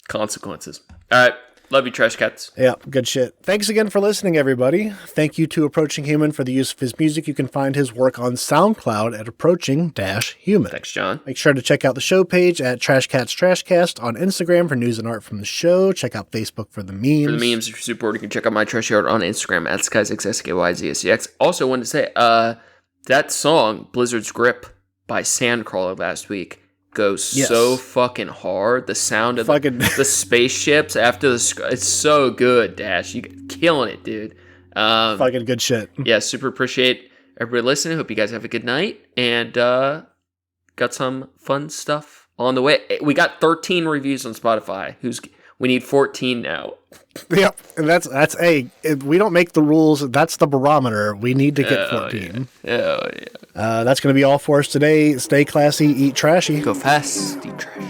Consequences. All right. Love you, Trashcats. Yeah, good shit. Thanks again for listening, everybody. Thank you to Approaching Human for the use of his music. You can find his work on SoundCloud at Approaching-Human. Thanks, John. Make sure to check out the show page at Trashcats Trashcast on Instagram for news and art from the show. Check out Facebook for the memes. For the memes, if you're super bored, you can check out my trashy art on Instagram at SkyZXSKYZSCX. Also wanted to say, that song, Blizzard's Grip by Sandcrawler last week, goes so fucking hard. The sound of the spaceships after it's so good, Dash. You killing it, dude. Fucking good shit. Yeah, super appreciate everybody listening. Hope you guys have a good night and got some fun stuff on the way. We got 13 reviews on Spotify. We need 14 now. Yep, and that's we don't make the rules. That's the barometer. We need to get 14. Yeah. That's going to be all for us today. Stay classy, eat trashy. Go fast, eat trash.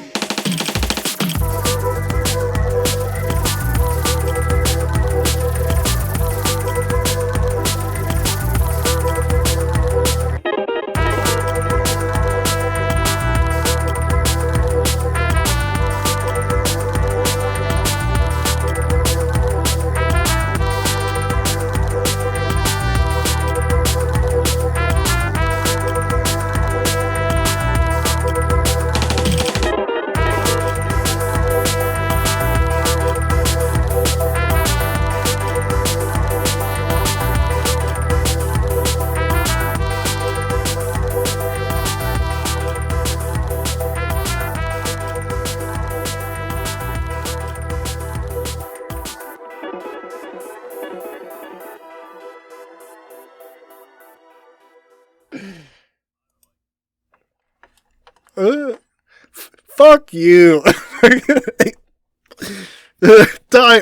Fuck you. Die.